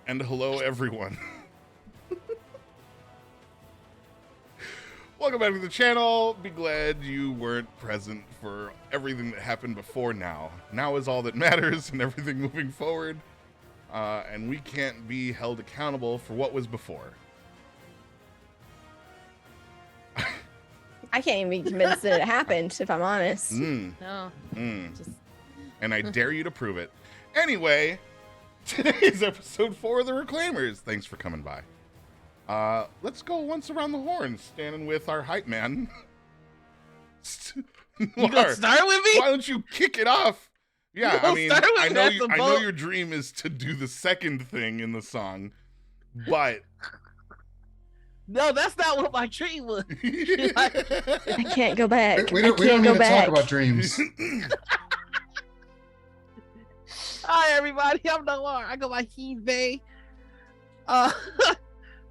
And hello, everyone. Welcome back to the channel. Be glad you weren't present for everything that happened before now. Now is all that matters and everything moving forward. And we can't be held accountable for what was before. I can't even be convinced that it happened, if I'm honest. No. Just... And I dare you to prove it. Anyway, today's episode 4 of The Reclaimers. Thanks for coming by. Let's go once around the horn, standing with our hype man. You gonna start with me? Why don't you kick it off? Yeah, I mean, I know your dream is to do the second thing in the song, but no, that's not what my dream was. I can't go back. We don't need to talk about dreams. Hi, everybody. I'm Noir. I go by Hebe.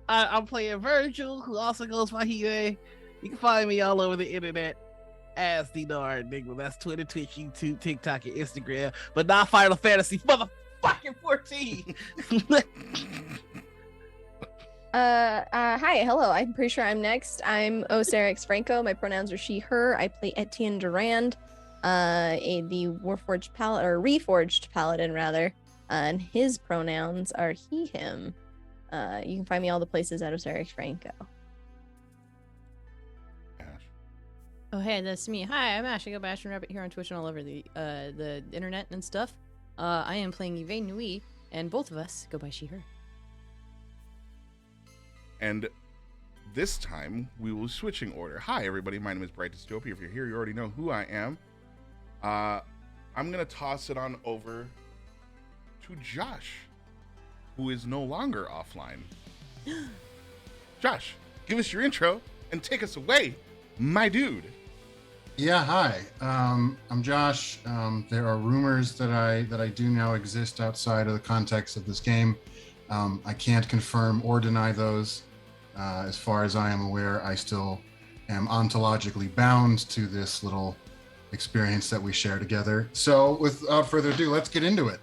I'm playing Virgil, who also goes by Hebe. You can find me all over the internet as the Noir Enigma. That's Twitter, Twitch, YouTube, TikTok, and Instagram. But not Final Fantasy motherfucking 14. Hi, hello. I'm pretty sure I'm next. I'm Osarix Franco. My pronouns are she, her. I play Etienne Durand, the Reforged Paladin, rather. And his pronouns are he, him. You can find me all the places at Osarix Franco. Ash. Oh, hey, that's me. Hi, I'm Ash. I go by Ash and Rabbit here on Twitch and all over the internet and stuff. I am playing Yvain Nui, and both of us go by she, her. And this time, we will be switching order. Hi, everybody. My name is Bright Dystopia. If you're here, you already know who I am. I'm going to toss it on over to Josh, who is no longer offline. Josh, give us your intro and take us away, my dude. Yeah, hi. I'm Josh. There are rumors that I do now exist outside of the context of this game. I can't confirm or deny those. As far as I am aware, I still am ontologically bound to this little experience that we share together. So without further ado, let's get into it.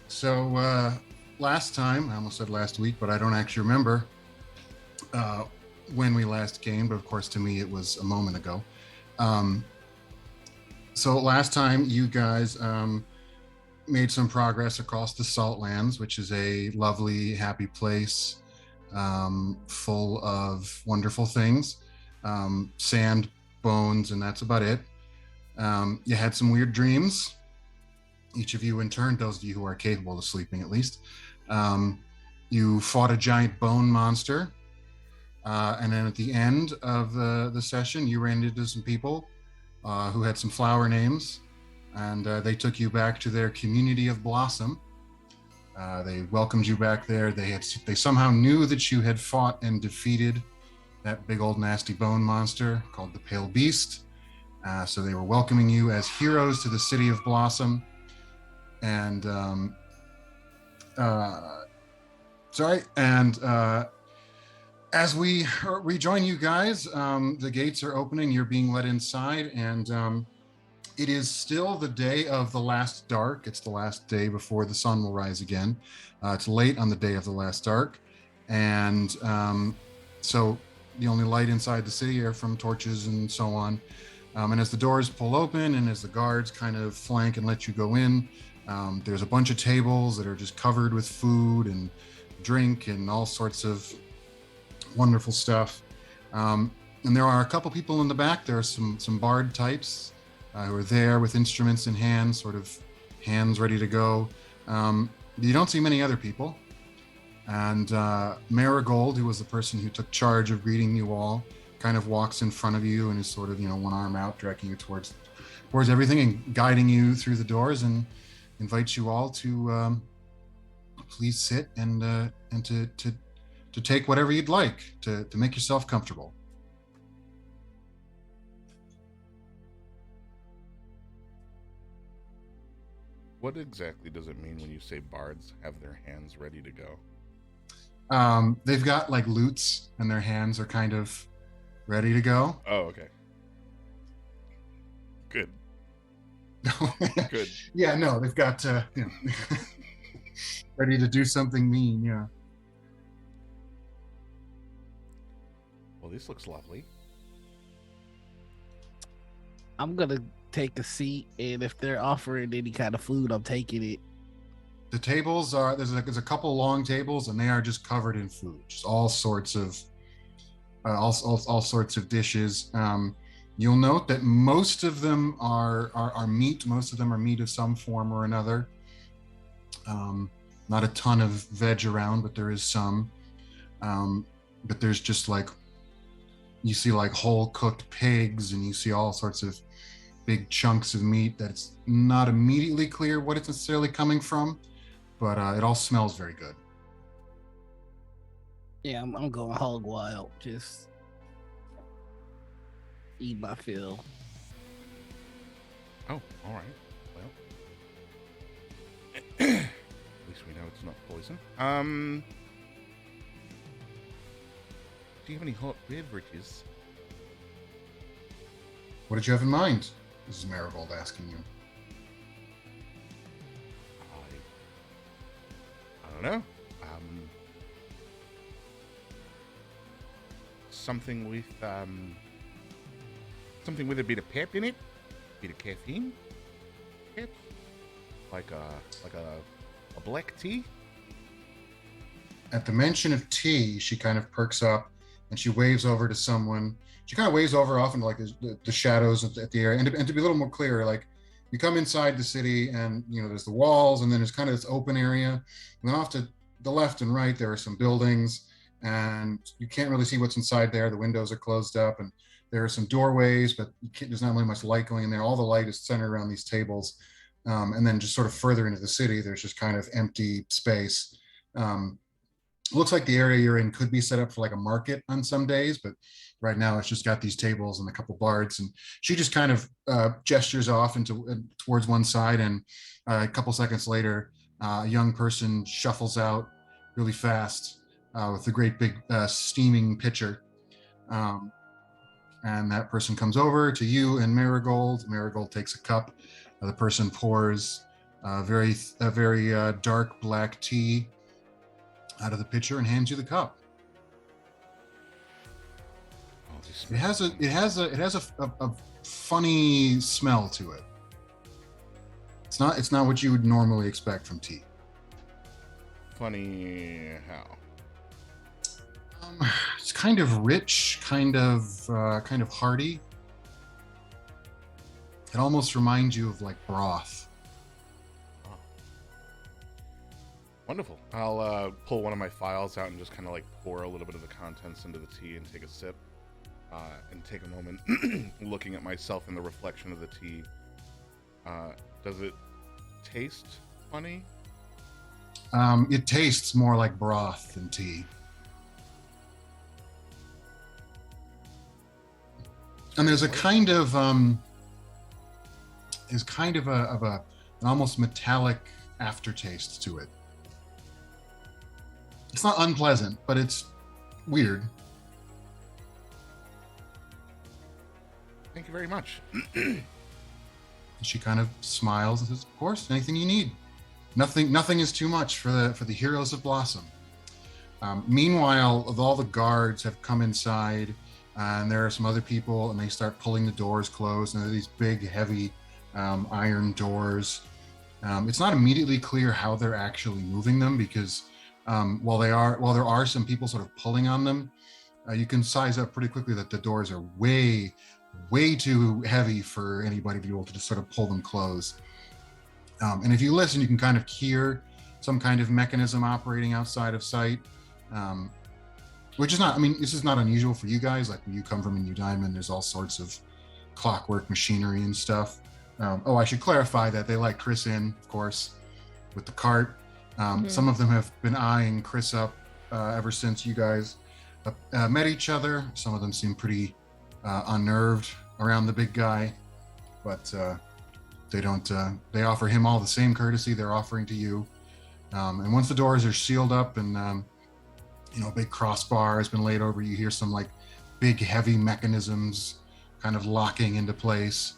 So last time, I almost said last week, but I don't actually remember when we last gamed, but of course to me it was a moment ago. So last time you guys made some progress across the Saltlands, which is a lovely, happy place full of wonderful things. Sand, bones, and that's about it. You had some weird dreams. Each of you in turn, those of you who are capable of sleeping at least. You fought a giant bone monster. And then at the end of the session, you ran into some people who had some flower names. And they took you back to their community of Blossom. They welcomed you back there. They somehow knew that you had fought and defeated that big old nasty bone monster called the Pale Beast. So they were welcoming you as heroes to the city of Blossom. And as we rejoin you guys, the gates are opening. You're being led inside, and it is still the day of the last dark. It's the last day before the sun will rise again. It's late on the day of the last dark. And so the only light inside the city are from torches and so on. And as the doors pull open and as the guards kind of flank and let you go in, there's a bunch of tables that are just covered with food and drink and all sorts of wonderful stuff. And there are a couple people in the back. There are some bard types who are there with instruments in hand, sort of hands ready to go. You don't see many other people. And Marigold, who was the person who took charge of greeting you all, kind of walks in front of you and is sort of, one arm out, directing you towards everything and guiding you through the doors, and invites you all to please sit and to take whatever you'd like to make yourself comfortable. What exactly does it mean when you say bards have their hands ready to go? They've got like lutes and their hands are kind of ready to go. Oh, okay. Good. Good. Yeah, no, they've got ready to do something mean. Yeah. Well, this looks lovely. I'm gonna take a seat, and if they're offering any kind of food, I'm taking it. The tables are there's a couple long tables, and they are just covered in food, just all sorts of all sorts of dishes. You'll note that most of them are meat. Most of them are meat of some form or another. Not a ton of veg around, but there is some. But there's just like, you see like whole cooked pigs, and you see all sorts of big chunks of meat that's not immediately clear what it's necessarily coming from, but it all smells very good. Yeah, I'm going hog wild. Just eat my fill. Oh, all right. Well, at least we know it's not poison. Do you have any hot beverages? What did you have in mind? This is Marigold asking you. I don't know. Something with a bit of pep in it, a bit of caffeine, pep, like a black tea. At the mention of tea, she kind of perks up, and she waves over to someone. She kind of waves over off into like the shadows at the area. And to be a little more clear, like, you come inside the city, and there's the walls, and then there's kind of this open area. And then off to the left and right, there are some buildings, and you can't really see what's inside there. The windows are closed up, and there are some doorways, but there's not really much light going in there. All the light is centered around these tables. And then just sort of further into the city, there's just kind of empty space. Looks like the area you're in could be set up for like a market on some days, but right now it's just got these tables and a couple bards. And she just kind of gestures off towards one side, and a couple seconds later, a young person shuffles out really fast with a great big steaming pitcher. And that person comes over to you and Marigold. Marigold takes a cup. The person pours a very dark black tea out of the pitcher and hands you the cup. It has a funny smell to it. It's not what you would normally expect from tea. Funny how? It's kind of rich, kind of hearty. It almost reminds you of like broth. Oh. Wonderful. I'll pull one of my files out and just kind of like pour a little bit of the contents into the tea and take a sip, and take a moment looking at myself in the reflection of the tea. Does it taste funny? It tastes more like broth than tea. And there's a kind of an almost metallic aftertaste to it. It's not unpleasant, but it's weird. Thank you very much. She kind of smiles and says, "Of course, anything you need. Nothing is too much for the heroes of Blossom." Meanwhile, all the guards have come inside, and there are some other people, and they start pulling the doors closed, and there are these big, heavy iron doors. It's not immediately clear how they're actually moving them, because while there are some people sort of pulling on them, you can size up pretty quickly that the doors are way too heavy for anybody to be able to just sort of pull them closed. And if you listen, you can kind of hear some kind of mechanism operating outside of sight, which is not, this is not unusual for you guys. Like, when you come from a New Diamond, there's all sorts of clockwork machinery and stuff. I should clarify that they let Chris in, of course, with the cart. Some of them have been eyeing Chris up ever since you guys met each other. Some of them seem pretty unnerved around the big guy, but they don't. They offer him all the same courtesy they're offering to you. And once the doors are sealed up and a big crossbar has been laid over, you hear some like big heavy mechanisms kind of locking into place.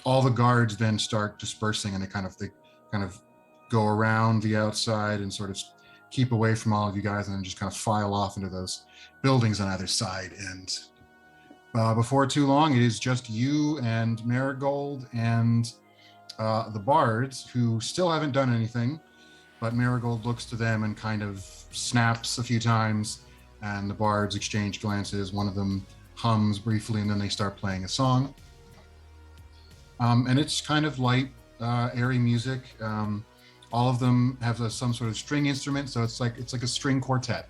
All the guards then start dispersing, and they kind of go around the outside and sort of keep away from all of you guys, and then just kind of file off into those buildings on either side. And before too long, it is just you and Marigold and the bards, who still haven't done anything, but Marigold looks to them and kind of snaps a few times, and the bards exchange glances. One of them hums briefly, and then they start playing a song. And it's kind of light, airy music. All of them have some sort of string instrument, so it's like a string quartet.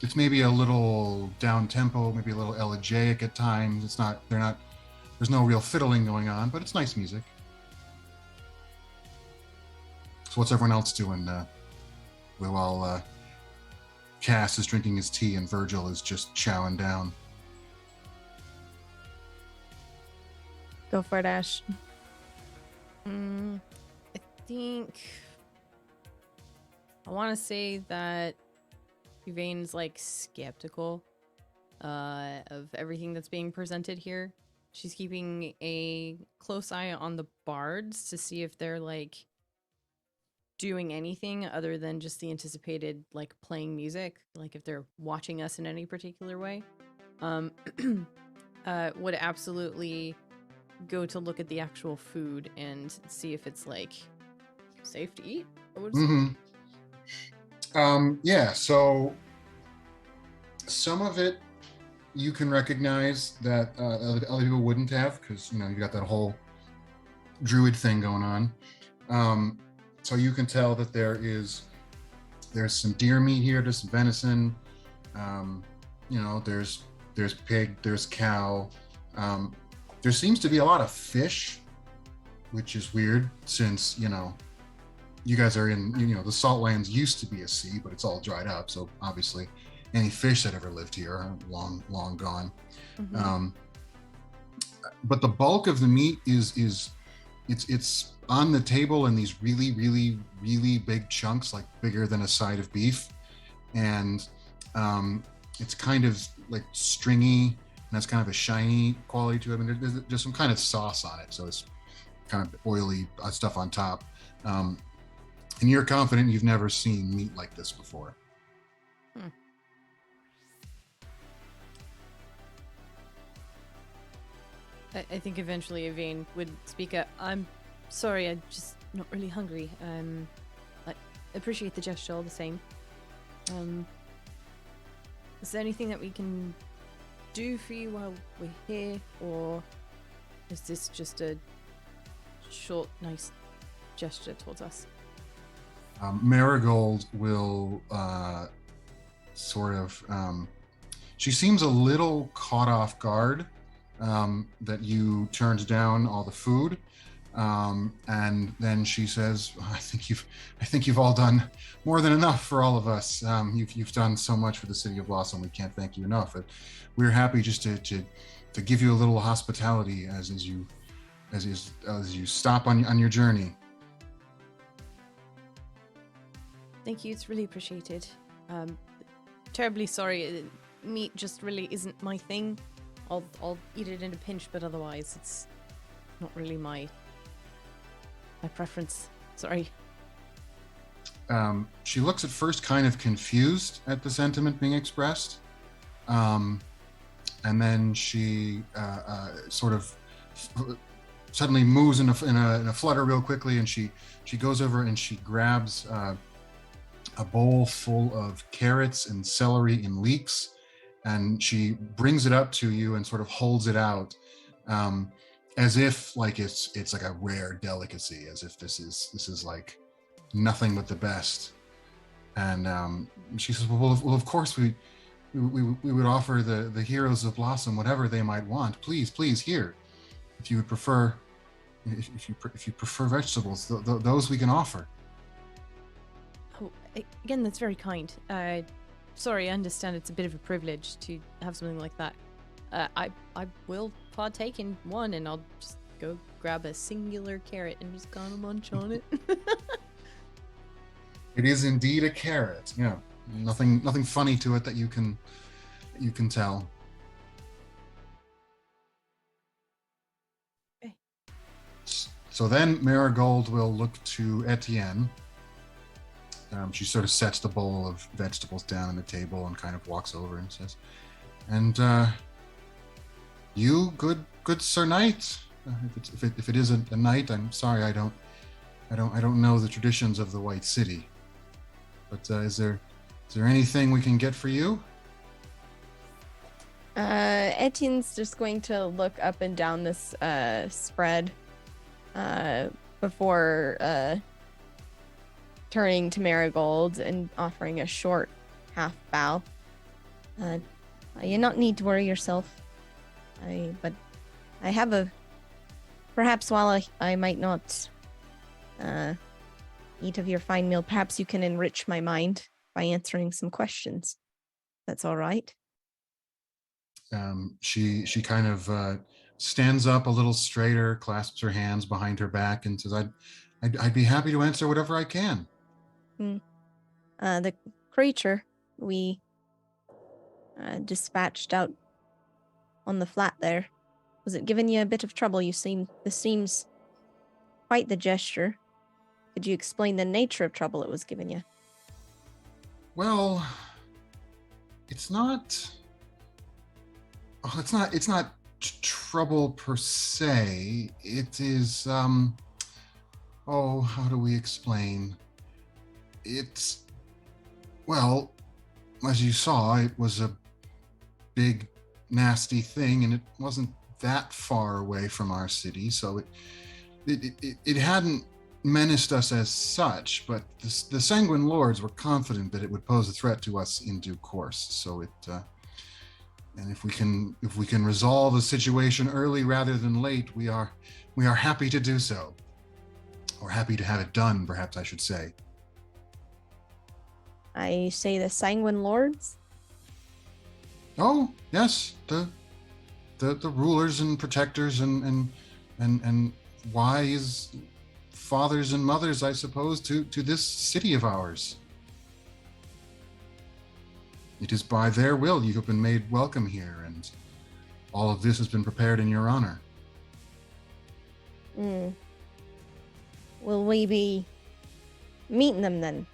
It's maybe a little down tempo, maybe a little elegiac at times. There's no real fiddling going on, but it's nice music. So what's everyone else doing? While Cass is drinking his tea and Virgil is just chowing down. Go for it, Ash. I think I want to say that Yvain's like skeptical of everything that's being presented here. She's keeping a close eye on the bards to see if they're like doing anything other than just the anticipated like playing music, like if they're watching us in any particular way. Would absolutely go to look at the actual food and see if it's like safe to eat, I would say. Yeah, so some of it you can recognize that other people wouldn't have, because you got that whole druid thing going on. So you can tell that there's some deer meat here, there's some venison, there's pig, there's cow. There seems to be a lot of fish, which is weird since, you guys are in, the salt lands used to be a sea, but it's all dried up. So obviously any fish that ever lived here are long gone. Mm-hmm. But the bulk of the meat is on the table in these really, really, really big chunks, like bigger than a side of beef. And it's kind of like stringy, and that's kind of a shiny quality to it. I mean, there's some kind of sauce on it, so it's kind of oily stuff on top. And you're confident you've never seen meat like this before. I think eventually Yvain would speak up. I'm sorry, I'm just not really hungry. I appreciate the gesture all the same. Is there anything that we can do for you while we're here, or is this just a short, nice gesture towards us? Marigold will she seems a little caught off guard that you turned down all the food, and then she says, I think you've all done more than enough for all of us. You've done so much for the city of Blossom. We can't thank you enough. We're happy just to give you a little hospitality as you stop on your journey. Thank you, it's really appreciated. Terribly sorry, meat just really isn't my thing. I'll eat it in a pinch, but otherwise it's not really my preference. Sorry. She looks at first kind of confused at the sentiment being expressed, and then she sort of suddenly moves in a flutter real quickly, and she goes over and she grabs a bowl full of carrots and celery in leeks, and she brings it up to you and sort of holds it out, as if like it's like a rare delicacy, as if this is like nothing but the best. And she says, well, of course we would offer the heroes of Blossom whatever they might want. Please, here, if you would prefer, if you prefer vegetables, those we can offer. Oh, again, that's very kind. Sorry, I understand it's a bit of a privilege to have something like that. I will partake in one, and I'll just go grab a singular carrot and just kind of munch on it. It is indeed a carrot. Yeah, nothing funny to it that you can tell. So then Marigold will look to Etienne. She sort of sets the bowl of vegetables down on the table and kind of walks over and says, "And you, good Sir Knight. If it isn't a knight, I'm sorry. I don't know the traditions of the White City. But is there anything we can get for you?" Etienne's just going to look up and down this spread before turning to Marigold and offering a short half bow. You not need to worry yourself. But I have a... Perhaps while I might not eat of your fine meal, perhaps you can enrich my mind by answering some questions. That's all right. She kind of stands up a little straighter, clasps her hands behind her back, and says, "I'd be happy to answer whatever I can." The creature we dispatched out on the flat there, was it giving you a bit of trouble? This seems quite the gesture. Could you explain the nature of trouble it was giving you? Well, it's not. Oh, it's not trouble per se. It is. Oh, how do we explain? It's. Well, as you saw, it was a big, nasty thing, and it wasn't that far away from our city, so it hadn't menaced us as such, but the Sanguine Lords were confident that it would pose a threat to us in due course. So and if we can resolve the situation early rather than late, we are happy to do so, or happy to have it done, perhaps I should say. I say the Sanguine Lords? Oh yes, the rulers and protectors and wise fathers and mothers, I suppose, to this city of ours. It is by their will you have been made welcome here, and all of this has been prepared in your honor. Will we be meeting them then?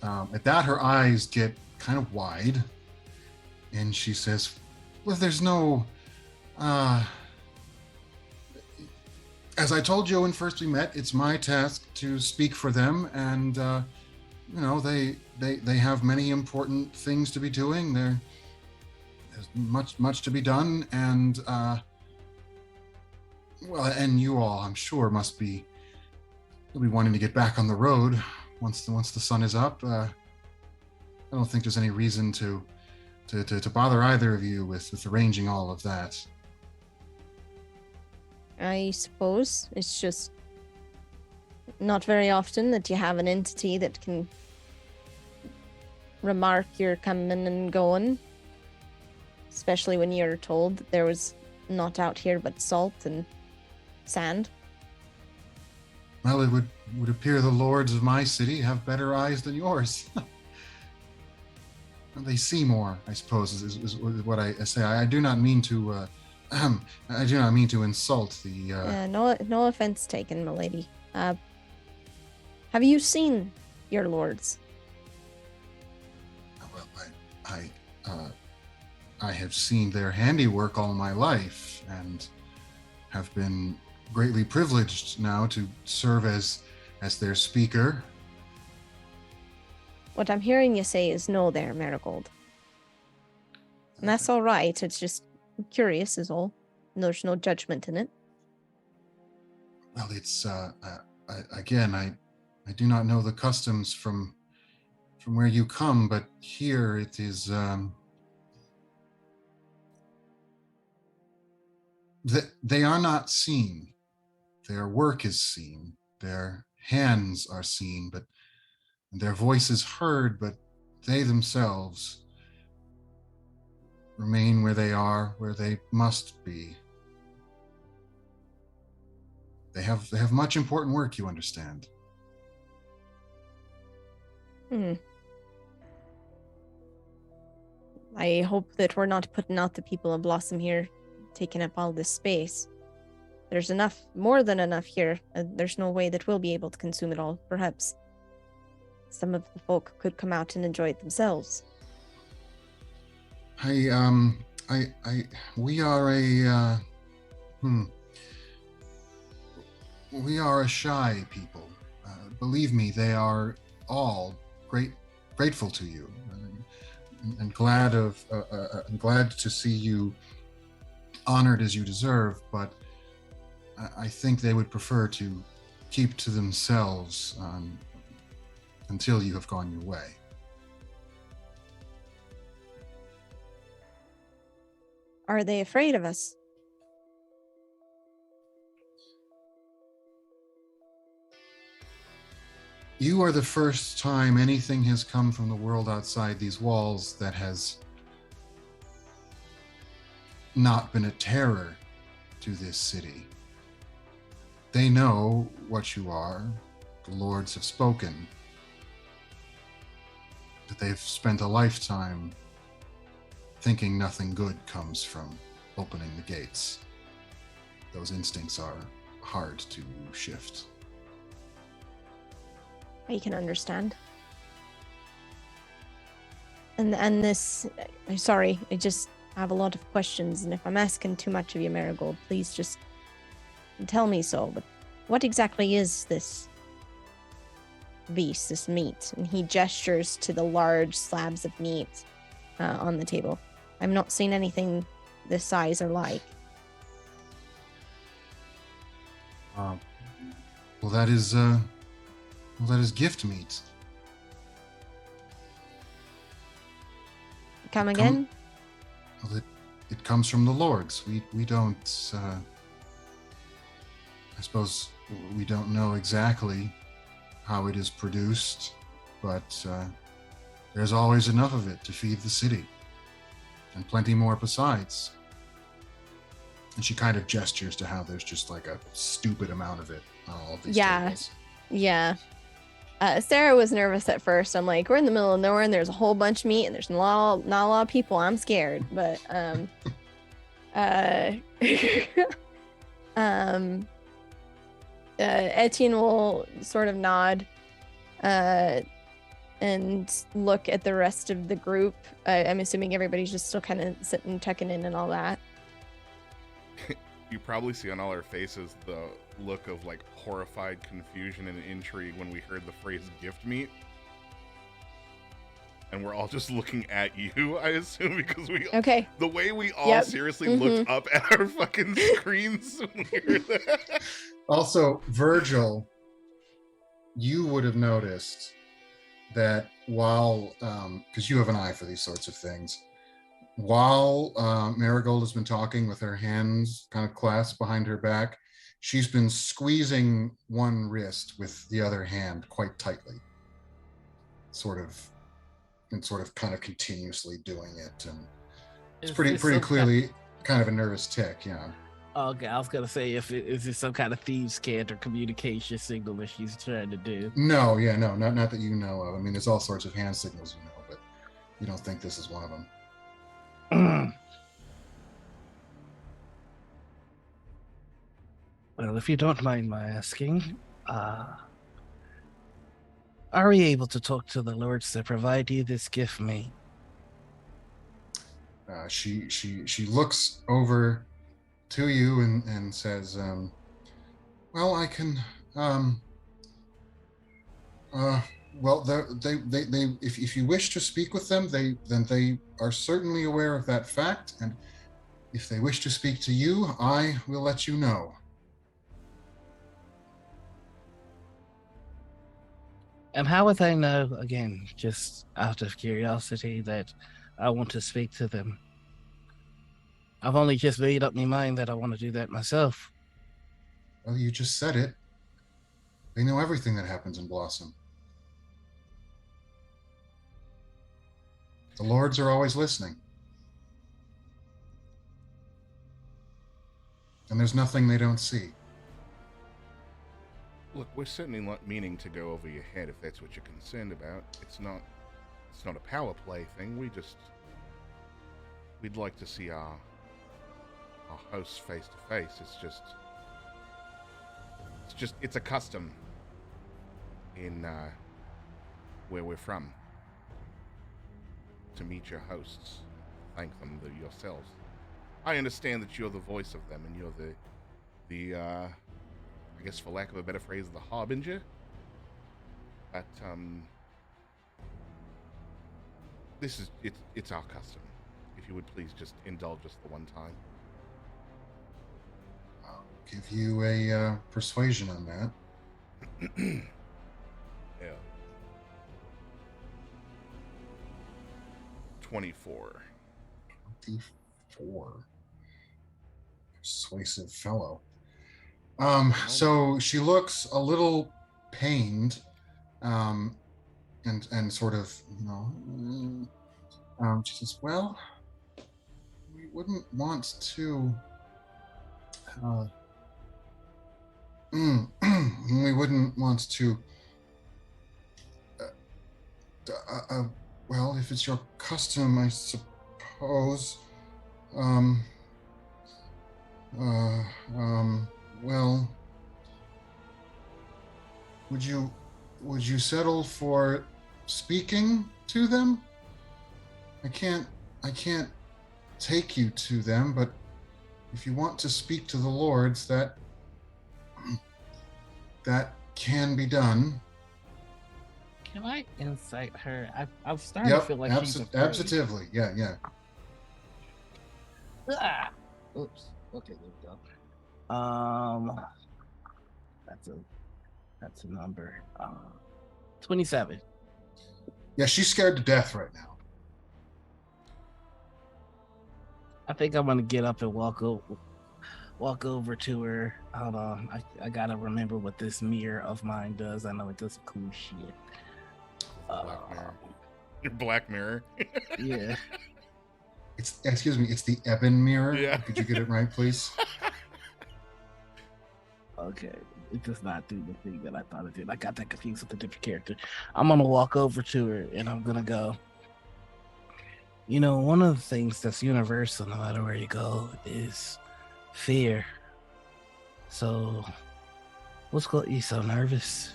At that, her eyes get kind of wide, and she says, "Well, there's no... as I told you when first we met, it's my task to speak for them, and they have many important things to be doing. There's much to be done, and and you all, I'm sure, you'll be wanting to get back on the road once the sun is up. I don't think there's any reason to bother either of you with arranging all of that." I suppose it's just not very often that you have an entity that can remark you're coming and going, especially when you're told that there was not out here but salt and sand. Well, it would appear the lords of my city have better eyes than yours. They see more, I suppose, is what I say. I do not mean to. I do not mean to insult the. No offense taken, milady. Have you seen your lords? Well, I have seen their handiwork all my life, and have been greatly privileged now to serve as their speaker. What I'm hearing you say is no there, Marigold. And that's all right. It's just curious is all. There's no judgment in it. Well, it's again, I do not know the customs from where you come, but here it is they are not seen. Their work is seen. Their hands are seen, but their voice is heard, but they themselves remain where they are, where they must be. They have much important work, you understand. I hope that we're not putting out the people of Blossom here, taking up all this space. there's enough, more than enough here. There's no way that we'll be able to consume it all. Perhaps some of the folk could come out and enjoy it themselves. We are we are a shy people. Believe me, they are all grateful to you, and glad to see you honored as you deserve. But I think they would prefer to keep to themselves until you have gone your way. Are they afraid of us? You are the first time anything has come from the world outside these walls that has not been a terror to this city. They know what you are. The lords have spoken. That they've spent a lifetime thinking nothing good comes from opening the gates. Those instincts are hard to shift. I can understand. And this, I'm sorry, I just have a lot of questions, and if I'm asking too much of you, Marigold, please just tell me so. But what exactly is this beast, this meat? And he gestures to the large slabs of meat on the table. I've not seen anything this size or like. Well, that is gift meat. Come again? Well, it comes from the lords. We don't. I suppose we don't know exactly how it is produced, but there's always enough of it to feed the city, and plenty more besides. And she kind of gestures to how there's just like a stupid amount of it on all of these tables. Yeah. Sarah was nervous at first. I'm like, we're in the middle of nowhere and there's a whole bunch of meat and there's not a lot of people. I'm scared. But Etienne will sort of nod and look at the rest of the group. I'm assuming everybody's just still kind of sitting, checking in and all that. You probably see on all our faces the look of like horrified confusion and intrigue when we heard the phrase gift meat. And we're all just looking at you, I assume, because the way we all seriously looked up at our fucking screens when we heard that. Also, Virgil, you would have noticed that while, because you have an eye for these sorts of things, while Marigold has been talking with her hands kind of clasped behind her back, she's been squeezing one wrist with the other hand quite tightly, sort of kind of continuously doing it, and it's pretty clearly kind of a nervous tick, yeah. Okay, I was gonna say, is this some kind of thieves' cant or communication signal that she's trying to do? No, not that you know of. I mean, there's all sorts of hand signals, but you don't think this is one of them. Well, if you don't mind my asking, are we able to talk to the lords that provide you this gift meat? She looks over to you and says, well, I can, well, they if you wish to speak with them, they are certainly aware of that fact, and if they wish to speak to you, I will let you know. And how would they know, again, just out of curiosity, that I want to speak to them? I've only just made up my mind that I want to do that myself. Well, you just said it. They know everything that happens in Blossom. The lords are always listening. And there's nothing they don't see. Look, we're certainly not meaning to go over your head if that's what you're concerned about. It's not a power play thing. We'd like to see our hosts face to face. It's just it's a custom in where we're from to meet your hosts, thank them yourselves. I understand that you're the voice of them, and you're the I guess for lack of a better phrase, the harbinger. But it's our custom. If you would please just indulge us the one time. I'll give you a persuasion on that. Yeah. 24. 24. Persuasive fellow. So she looks a little pained, and sort of, she says, well, we wouldn't want to, we wouldn't want to, well, if it's your custom, I suppose, well, would you settle for speaking to them? I can't take you to them, but if you want to speak to the lords, that can be done. Can I insight her? I'm starting to feel like she's afraid. Absolutely. Yeah. Ah! Oops. Okay, there we go. That's a number. 27. Yeah, she's scared to death right now. I think I'm gonna get up and walk over to her. Hold on, I gotta remember what this mirror of mine does. I know it does some cool shit. Black mirror. Your black mirror. Yeah. It's the ebon mirror. Yeah. Could you get it right, please? Okay. It does not do the thing that I thought it did. I got that confused with a different character. I'm gonna walk over to her and I'm gonna go, one of the things that's universal no matter where you go is fear. So what's got you so nervous?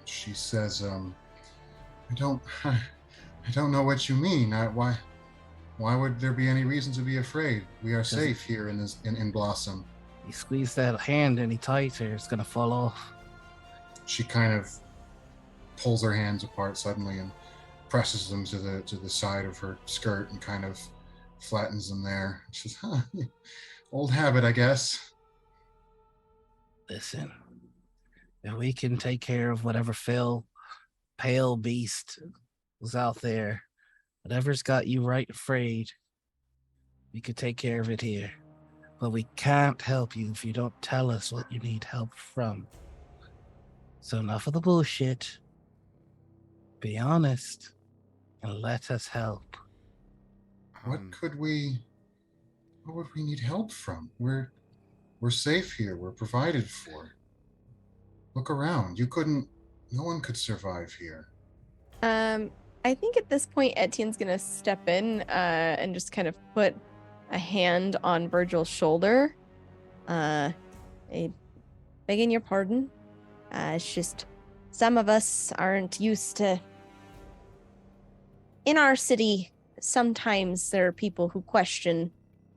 She says, I don't know what you mean. Why would there be any reason to be afraid? We are safe here in Blossom. You squeeze that hand any tighter, it's gonna fall off. She kind of pulls her hands apart suddenly and presses them to the side of her skirt and kind of flattens them there. She says, old habit, I guess. Listen, if we can take care of whatever pale beast was out there, whatever's got you right afraid, we could take care of it here. But we can't help you if you don't tell us what you need help from. So enough of the bullshit. Be honest and let us help. What would we need help from? We're safe here. We're provided for. Look around. No one could survive here. I think at this point Etienne's gonna step in and just kind of put a hand on Virgil's shoulder. I begging your pardon. It's just some of us aren't used to. In our city, sometimes there are people who question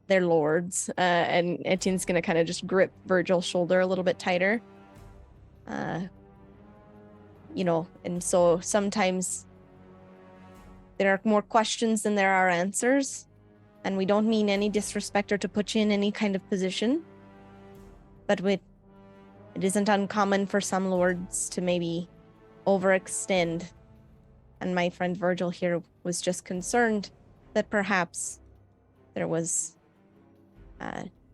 their lords, and Etienne's gonna kind of just grip Virgil's shoulder a little bit tighter. And so sometimes there are more questions than there are answers. And we don't mean any disrespect or to put you in any kind of position. But it isn't uncommon for some lords to maybe overextend. And my friend Virgil here was just concerned that perhaps there was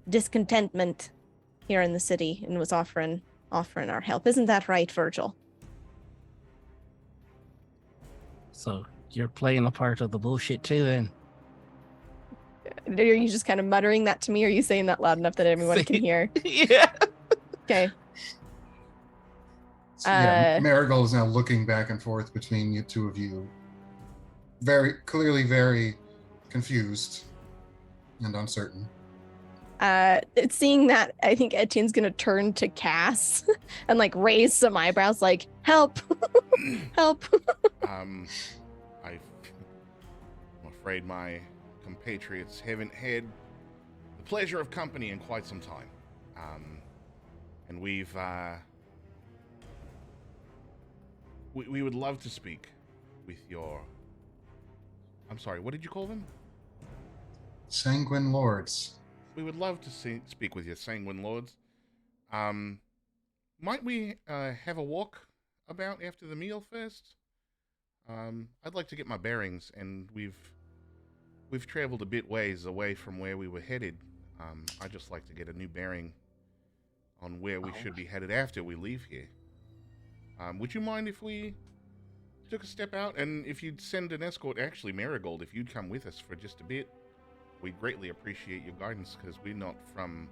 discontentment here in the city and was offering our help. Isn't that right, Virgil? So you're playing a part of the bullshit too, then? Are you just kind of muttering that to me, or are you saying that loud enough that everyone can hear? Yeah. Okay. Marigold is now looking back and forth between you two of you. Very clearly very confused and uncertain. Seeing that, I think Etienne's gonna turn to Cass and like raise some eyebrows, like help, help. I'm afraid my compatriots haven't had the pleasure of company in quite some time. And we would love to speak with your... I'm sorry, what did you call them? Sanguine Lords. We would love to speak with your sanguine lords. Might we have a walk about after the meal first? I'd like to get my bearings, and we've traveled a bit ways away from where we were headed. I'd just like to get a new bearing on where we should be headed after we leave here. Would you mind if we took a step out, and if you'd send an escort, actually Marigold, if you'd come with us for just a bit? We'd greatly appreciate your guidance, because we're not from...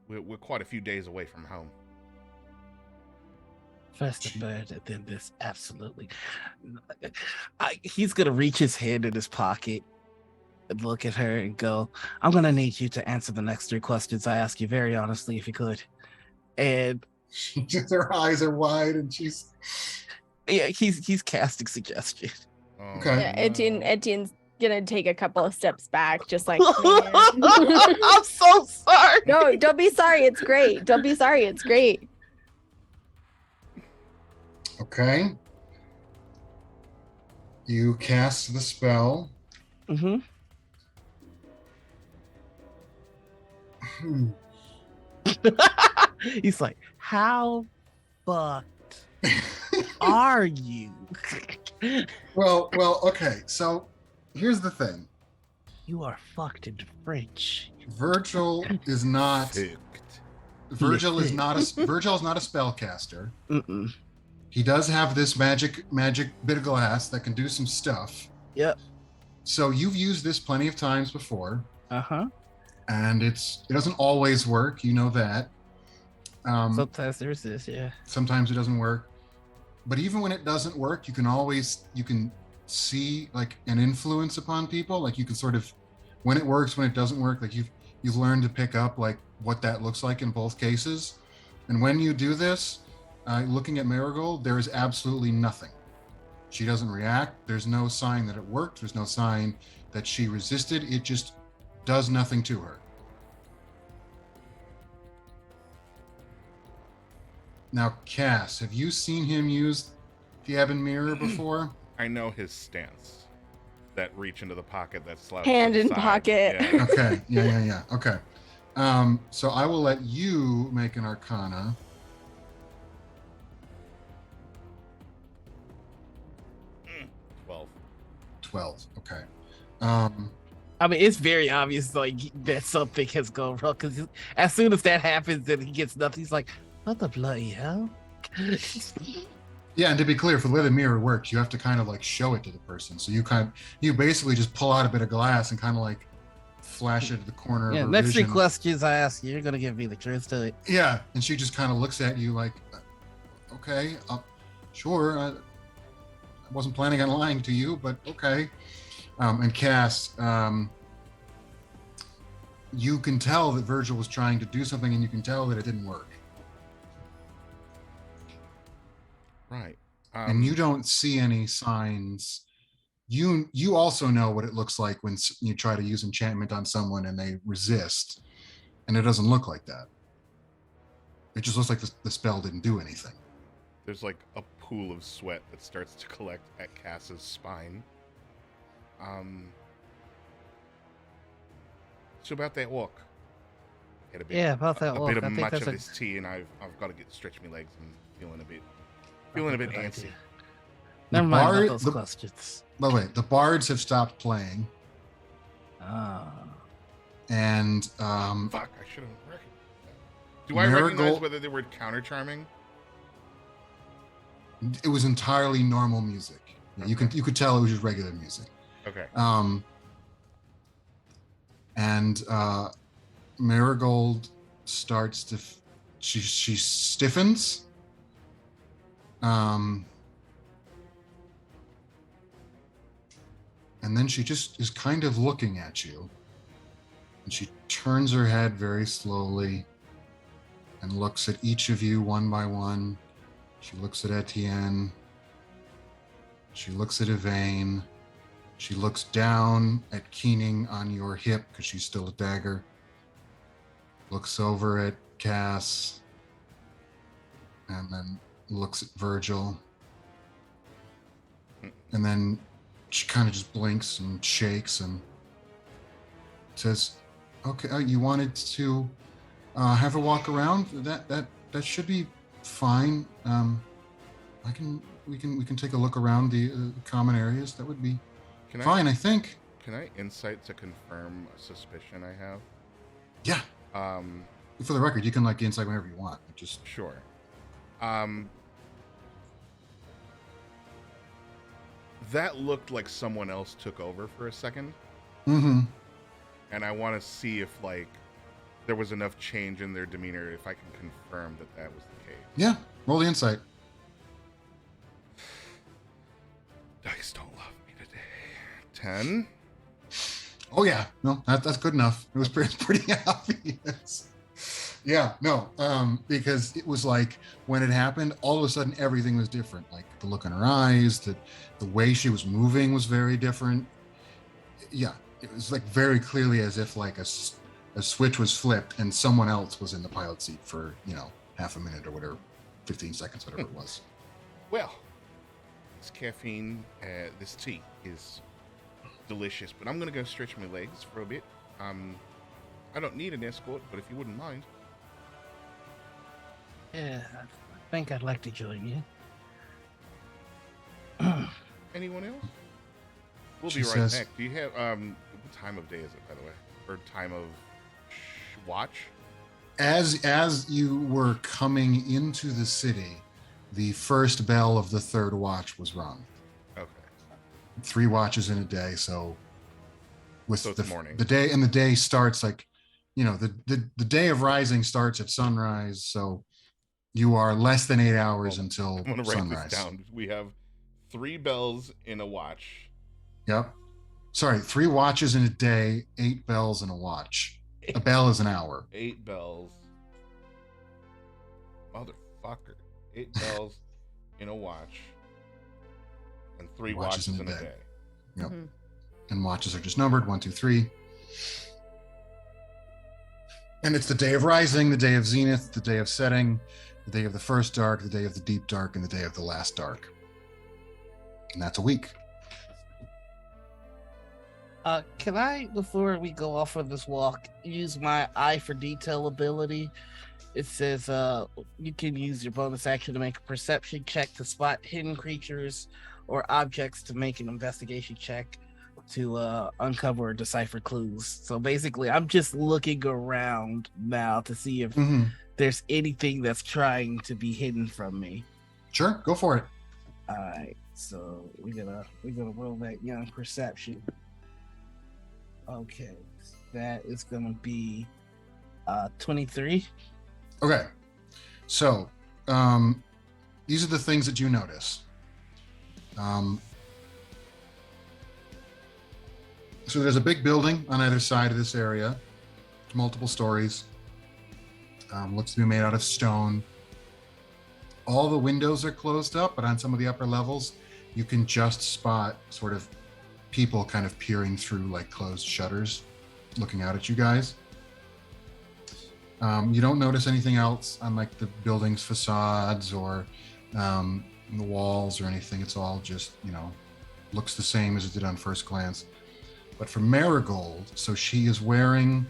we're quite a few days away from home. First a bird, and then this. Absolutely. He's gonna reach his hand in his pocket and look at her and go, I'm gonna need you to answer the next 3 questions I ask you very honestly, if you could. And her eyes are wide, and she's... yeah, he's casting suggestion. Oh, Okay. Yeah, Etienne's gonna take a couple of steps back, just like, I'm so sorry. no, don't be sorry. It's great. Don't be sorry. It's great. Okay. You cast the spell. Mm-hmm. He's like, how fucked are you? Well, okay. So here's the thing. You are fucked in French. Virgil is not. Ticked. Virgil is not a spellcaster. Mm-mm. He does have this magic bit of glass that can do some stuff. Yep. So you've used this plenty of times before, Uh-huh. and it doesn't always work. You know that. Sometimes there's this, yeah. Sometimes it doesn't work. But even when it doesn't work, you can see like an influence upon people. Like you can sort of, when it works, when it doesn't work, like you've learned to pick up like what that looks like in both cases. And when you do this, looking at Marigold, there is absolutely nothing. She doesn't react. There's no sign that it worked. There's no sign that she resisted. It just does nothing to her. Now, Cass, have you seen him use the ebon mirror before? I know his stance. That reach into the pocket, that slouch. Hand to the in side. pocket. Yeah. Okay. Yeah. Okay. So I will let you make an Arcana. 12. Okay. I mean, it's very obvious like that something has gone wrong, because as soon as that happens and he gets nothing, he's like, what the bloody hell? Yeah, and to be clear, for the way the mirror works, you have to kind of like show it to the person. So you basically just pull out a bit of glass and kind of like flash it to the corner of her Next 3 vision. questions I ask you, you're gonna give me the truth to it. Yeah, and she just kind of looks at you like, okay, sure. I wasn't planning on lying to you, but okay. And Cass, you can tell that Virgil was trying to do something, and you can tell that it didn't work. Right. And you don't see any signs. You also know what it looks like when you try to use enchantment on someone and they resist, and it doesn't look like that. It just looks like the spell didn't do anything. There's like a pool of sweat that starts to collect at Cass's spine. So about that walk. Had a bit, Yeah, about that a walk. bit of I think matcha that's a this tea, and I've got to stretch my legs and feeling a bit good antsy. idea. Never mind bard- about those the- questions. By the way, the bards have stopped playing, Ah. and Fuck, I should have recognized. Do I recognize Marigold- whether they were counter charming? it was entirely normal music. You could tell it was just regular music. Okay. And Marigold starts to she stiffens. And then she just is kind of looking at you. And she turns her head very slowly and looks at each of you one by one. She looks at Etienne. She looks at Yvain. She looks down at Keening on your hip because she's still a dagger. Looks over at Cass. And then looks at Virgil. And then she kind of just blinks and shakes and says, "Okay, you wanted to have a walk around? That should be fine. We can take a look around the common areas. That would be fine, I think." Can I insight to confirm a suspicion I have? Yeah. For the record, you can like insight whenever you want. Just sure. That looked like someone else took over for a second. Mm-hmm. And I want to see if like there was enough change in their demeanor if I can confirm that was the case. Yeah. Roll the insight. Dice don't love me today. 10. Oh yeah, no, that's good enough. It was pretty obvious. Yeah, no, because it was like when it happened, all of a sudden everything was different. Like the look in her eyes, the way she was moving was very different. Yeah, it was like very clearly as if like a switch was flipped and someone else was in the pilot seat for half a minute or whatever, 15 seconds, whatever it was. Well, this caffeine, this tea is delicious, but I'm gonna go stretch my legs for a bit. I don't need an escort, but if you wouldn't mind. Yeah, I think I'd like to join you. Anyone else? We'll She be right says- back. Do you have what time of day is it, by the way, or time of watch? As you were coming into the city, the first bell of the third watch was rung. Okay. 3 watches in a day, so with So it's morning. the day starts like the day of rising starts at sunrise, so you are less than 8 hours until I'm gonna write sunrise. this down. We have 3 bells in a watch. Yep. Sorry, 3 watches in a day, 8 bells in a watch. A bell is an hour. 8 bells. Motherfucker. 8 bells in a watch. And 3 watches in a day. Yep. Mhm. And watches are just numbered 1, 2, 3. And it's the day of rising, the day of zenith, the day of setting, the day of the first dark, the day of the deep dark, and the day of the last dark. And that's a week. Can I, before we go off on this walk, use my eye for detail ability? It says you can use your bonus action to make a perception check to spot hidden creatures or objects, to make an investigation check to uncover or decipher clues. So basically, I'm just looking around now to see if there's anything that's trying to be hidden from me. Sure, go for it. All right, so we're gonna roll that young perception. Okay, that is gonna be 23. Okay. So, these are the things that you notice. So there's a big building on either side of this area, multiple stories. Looks to be made out of stone. All the windows are closed up, but on some of the upper levels, you can just spot sort of people kind of peering through like closed shutters, looking out at you guys. You don't notice anything else on like the building's facades or the walls or anything. It's all just, looks the same as it did on first glance. But for Marigold, so she is wearing,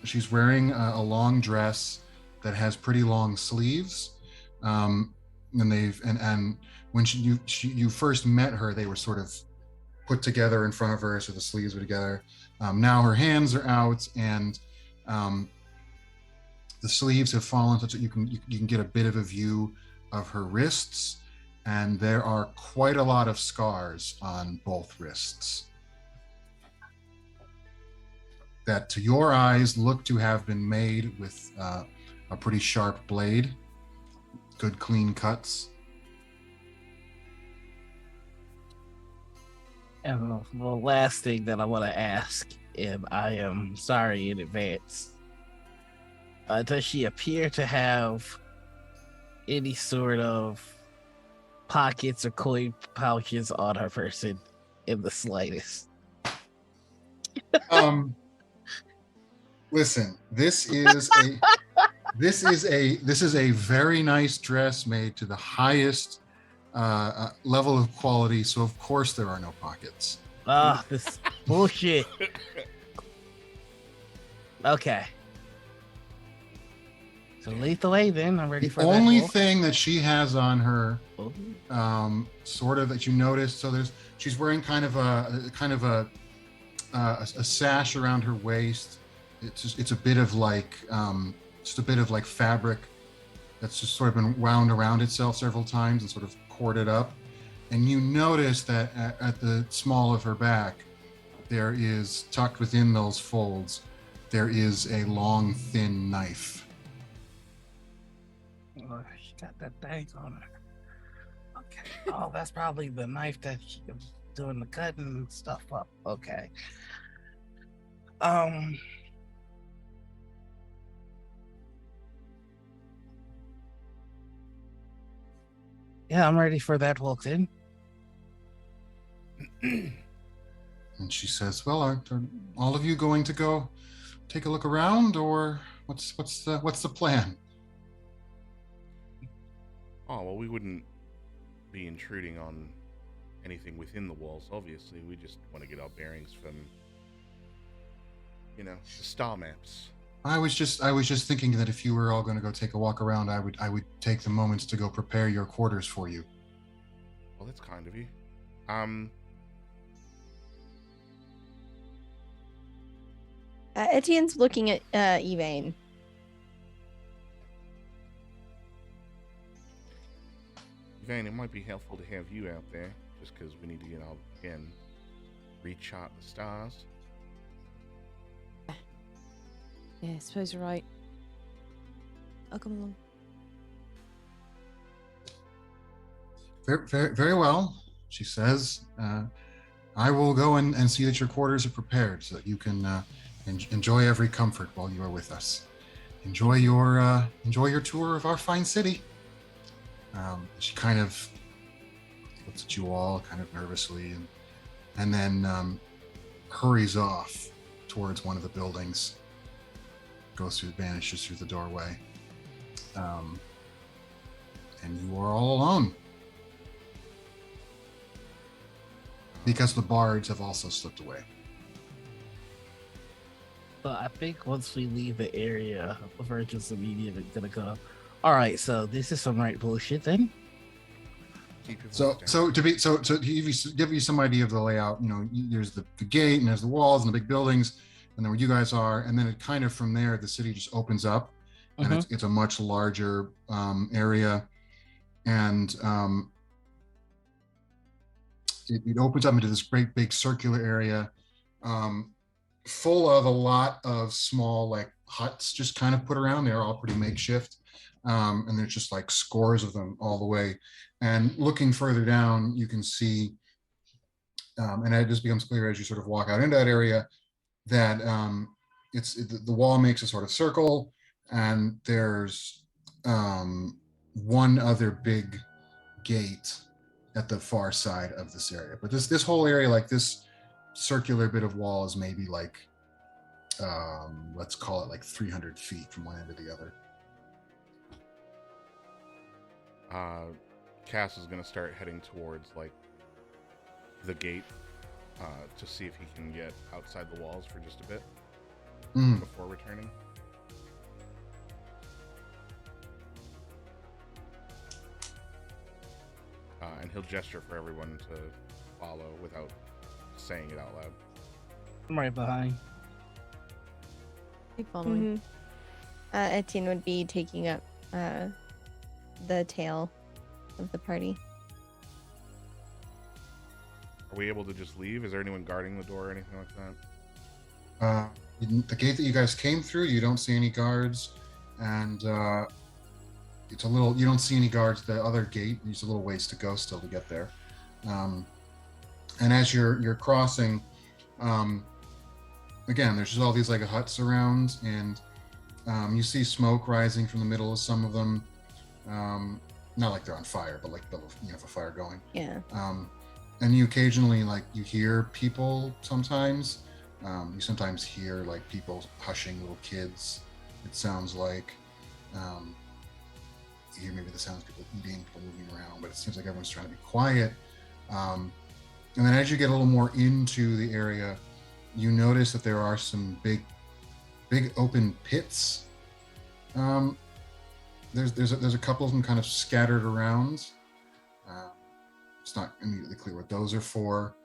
she's wearing a long dress that has pretty long sleeves. And when you first met her, they were sort of put together in front of her, so the sleeves were together. Now her hands are out, and the sleeves have fallen such that you can get a bit of a view of her wrists, and there are quite a lot of scars on both wrists that to your eyes look to have been made with a pretty sharp blade. Good clean cuts. And the last thing that I want to ask and I am sorry in advance. Does she appear to have any sort of pockets or coin pouches on her person in the slightest? Listen, this is a very nice dress made to the highest level of quality. So of course there are no pockets. Ah, this bullshit. Okay. So lead the way then. I'm ready The for only that. thing that she has on her, Oh. sort of that you noticed. So she's wearing kind of a sash around her waist. It's a bit of like just a bit of like fabric that's just sort of been wound around itself several times and sort of corded up. And you notice that at the small of her back, there is tucked within those folds, there is a long, thin knife. Oh, she got that thing on her. Okay. Oh, that's probably the knife that she was doing the cutting and stuff up. Okay. Yeah, I'm ready for that walk in. And she says, "Well, are all of you going to go take a look around, or what's the plan?" Oh, well, we wouldn't be intruding on anything within the walls, obviously. We just want to get our bearings from, the star maps. I was just thinking that if you were all going to go take a walk around, I would take the moments to go prepare your quarters for you. Well, that's kind of you. Etienne's looking at Yvain. Yvain, it might be helpful to have you out there, just because we need to, again, rechart the stars. Yeah, I suppose you're right. I'll come along. Very, very, very well, she says. I will go and see that your quarters are prepared so that you can enjoy every comfort while you are with us. Enjoy your tour of our fine city. She kind of looks at you all kind of nervously and then hurries off towards one of the buildings, vanishes through the doorway. And you are all alone. Because the bards have also slipped away. So I think once we leave the area, Virgil's immediately gonna go, all right, so this is some right bullshit then. So to give you some idea of the layout, there's the gate and there's the walls and the big buildings, and then where you guys are, and then it kind of from there the city just opens up, and it's a much larger area, and it opens up into this great big circular area, full of a lot of small like huts just kind of put around. They're all pretty makeshift, and there's just like scores of them all the way. And looking further down, you can see, and it just becomes clear as you sort of walk out into that area that the wall makes a sort of circle, and there's one other big gate at the far side of this area. But this whole area, like this circular bit of wall, is maybe like let's call it like 300 feet from one end to the other. Cass is going to start heading towards like the gate to see if he can get outside the walls for just a bit before returning. And he'll gesture for everyone to follow without saying it out loud. I'm right behind. Keep following. Etienne would be taking up the tail of the party. Are we able to just leave? Is there anyone guarding the door or anything like that? The gate that you guys came through, you don't see any guards, and it's a little. You don't see any guards. The other gate, there's a little ways to go still to get there. And as you're crossing, again, there's just all these like huts around, and you see smoke rising from the middle of some of them. Not like they're on fire, but like you have a fire going. Yeah. And you occasionally like you hear people sometimes. You sometimes hear like people hushing little kids. It sounds like you hear maybe the sounds of people eating, people moving around, but it seems like everyone's trying to be quiet. And then as you get a little more into the area, you notice that there are some big open pits. There's a couple of them kind of scattered around. It's not immediately clear what those are for.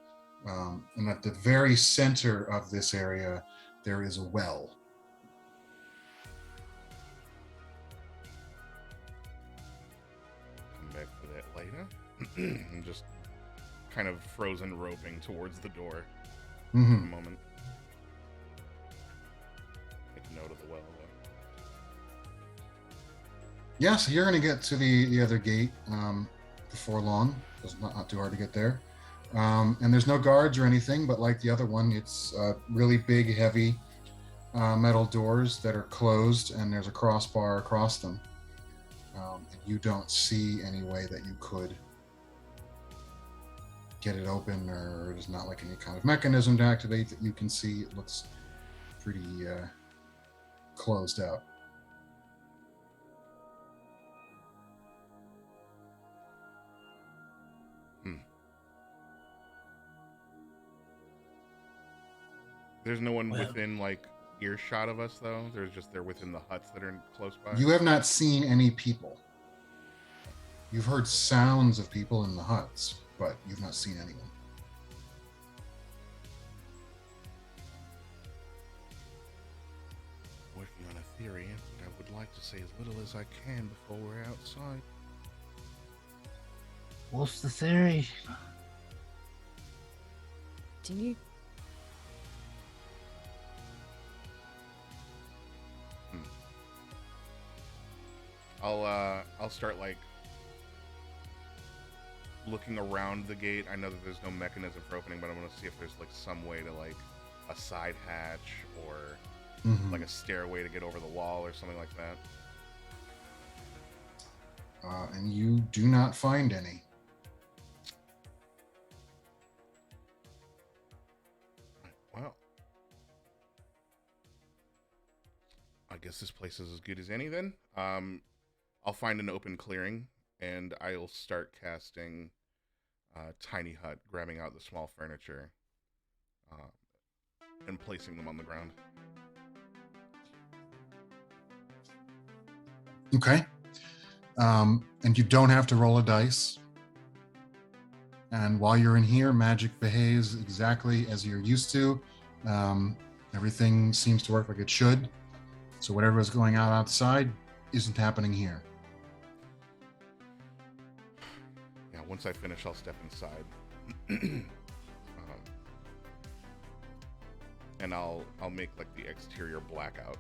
And at the very center of this area, there is a well. Come back for that later. I'm just kind of frozen roping towards the door for a moment. Make note of the well, though. Yeah, so you're going to get to the other gate before long. It's not too hard to get there. And there's no guards or anything, but like the other one, it's really big, heavy metal doors that are closed, and there's a crossbar across them. And you don't see any way that you could get it open, or there's not like any kind of mechanism to activate that you can see. It looks pretty closed out. There's no one within like earshot of us, though. They're within the huts that are close by. You have not seen any people. You've heard sounds of people in the huts, but you've not seen anyone. Working on a theory, but I would like to say as little as I can before we're outside. What's the theory? Do you? I'll start like looking around the gate. I know that there's no mechanism for opening, but I'm gonna see if there's like some way to like a side hatch or like a stairway to get over the wall or something like that. And you do not find any. Well, I guess this place is as good as any then. I'll find an open clearing and I'll start casting Tiny Hut, grabbing out the small furniture and placing them on the ground. Okay. And you don't have to roll a dice. And while you're in here, magic behaves exactly as you're used to. Everything seems to work like it should. So whatever is going on outside isn't happening here. Yeah, once I finish, I'll step inside. And I'll make like the exterior blackout.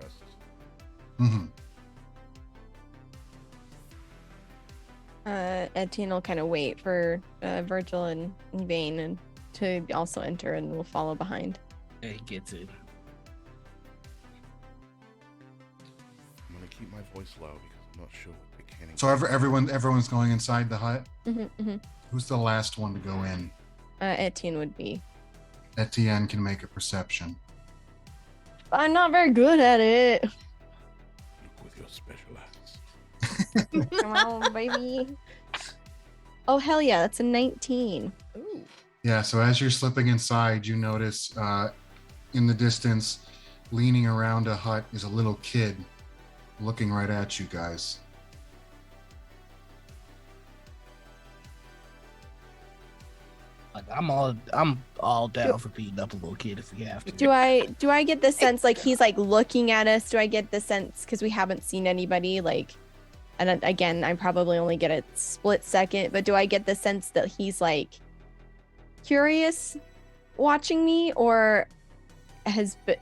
Just. Etienne will kind of wait for Virgil and Vane and to also enter, and we'll follow behind. Yeah, he gets it. I'm gonna keep my voice low because I'm not sure what beginning. So everyone's going inside the hut. Mm-hmm. Who's the last one to go in? Etienne would be. Etienne can make a perception. I'm not very good at it. Look with your special eyes. Come on, baby. Oh, hell yeah, that's a 19. Ooh. Yeah, so as you're slipping inside, you notice in the distance, leaning around a hut, is a little kid looking right at you guys. Like, I'm all down for beating up a little kid if we have to. Do I get the sense like he's like looking at us? Do I get the sense because we haven't seen anybody like, and again I probably only get a split second, but do I get the sense that he's like curious, watching me, or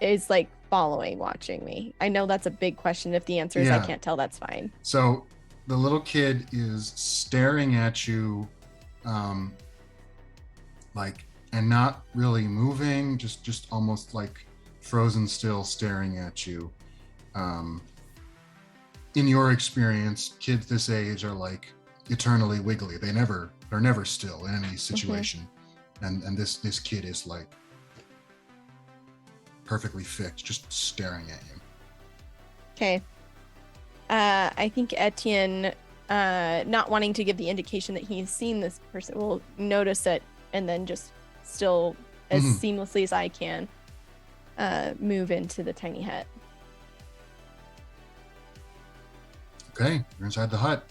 is like following, watching me? I know that's a big question. If the answer is I Yeah. can't tell, that's fine. So the little kid is staring at you, like and not really moving, just almost like frozen still, staring at you. In your experience, kids this age are like eternally wiggly. They're never still in any situation. And this kid is like perfectly fixed, just staring at you. Okay. I think Etienne, not wanting to give the indication that he's seen this person, will notice it and then just still, as seamlessly as I can, move into the tiny hut. Okay, you're inside the hut.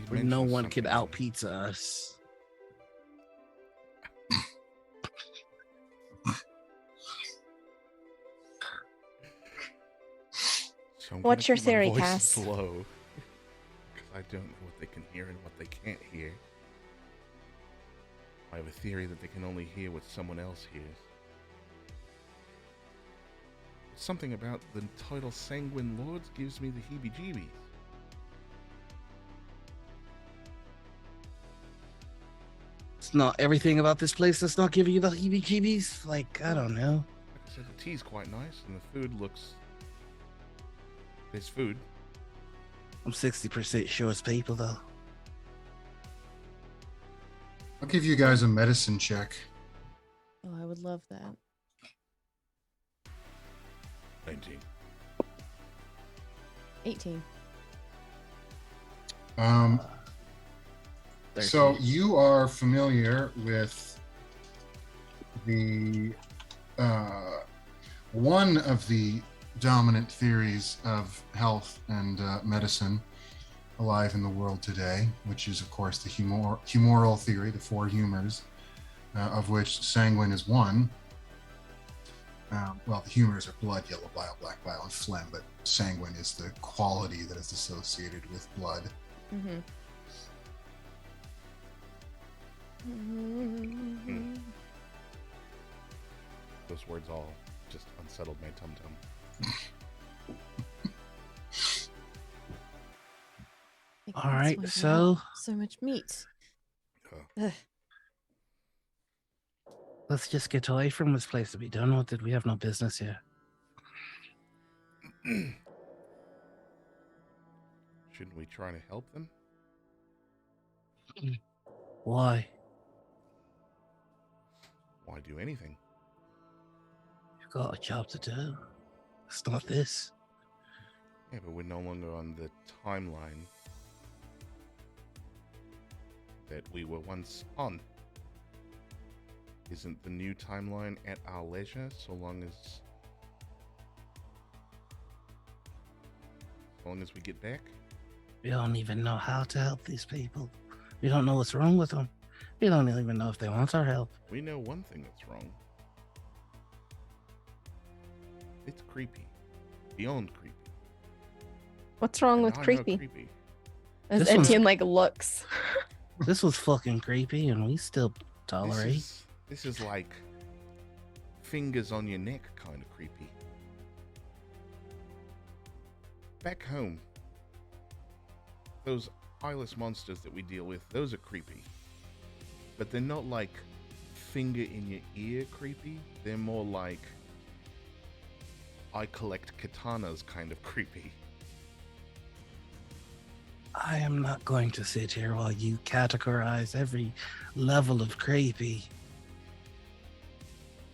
Where no one can out pizza us. So I'm What's gonna your keep my theory, voice Cass? Low, because I don't know what they can hear and what they can't hear. I have a theory that they can only hear what someone else hears. Something about the title Sanguine Lords gives me the heebie-jeebies. It's not everything about this place that's not giving you the heebie-jeebies. Like, I don't know. Like I said, the tea's quite nice, and the food looks... There's food. I'm 60% sure it's people, though. I'll give you guys a medicine check. Oh, I would love that. 19. 18. So you are familiar with the one of the dominant theories of health and medicine alive in the world today, which is of course the humoral theory, the four humors, of which sanguine is one. Well, the humors are blood, yellow bile, black bile, and phlegm, but sanguine is the quality that is associated with blood. Those words all just unsettled my tum-tum. All right, so so much meat. let's just get away from this place to be done with it. We have no business here. Shouldn't we try to help them? Why? Why do anything? You've got a job to do. It's not this. Yeah, but we're no longer on the timeline that we were once on. Isn't the new timeline at our leisure so long as we get back? We don't even know how to help these people. We don't know what's wrong with them. We don't even know if they want our help. We know one thing that's wrong. It's creepy. Beyond creepy. What's wrong And with I know creepy? As This one's- Etienne like looks. This was fucking creepy, and we still tolerate. This is like fingers on your neck kind of creepy. Back home, those eyeless monsters that we deal with, those are creepy. But they're not like finger in your ear creepy. They're more like I collect katanas kind of creepy. I am not going to sit here while you categorize every level of creepy.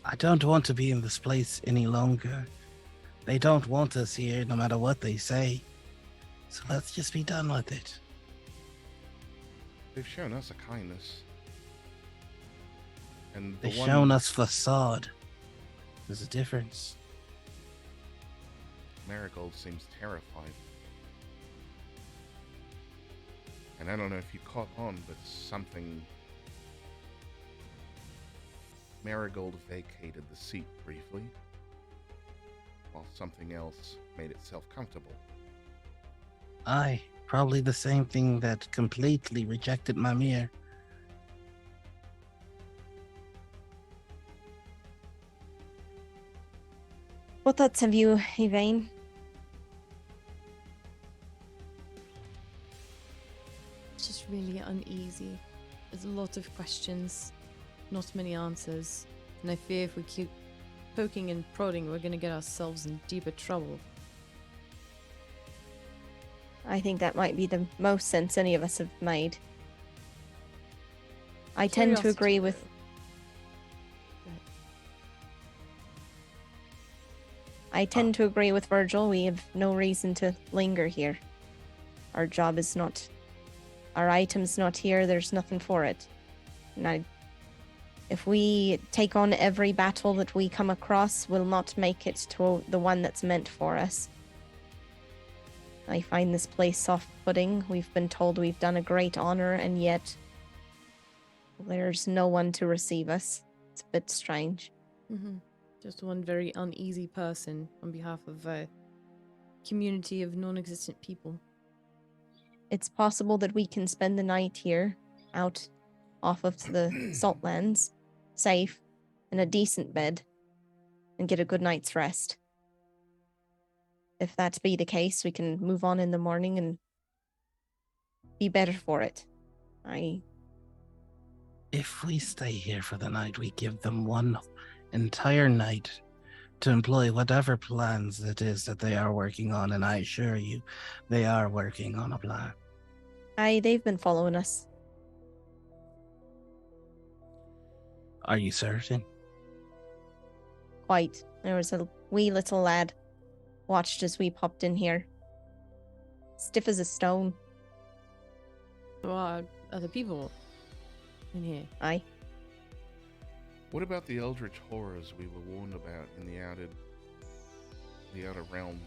I don't want to be in this place any longer. They don't want us here no matter what they say. So let's just be done with it. They've shown us a kindness. And They've shown us facade. There's a difference. Marigold seems terrified. And I don't know if you caught on, but something... Marigold vacated the seat briefly, while something else made itself comfortable. Aye, probably the same thing that completely rejected my mirror. What thoughts have you, Yvain? It's just really uneasy. There's a lot of questions, not many answers, and I fear if we keep poking and prodding, we're gonna get ourselves in deeper trouble. I think that might be the most sense any of us have made. I tend to agree with. I tend to agree with Virgil. We have no reason to linger here. Our job is not. Our item's not here. There's nothing for it. And if we take on every battle that we come across, we'll not make it to the one that's meant for us. I find this place off-putting. We've been told we've done a great honor, and yet there's no one to receive us. It's a bit strange. Mm-hmm. Just one very uneasy person on behalf of a community of non-existent people. It's possible that we can spend the night here, out off of the Saltlands, safe, in a decent bed, and get a good night's rest. If that be the case, we can move on in the morning and be better for it. If we stay here for the night, we give them one entire night to employ whatever plans it is that they are working on, and I assure you, they are working on a plan. They've been following us. Are you certain? Quite. There was a wee little lad watched as we popped in here. Stiff as a stone. There are other people in here. Aye. What about the eldritch horrors we were warned about in the outer realm?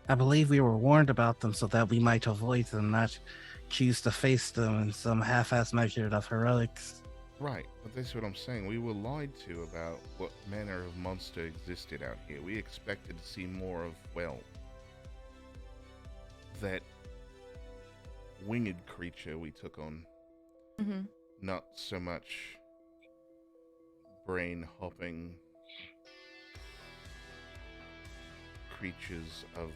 I believe we were warned about them so that we might avoid them, not choose to face them in some half-ass measure of heroics. Right, but that's what I'm saying. We were lied to about what manner of monster existed out here. We expected to see more of, well, that winged creature we took on. Mm-hmm. Not so much brain-hopping creatures of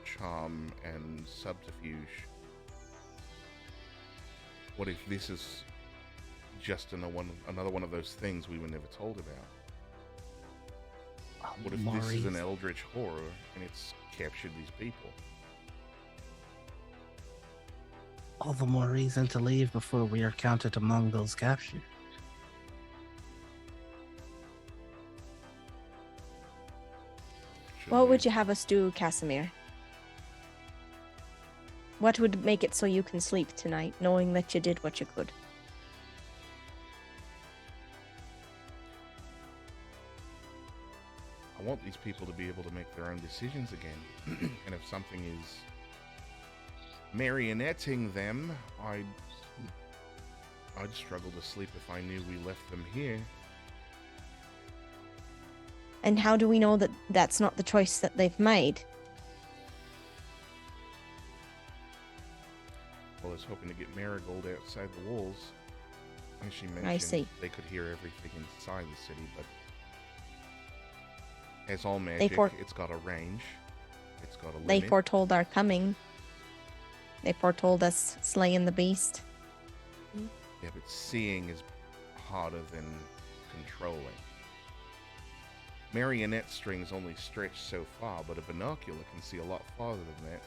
charm and subterfuge. What if this is just another one of those things we were never told about? What if this is an eldritch horror and it's captured these people? All the more reason to leave before we are counted among those captured. What would you have us do, Casimir? What would make it so you can sleep tonight, knowing that you did what you could? I want these people to be able to make their own decisions again. And if something is marionetting them, I'd struggle to sleep if I knew we left them here. And how do we know that that's not the choice that they've made? Well, I was hoping to get Marigold outside the walls. As she mentioned, I see. They could hear everything inside the city, but as all magic, it's got a range. It's got a limit. They foretold our coming. They foretold us slaying the beast. Yeah, but seeing is harder than controlling. Marionette strings only stretch so far, but a binocular can see a lot farther than that.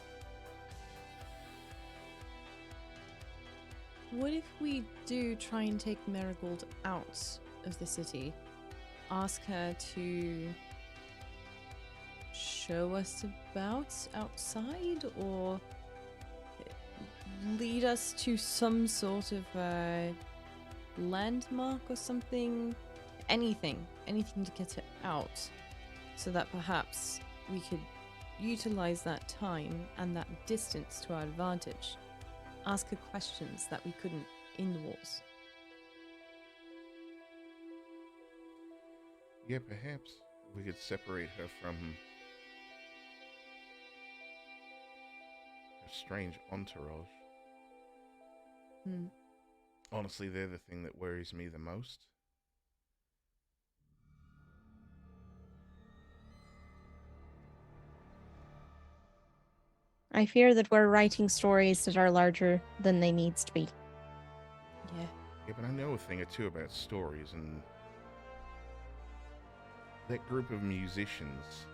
What if we do try and take Marigold out of the city? Ask her to show us about outside, or lead us to some sort of landmark or something? Anything to get her out, so that perhaps we could utilize that time and that distance to our advantage. Ask her questions that we couldn't in the walls. Yeah, perhaps we could separate her from her strange entourage. Honestly, they're the thing that worries me the most. I fear that we're writing stories that are larger than they needs to be. Yeah. Yeah, but I know a thing or two about stories, and that group of musicians,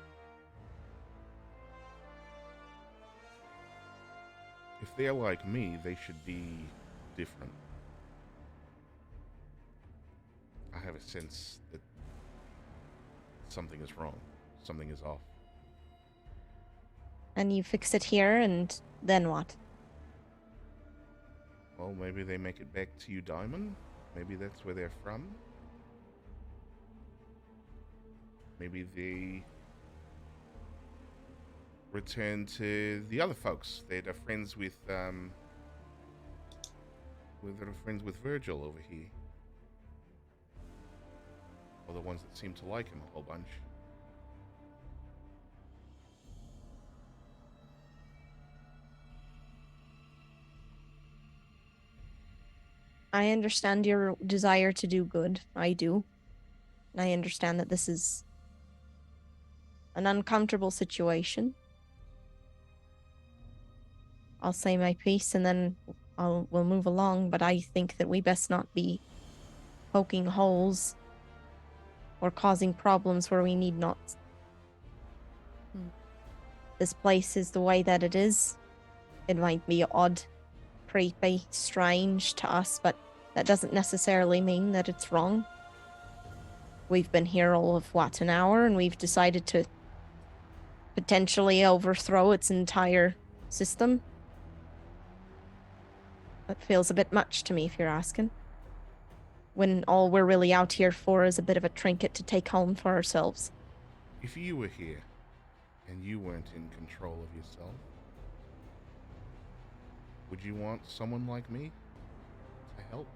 if they're like me, they should be different. I have a sense that something is wrong, something is off. And you fix it here, and then what? Well, maybe they make it back to you, Diamond. Maybe that's where they're from. Maybe they return to the other folks. They're friends with Virgil over here. Or the ones that seem to like him a whole bunch. I understand your desire to do good. I do. And I understand that this is an uncomfortable situation. I'll say my piece and then we'll move along, but I think that we best not be poking holes or causing problems where we need not. This place is the way that it is. It might be odd, creepy, strange to us, but that doesn't necessarily mean that it's wrong. We've been here all of, an hour, and we've decided to potentially overthrow its entire system. That feels a bit much to me, if you're asking. When all we're really out here for is a bit of a trinket to take home for ourselves. If you were here and you weren't in control of yourself, would you want someone like me to help?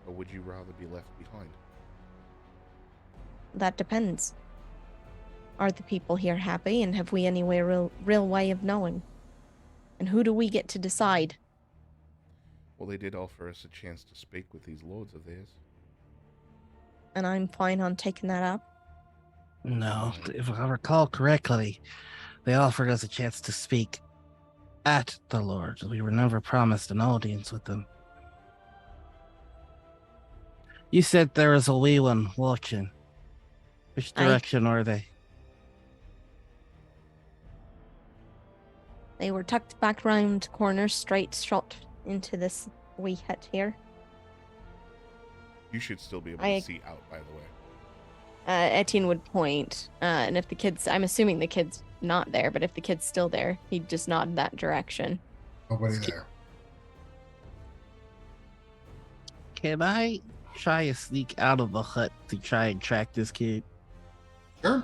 Or would you rather be left behind? That depends. Are the people here happy, and have we any real way of knowing? And who do we get to decide? Well, they did offer us a chance to speak with these lords of theirs. And I'm fine on taking that up. No, if I recall correctly, they offered us a chance to speak at the Lords. We were never promised an audience with them. You said there was a wee one watching. Which direction are they? They were tucked back round corners, straight shot into this wee hut here. You should still be able to see out, by the way. Etienne would point, and if the kid's, I'm assuming the kid's not there, but if the kid's still there, he'd just nod in that direction. Nobody there. Can I try and sneak out of the hut to try and track this kid? Sure.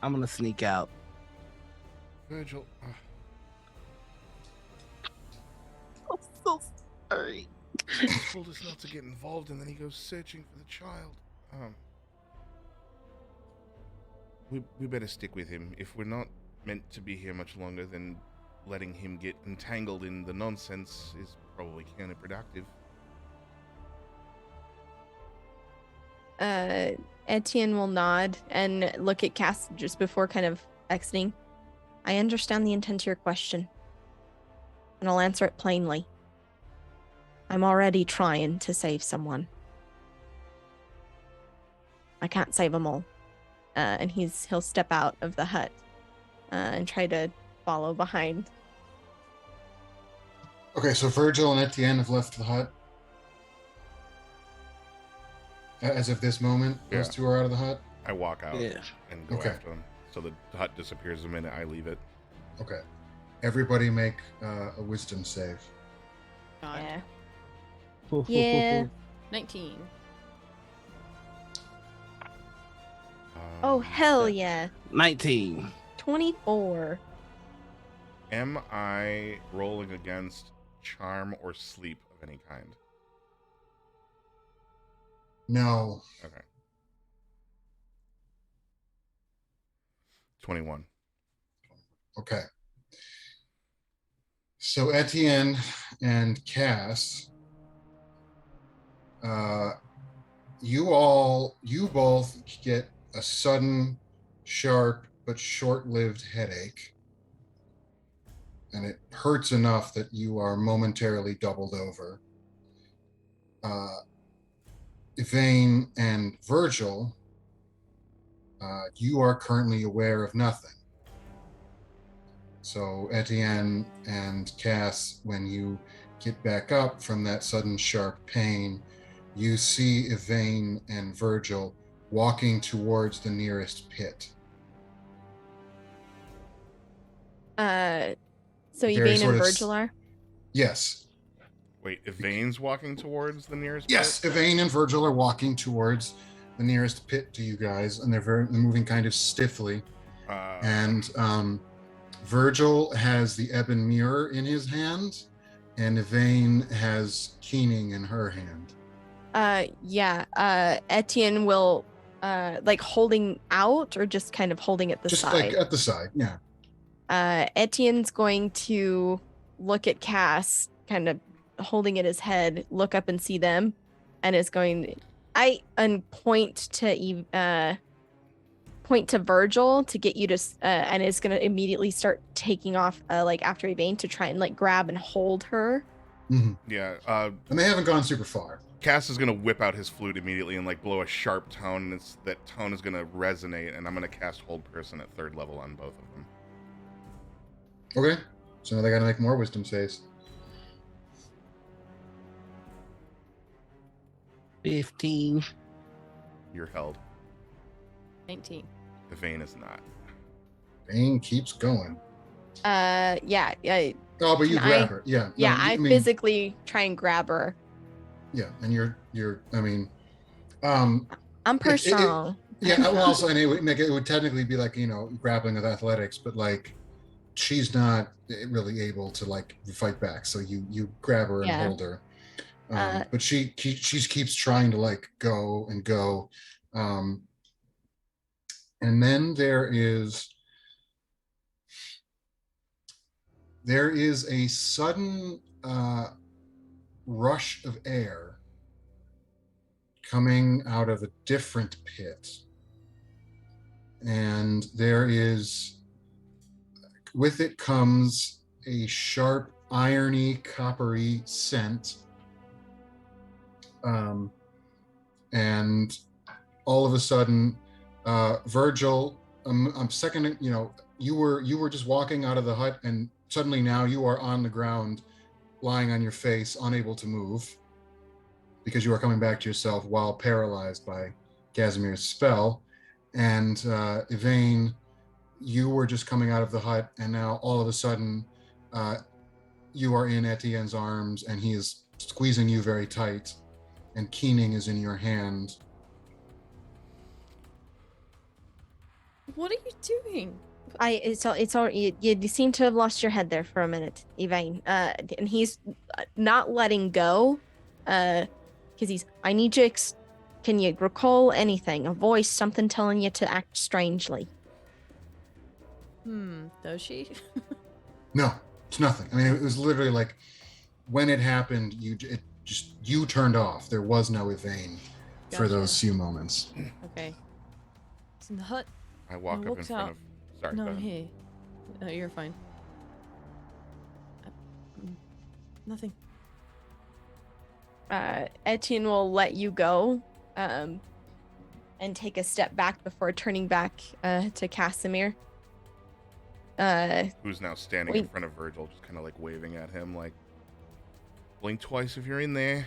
I'm gonna sneak out. Virgil. I'm so sorry. He told us not to get involved, and then he goes searching for the child. We better stick with him. If we're not meant to be here much longer, then letting him get entangled in the nonsense is probably counterproductive. Etienne will nod and look at Cass just before kind of exiting. I understand the intent of your question, and I'll answer it plainly. I'm already trying to save someone. I can't save them all. And he'll step out of the hut and try to follow behind. Okay, so Virgil and Etienne have left the hut. As of this moment, those two are out of the hut? I walk out and go Okay. after him. So the hut disappears the minute I leave it. Okay. Everybody make a wisdom save. God. Yeah. Yeah. 19. Oh, hell yeah. 19. 24. Am I rolling against charm or sleep of any kind? No. Okay. 21. Okay. So Etienne and Cass, you both get a sudden, sharp, but short-lived headache. and it hurts enough that you are momentarily doubled over. Yvain and Virgil, you are currently aware of nothing. So Etienne and Cass, when you get back up from that sudden sharp pain, you see Yvain and Virgil walking towards the nearest pit. So Very Yvain sort and of Virgil are? Yes. Wait, Yvain's walking towards the nearest Yes, pit? Yvain and Virgil are walking towards the nearest pit to you guys, and they're moving kind of stiffly. And Virgil has the ebon mirror in his hand, and Yvain has Keening in her hand. Etienne will like holding out or just kind of holding at the Just side. like at the side, yeah. Etienne's going to look at Cass, kind of holding at his head, look up and see them, and is going point to Virgil to get you to and is going to immediately start taking off like after Yvain to try and like grab and hold her. Mm-hmm. Yeah. And they haven't gone super far. Cass is gonna whip out his flute immediately and like blow a sharp tone, and that tone is gonna resonate, and I'm gonna cast Hold Person at 3rd level on both of them. Okay. So now they gotta make more wisdom saves. 15. You're held. 19. Yvain is not. Yvain keeps going. Yeah. Oh, but you Can grab I- her. Yeah. Yeah, No, I physically try and grab her. Yeah, and you're I mean, I'm pretty strong. yeah, well, also, and it would technically be like, grappling with athletics, but like she's not really able to like fight back, so you grab her and Yeah. hold her. But she keeps trying to like go and go, and then there is a sudden rush of air coming out of a different pit, and with it comes a sharp, irony, coppery scent, and all of a sudden, Virgil, I'm second, you were just walking out of the hut, and suddenly now you are on the ground, lying on your face, unable to move, because you are coming back to yourself while paralyzed by Casimir's spell. And Yvain, you were just coming out of the hut, and now all of a sudden, you are in Etienne's arms, and he is squeezing you very tight, and Keening is in your hand. What are you doing? It's all you seem to have lost your head there for a minute, Yvain. And he's not letting go, because I need you. Can you recall anything? A voice, something telling you to act strangely? Does she? No, it's nothing. I mean, it was literally like when it happened, you turned off. There was no Yvain for Gotcha. those few moments. Okay. It's in the hut. I walk up in walks front out. of. Sorry. No, go I'm ahead. here. No, you're fine. Nothing. Etienne will let you go, and take a step back before turning back to Casimir. Who's now standing in front of Virgil, just kind of like waving at him, like, blink twice if you're in there.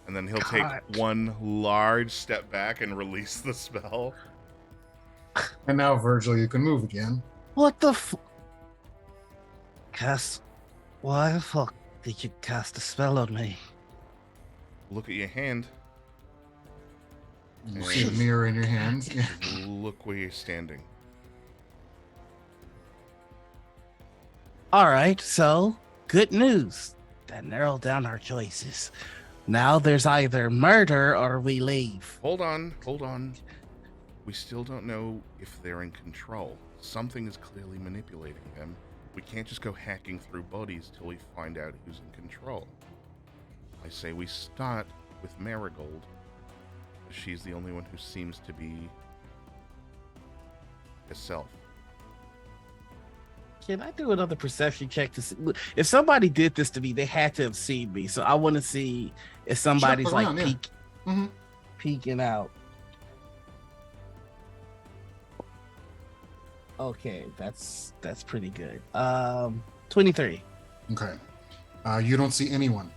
And then he'll take one large step back and release the spell. And now, Virgil, you can move again. What the Cass, why the fuck did you cast a spell on me? Look at your hand. You see the mirror in your hands. Yeah. Look where you're standing. All right, so good news. That narrowed down our choices. Now there's either murder or we leave. Hold on. We still don't know if they're in control. Something is clearly manipulating them. We can't just go hacking through bodies till we find out who's in control. I say we start with Marigold. She's the only one who seems to be itself. Can I do another perception check to see if somebody did this to me? They had to have seen me, so I want to see if somebody's look like around, yeah. Mhm. peeking out. Okay, that's pretty good. 23. Okay. You don't see anyone.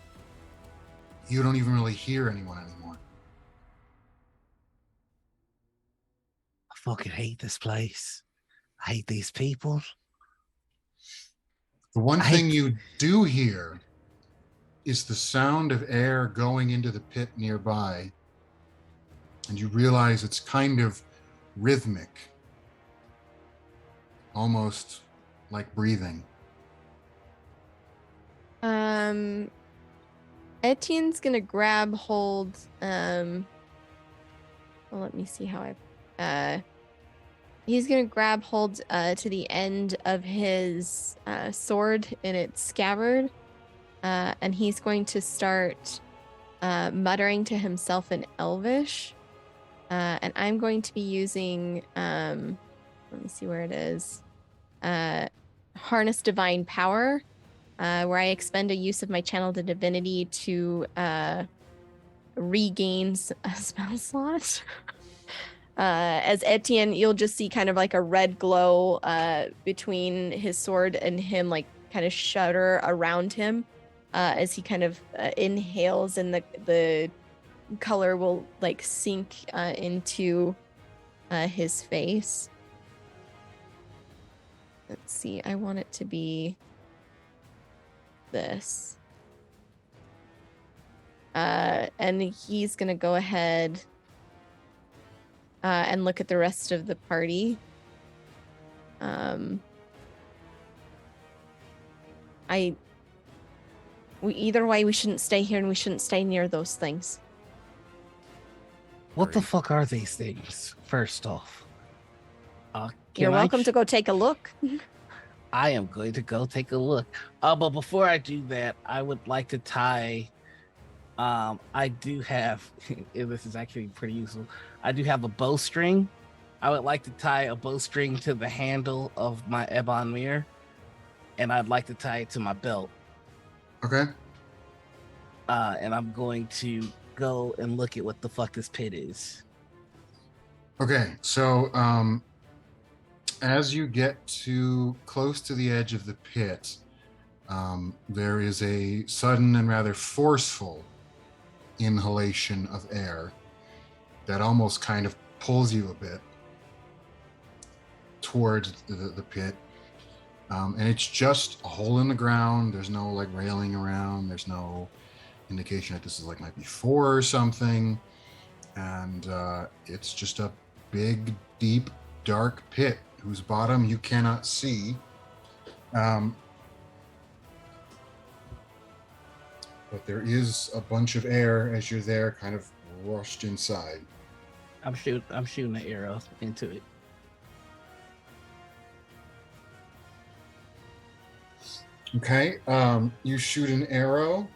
You don't even really hear anyone anymore. I fucking hate this place. I hate these people. The one I thing hate- you do hear is the sound of air going into the pit nearby. And you realize it's kind of rhythmic, almost like breathing. Etienne's gonna grab hold. Well, let me see how he's gonna grab hold to the end of his sword in its scabbard, and he's going to start muttering to himself in Elvish. And I'm going to be using let me see where it is. Harness Divine Power, where I expend a use of my channel to divinity to regain a spell slot. As Etienne, you'll just see kind of like a red glow between his sword and him, like kind of shudder around him as he kind of inhales, and the color will like sink into his face. Let's see, I want it to be this. And he's gonna go ahead and look at the rest of the party. Either way, we shouldn't stay here, and we shouldn't stay near those things. What the fuck are these things? First off, You're welcome to go take a look. I am going to go take a look. But before I do that, I would like to tie. I do have. This is actually pretty useful. I do have a bowstring. I would like to tie a bowstring to the handle of my Ebon mirror, and I'd like to tie it to my belt. Okay. And I'm going to go and look at what the fuck this pit is. Okay. So, as you get too close to the edge of the pit, there is a sudden and rather forceful inhalation of air that almost kind of pulls you a bit towards the pit. And it's just a hole in the ground. There's no like railing around. There's no indication that this is like might be for or something. And it's just a big, deep, dark pit whose bottom you cannot see. But there is a bunch of air as you're there, kind of rushed inside. I'm shooting an arrow into it. Okay. You shoot an arrow.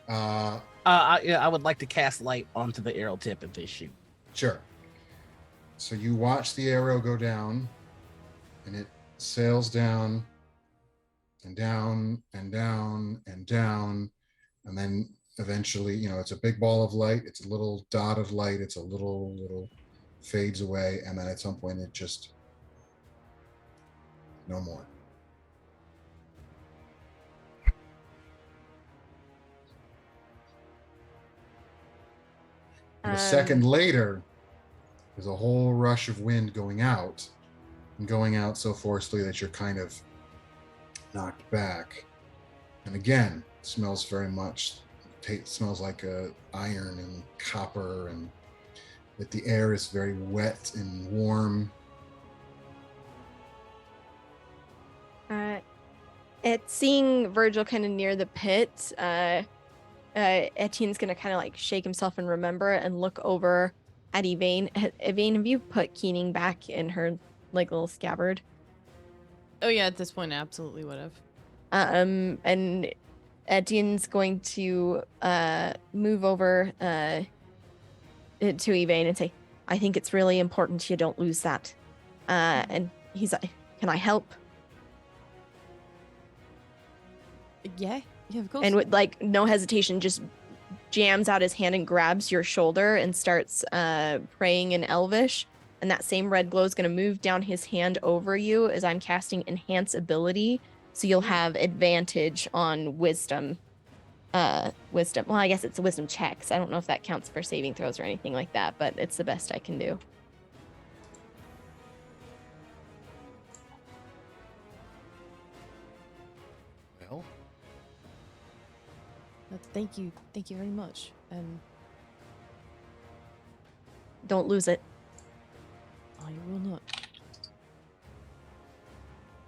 I would like to cast light onto the arrow tip if they shoot. Sure. So you watch the arrow go down, and it sails down and down and down and down, and then eventually, it's a big ball of light. It's a little dot of light. It's a little fades away, and then at some point it just no more. And a second later, there's a whole rush of wind going out, and going out so forcefully that you're kind of knocked back. And again, it smells very much. It smells like iron and copper, and that the air is very wet and warm. At seeing Virgil kind of near the pit, Etienne's gonna kind of like shake himself and remember and look over at Yvain. Yvain, have you put Keening back in her like little scabbard? Oh yeah, at this point, I absolutely would have. And Etienne's going to move over to Yvain and say, "I think it's really important you don't lose that." And he's like, "Can I help?" Yeah, of course. And with like no hesitation, just jams out his hand and grabs your shoulder and starts praying in Elvish. And that same red glow is going to move down his hand over you as I'm casting Enhance Ability. So you'll have advantage on wisdom. Wisdom. Well, I guess it's a wisdom checks. I don't know if that counts for saving throws or anything like that, but it's the best I can do. Well, Thank you very much. Don't lose it. I will not.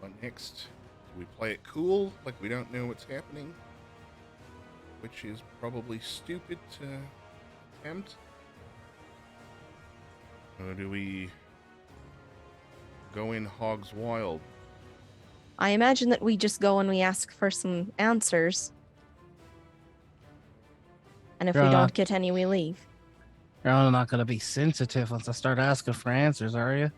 what next? Do we play it cool, like we don't know what's happening? Which is probably stupid to attempt. Or do we go in hogs wild? I imagine that we just go and we ask for some answers. And if we don't get any, we leave. You're not gonna be sensitive once I start asking for answers, are you?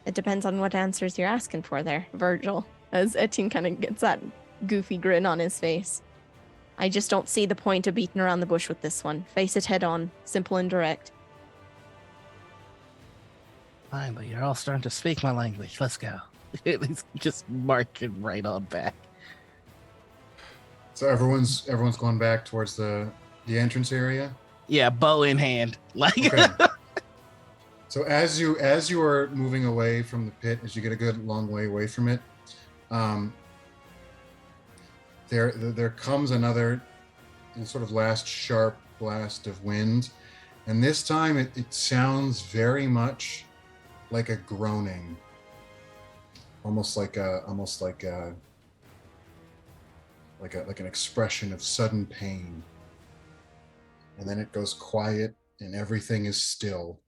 It depends on what answers you're asking for there, Virgil. As Etienne kind of gets that goofy grin on his face. I just don't see the point of beating around the bush with this one. Face it head on. Simple and direct. Fine, but you're all starting to speak my language. Let's go. He's just marching right on back. So everyone's going back towards the entrance area. Yeah, bow in hand. Like Okay. So as you are moving away from the pit, as you get a good long way away from it, there comes another sort of last sharp blast of wind, and this time it sounds very much like a groaning, almost like an expression of sudden pain, and then it goes quiet and everything is still.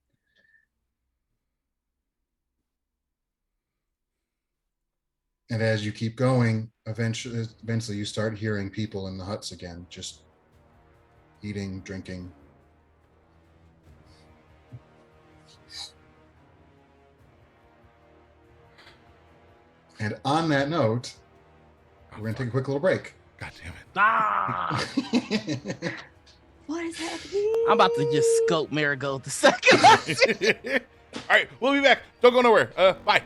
And as you keep going, eventually you start hearing people in the huts again, just eating, drinking. And on that note, we're going to take a quick little break. God damn it. ah, What is happening? I'm about to just scope Marigold the second. All right, we'll be back. Don't go nowhere. Bye.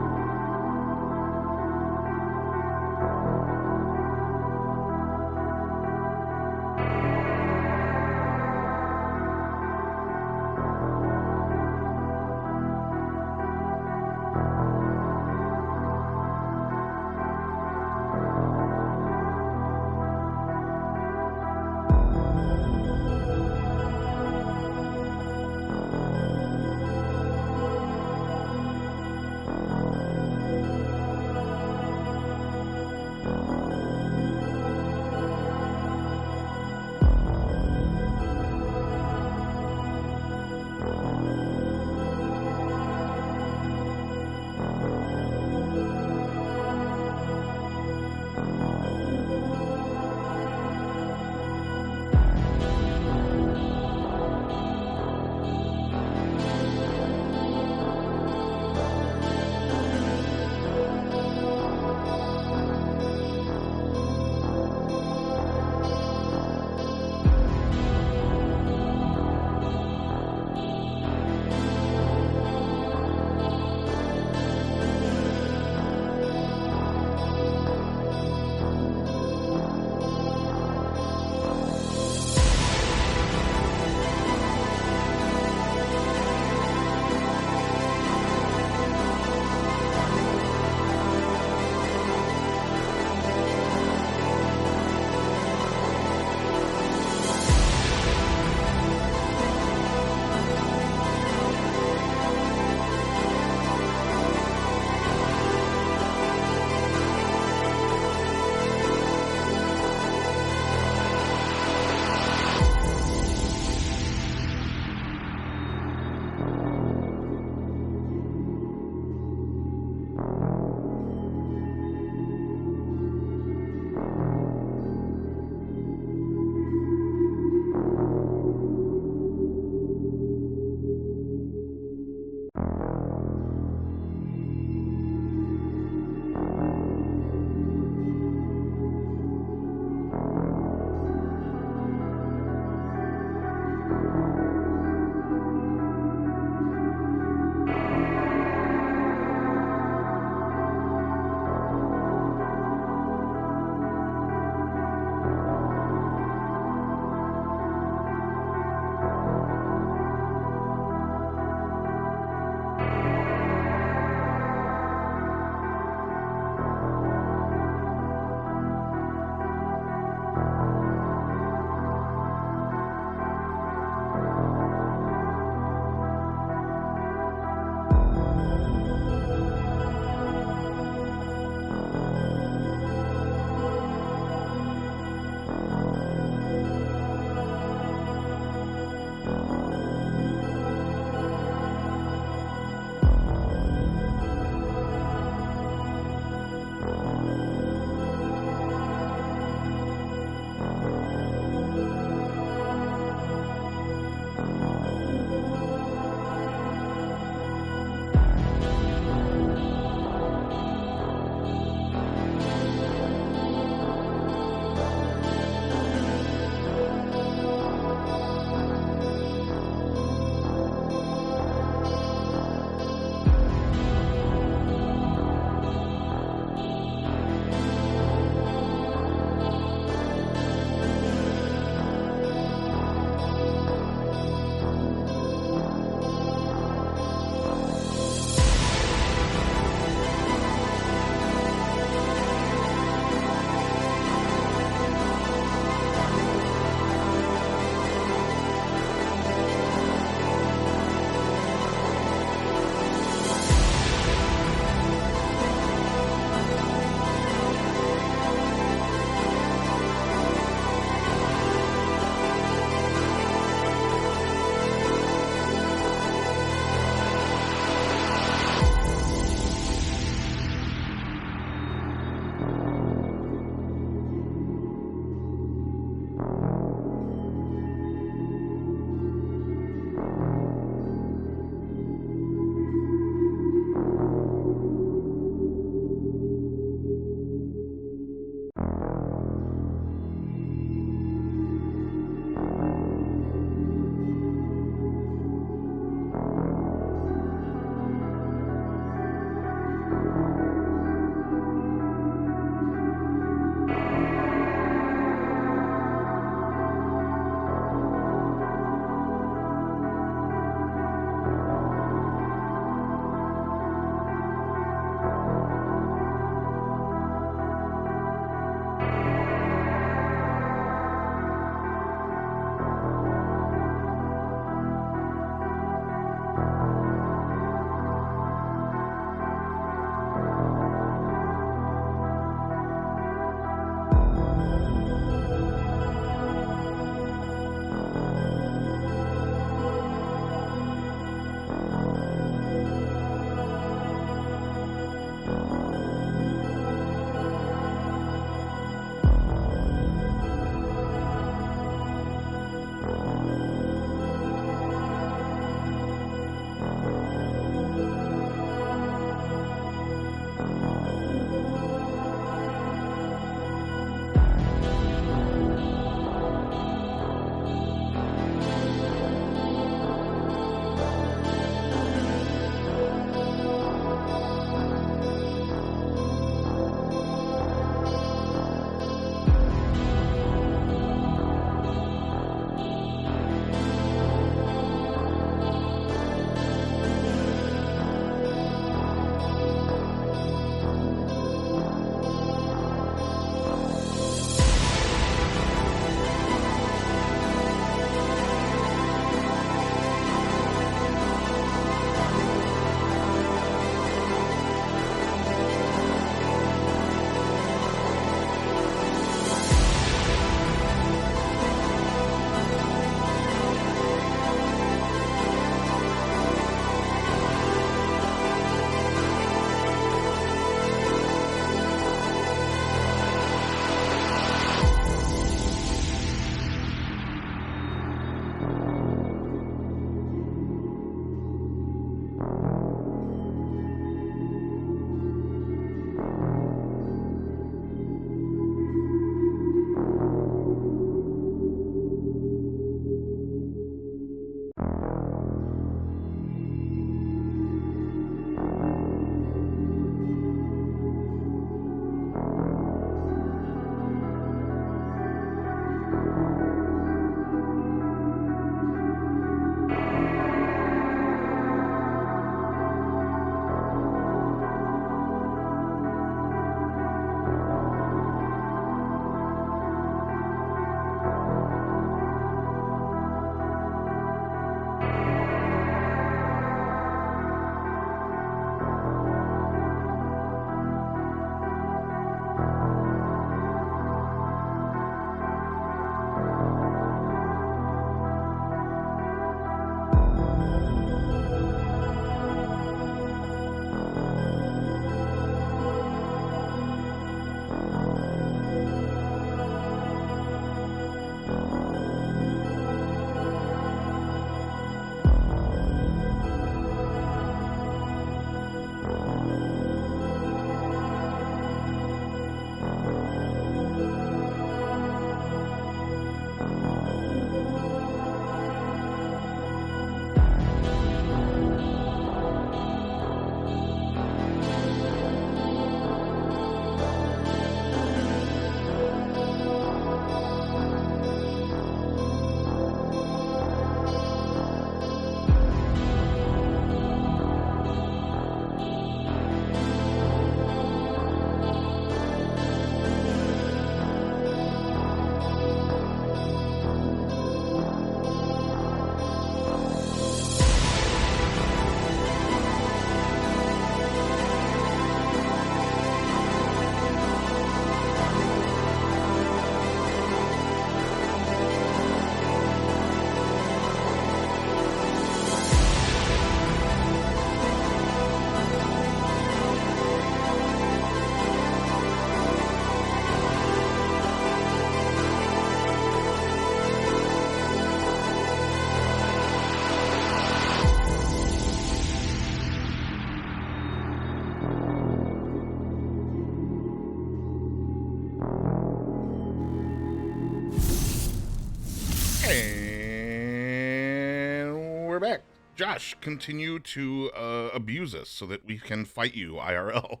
Josh, continue to abuse us so that we can fight you IRL.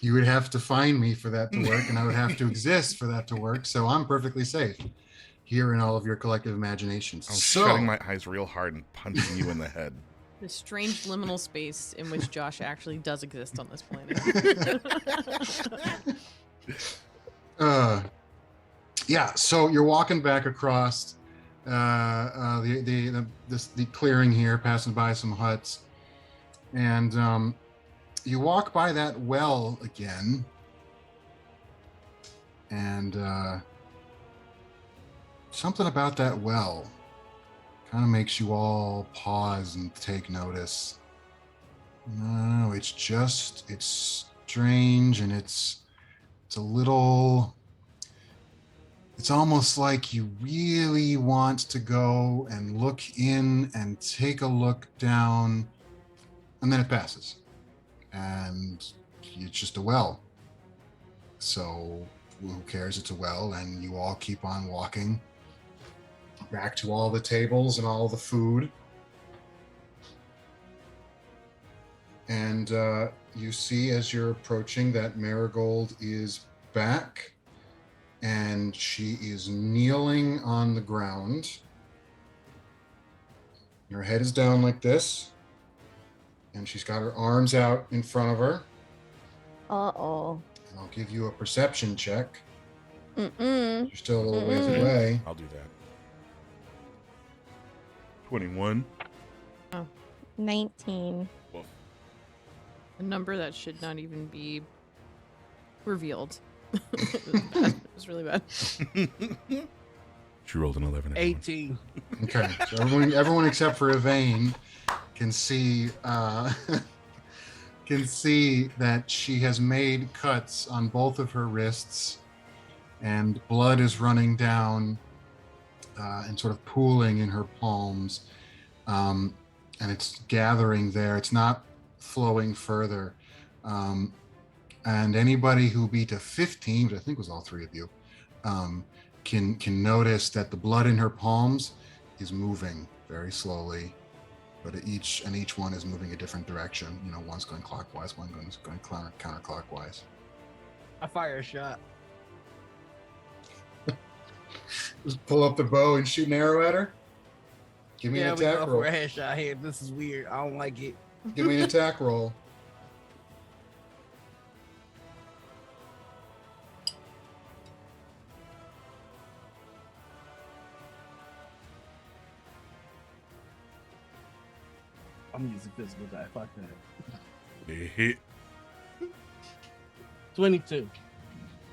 You would have to find me for that to work, and I would have to exist for that to work. So I'm perfectly safe here in all of your collective imaginations. I'm So, shutting my eyes real hard and punching you in the head. The strange liminal space in which Josh actually does exist on this planet. Yeah, so you're walking back across the clearing here, passing by some huts, and you walk by that well again, and something about that well kind of makes you all pause and take notice. No, it's strange, and it's a little. It's almost like you really want to go and look in and take a look down, and then it passes. And it's just a well. So who cares? It's a well, and you all keep on walking back to all the tables and all the food. And you see as you're approaching that Marigold is back, and she is kneeling on the ground. Her head is down like this, and she's got her arms out in front of her. Uh-oh. And I'll give you a perception check. Mm-mm. You're still a little ways away. I'll do that. 21. 19. Well, A number that should not even be revealed. It was really bad. she rolled an 11. everyone. 18. Okay, so everyone except for Yvain can see that she has made cuts on both of her wrists, and blood is running down and sort of pooling in her palms, and it's gathering there. It's not flowing further. And anybody who beat a 15, which I think was all three of you, can notice that the blood in her palms is moving very slowly, but each one is moving a different direction. You know, one's going clockwise, one's going counterclockwise. I fire a shot. Just pull up the bow and shoot an arrow at her. Give me an We attack go roll. for a headshot here. This is weird. I don't like it. Give me an attack roll. I'm using physical die. Fuck that. They hit. 22.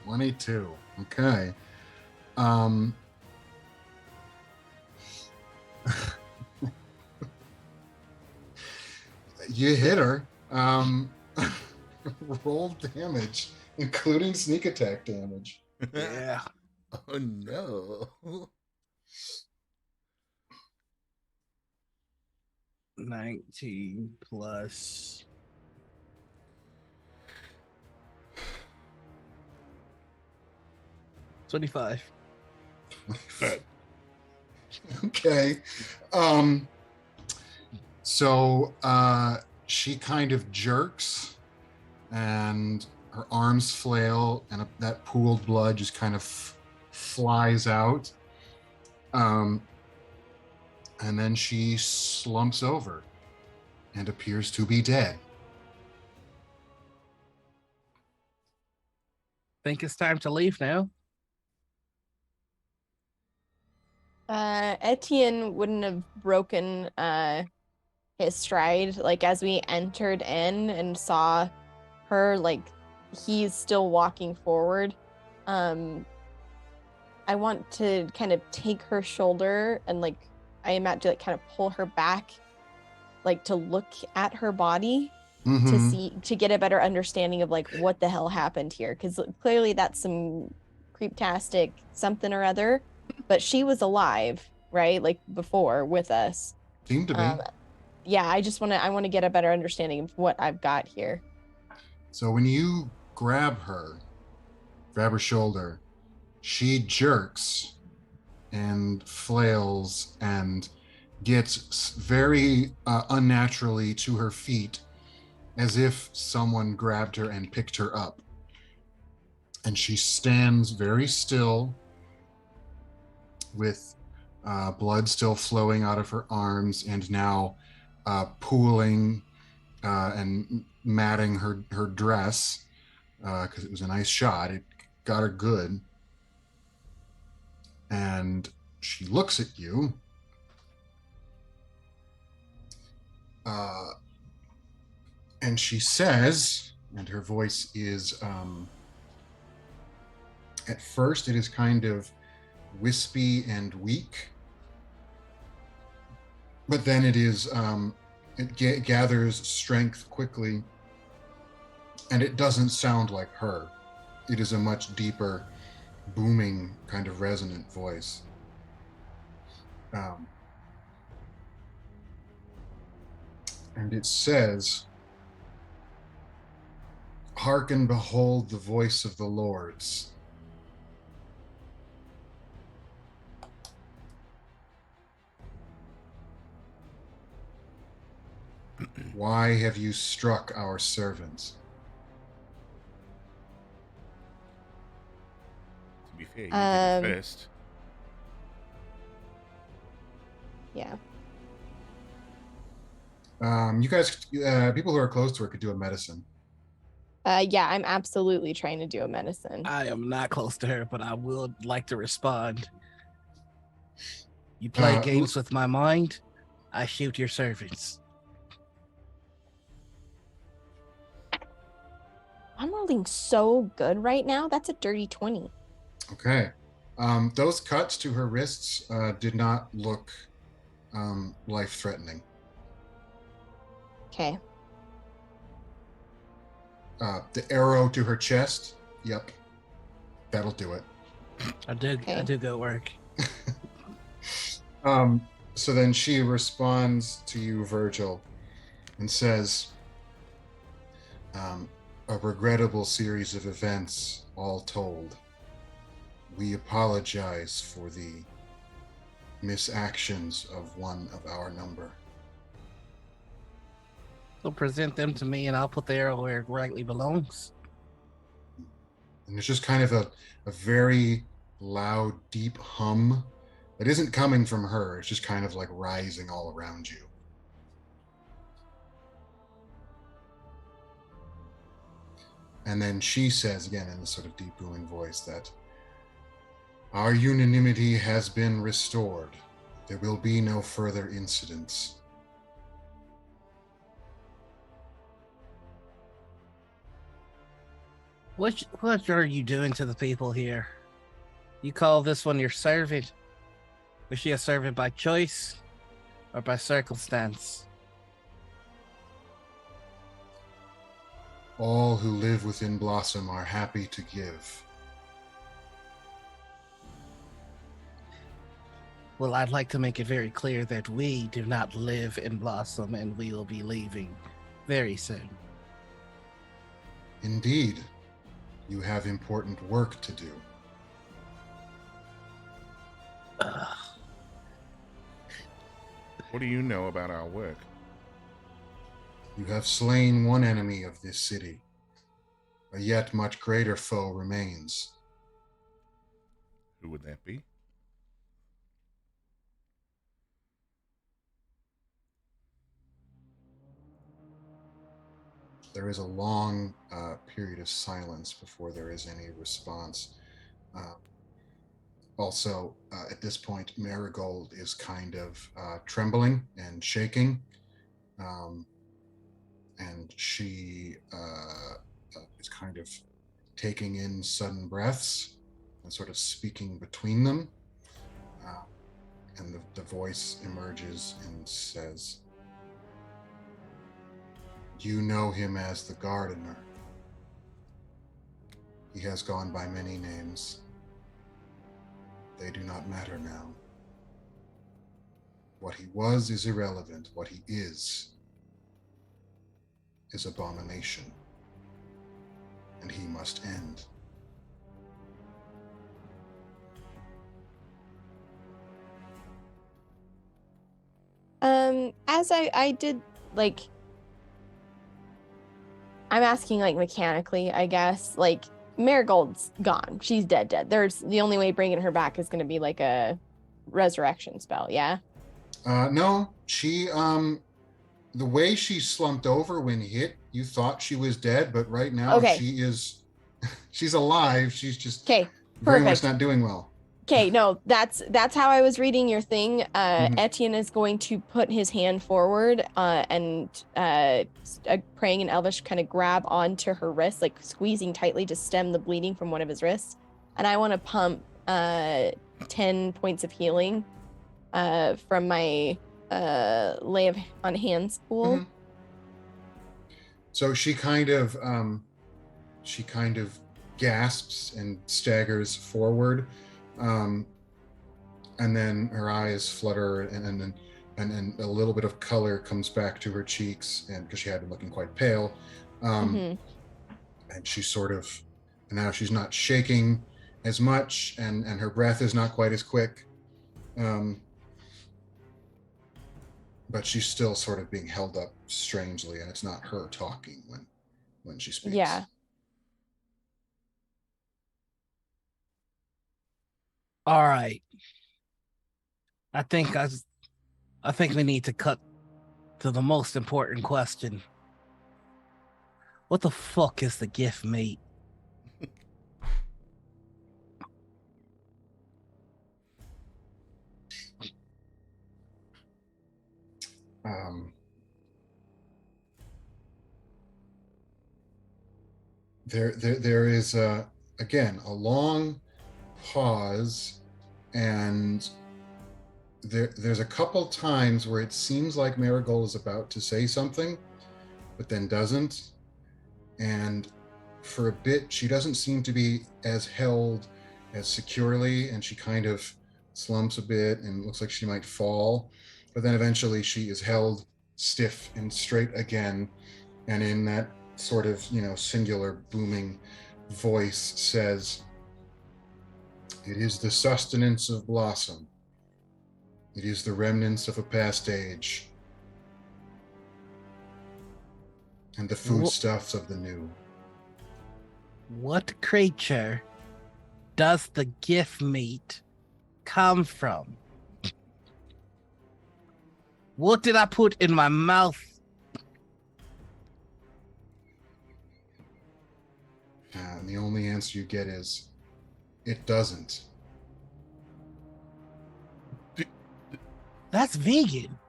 22. Okay. You hit her. Roll damage, including sneak attack damage. Yeah. Oh no. 19 plus 25. Okay. So she kind of jerks, and her arms flail, and that pooled blood just kind of flies out. And then she slumps over and appears to be dead. Think it's time to leave now. Etienne wouldn't have broken his stride, like, as we entered in and saw her, like, he's still walking forward. I want to kind of take her shoulder and, like, I imagine, like, kind of pull her back, like, to look at her body to get a better understanding of, like, what the hell happened here, because clearly that's some creeptastic something or other, but she was alive, right, like, before with us. Seemed to be. Yeah, I want to get a better understanding of what I've got here. So when you grab her shoulder, she jerks and flails, and gets very unnaturally to her feet, as if someone grabbed her and picked her up. And she stands very still, with blood still flowing out of her arms, and now pooling and matting her dress, because it was a nice shot. It got her good. And she looks at you. And she says, and her voice is, at first it is kind of wispy and weak, but then it is, it gathers strength quickly, and it doesn't sound like her. It is a much deeper, booming, kind of resonant voice. And it says, "Hearken, behold the voice of the lords. Why have you struck our servants?" To be fair, you did it first. Yeah. You guys, people who are close to her could do a medicine. Yeah, I'm absolutely trying to do a medicine. I am not close to her, but I would like to respond. You play games with my mind, I shoot your servants. I'm rolling so good right now. That's a dirty 20. Okay. Those cuts to her wrists did not look life-threatening. Okay. The arrow to her chest, yep, that'll do it. I do good work. So then she responds to you, Virgil, and says, "A regrettable series of events, all told. We apologize for the misactions of one of our number." So present them to me and I'll put the arrow where it rightly belongs. And it's just kind of a very loud, deep hum that isn't coming from her. It's just kind of like rising all around you. And then she says again in a sort of deep booming voice that our unanimity has been restored. There will be no further incidents. What are you doing to the people here? You call this one your servant? Was she a servant by choice or by circumstance? All who live within Blossom are happy to give. Well, I'd like to make it very clear that we do not live in Blossom and we will be leaving very soon. Indeed, you have important work to do. What do you know about our work? You have slain one enemy of this city. A yet much greater foe remains. Who would that be? There is a long period of silence before there is any response. Also, at this point, Marigold is kind of trembling and shaking. And she is kind of taking in sudden breaths and sort of speaking between them. And the voice emerges and says, "You know him as the gardener. He has gone by many names. They do not matter now. What he was is irrelevant. What he is abomination. And he must end." As I did, like, I'm asking, like, mechanically, I guess. Like, Marigold's gone. She's dead. There's the only way bringing her back is going to be like a resurrection spell, yeah? No, she the way she slumped over when hit, you thought she was dead, but right now Okay. she is she's alive. She's just Okay, very much perfect. not doing well. Okay, no, that's how I was reading your thing. Mhm. Etienne is going to put his hand forward and praying in Elvish kind of grab onto her wrist, like squeezing tightly to stem the bleeding from one of his wrists. And I want to pump 10 points of healing from my lay of on hands pool. Mhm. So she kind of gasps and staggers forward, and then her eyes flutter, and then a little bit of color comes back to her cheeks, and because she had been looking quite pale, Mhm. and she's now she's not shaking as much, and her breath is not quite as quick, but she's still sort of being held up strangely, and it's not her talking when she speaks. Yeah. All right. I think we need to cut to the most important question. What the fuck is the gift mate? There is again a long pause, and there's a couple times where it seems like Marigold is about to say something, but then doesn't. And for a bit, she doesn't seem to be as held as securely, and she kind of slumps a bit and looks like she might fall. But then eventually she is held stiff and straight again, and in that sort of, singular booming voice says, "It is the sustenance of blossom. It is the remnants of a past age, and the foodstuffs of the new." What creature does the gift mate come from? What did I put in my mouth? And the only answer you get is, "It doesn't." That's vegan.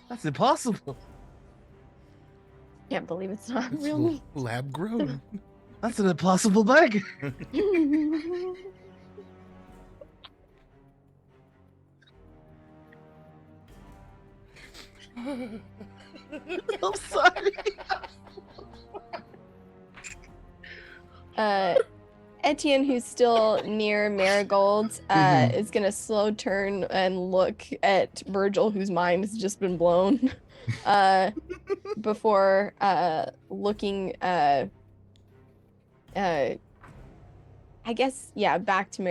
That's impossible. Can't believe it's not It's real meat. lab grown. That's an impossible burger. I'm sorry. Etienne, who's still near Marigold, is gonna slow turn and look at Virgil, whose mind has just been blown, before looking, I guess, yeah, back to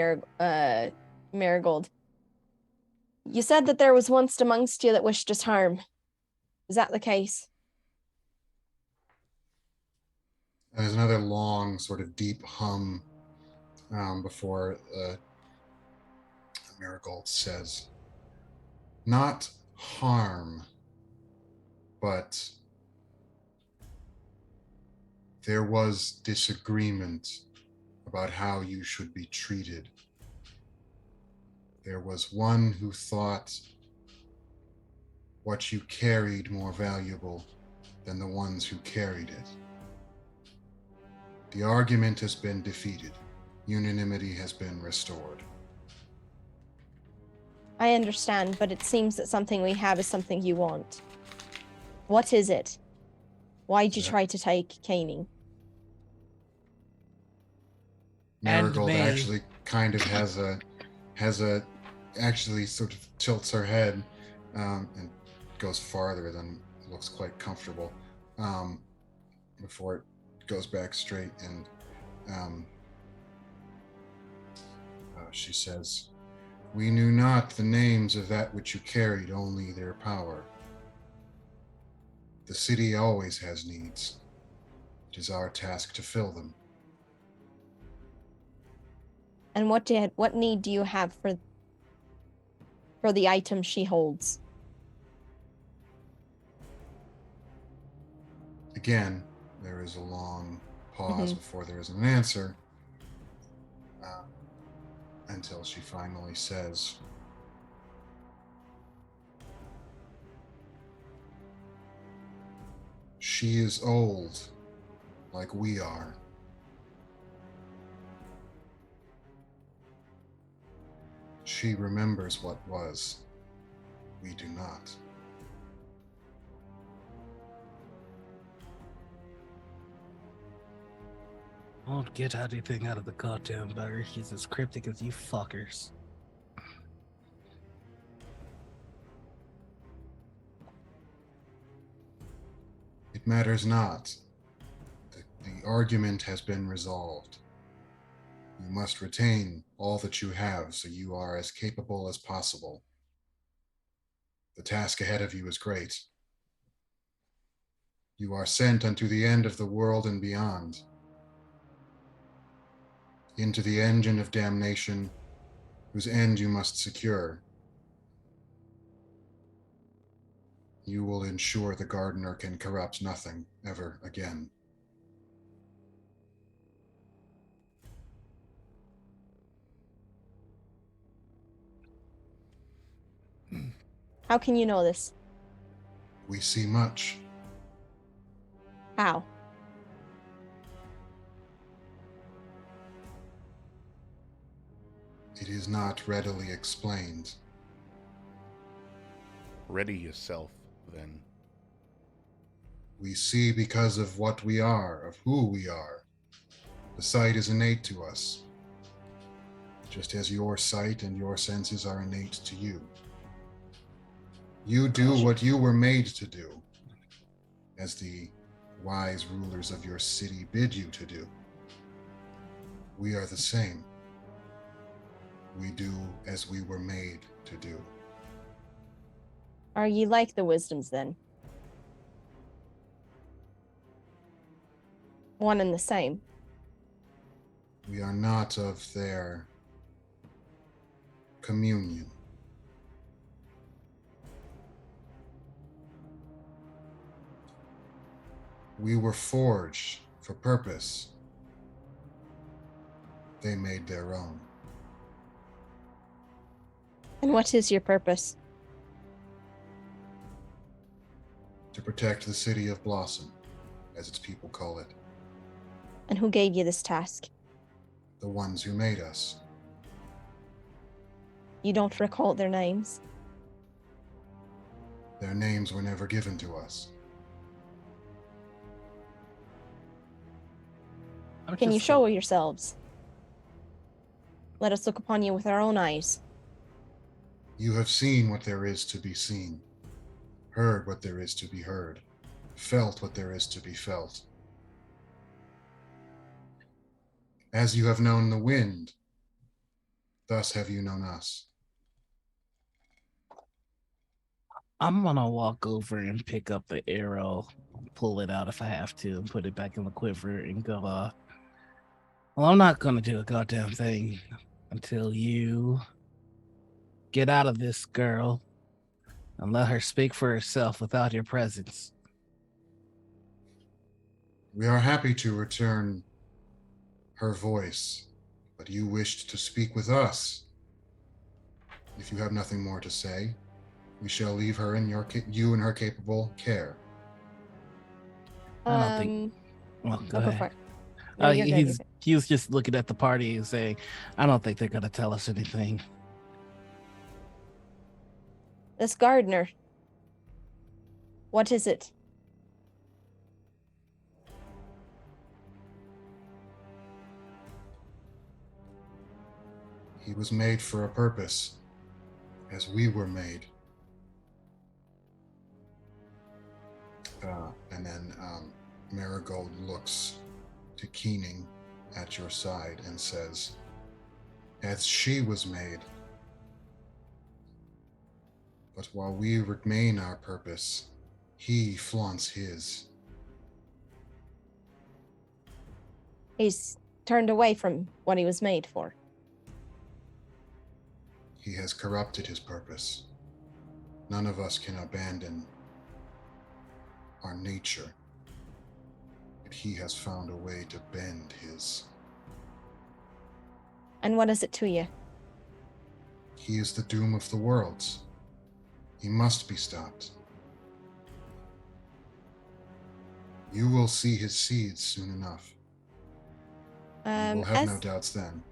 Marigold. You said that there was once amongst you that wished us harm. Is that the case? And there's another long, sort of deep hum before Marigold says, "Not harm, but there was disagreement about how you should be treated. There was one who thought what you carried more valuable than the ones who carried it. The argument has been defeated. Unanimity has been restored." I understand, but it seems that something we have is something you want. What is it? Why'd you try to take caning? Marigold me. actually kind of actually sort of tilts her head and goes farther than looks quite comfortable before it goes back straight, and She says, "We knew not the names of that which you carried, only their power. The city always has needs. It is our task to fill them." And what need do you have for the item she holds? Again, there is a long pause Mhm. before there is an answer, until she finally says, "She is old, like we are. She remembers what was. We do not." Won't get anything out of the goddamn bird. He's as cryptic as you fuckers. It matters not. The argument has been resolved. You must retain all that you have so you are as capable as possible. The task ahead of you is great. You are sent unto the end of the world and beyond, into the engine of damnation, whose end you must secure. You will ensure the gardener can corrupt nothing ever again. How can you know this? We see much. How? It is not readily explained. Ready yourself, then. We see because of what we are, of who we are. The sight is innate to us, just as your sight and your senses are innate to you. You do what you were made to do, as the wise rulers of your city bid you to do. We are the same. We do as we were made to do. Are ye like the wisdoms then? One and the same. We are not of their communion. We were forged for purpose. They made their own. And what is your purpose? To protect the city of Blossom, as its people call it. And who gave you this task? The ones who made us. You don't recall their names? Their names were never given to us. Can you show yourselves? Let us look upon you with our own eyes. You have seen what there is to be seen, heard what there is to be heard, felt what there is to be felt. As you have known the wind, thus have you known us. I'm gonna walk over and pick up the arrow, pull it out if I have to, and put it back in the quiver and go, well, I'm not gonna do a goddamn thing until you get out of this, girl, and let her speak for herself without your presence. We are happy to return her voice, but you wished to speak with us. If you have nothing more to say, we shall leave her in you and her capable care. I don't think. Well, go Go ahead. for it. No, you're good. He was just looking at the party and saying, I don't think they're gonna tell us anything. This gardener. What is it? He was made for a purpose, as we were made. And then Marigold looks to Keening at your side and says, as she was made. But while we remain our purpose, he flaunts his. He's turned away from what he was made for. He has corrupted his purpose. None of us can abandon our nature, but he has found a way to bend his. And what is it to you? He is the doom of the worlds. He must be stopped. You will see his seeds soon enough. You will have no doubts then.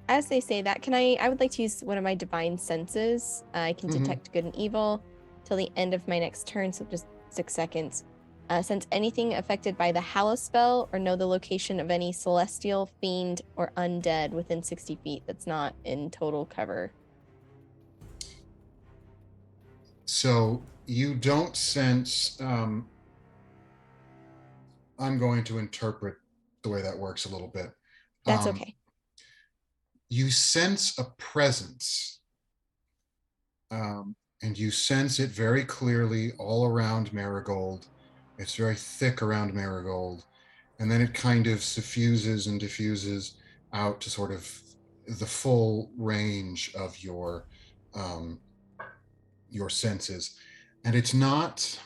As they say that, I would like to use one of my divine senses. I can detect good and evil till the end of my next turn, so just 6 seconds. Sense anything affected by the Hallow spell or know the location of any celestial, fiend, or undead within 60 feet that's not in total cover. So you don't sense, I'm going to interpret the way that works a little bit. That's okay. You sense a presence, and you sense it very clearly all around Marigold. It's very thick around Marigold, and then it kind of suffuses and diffuses out to sort of the full range of your senses. And it's not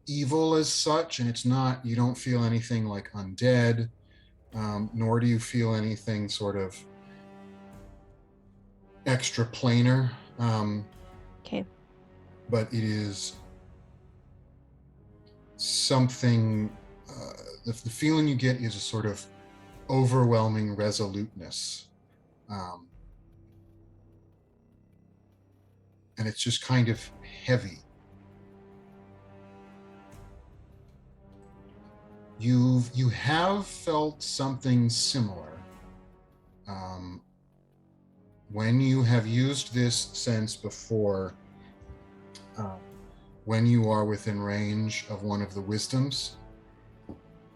evil as such, and you don't feel anything like undead, nor do you feel anything sort of extra planar. Okay. But it is something, the feeling you get is a sort of overwhelming resoluteness. And it's just kind of heavy. You have felt something similar when you have used this sense before, when you are within range of one of the wisdoms.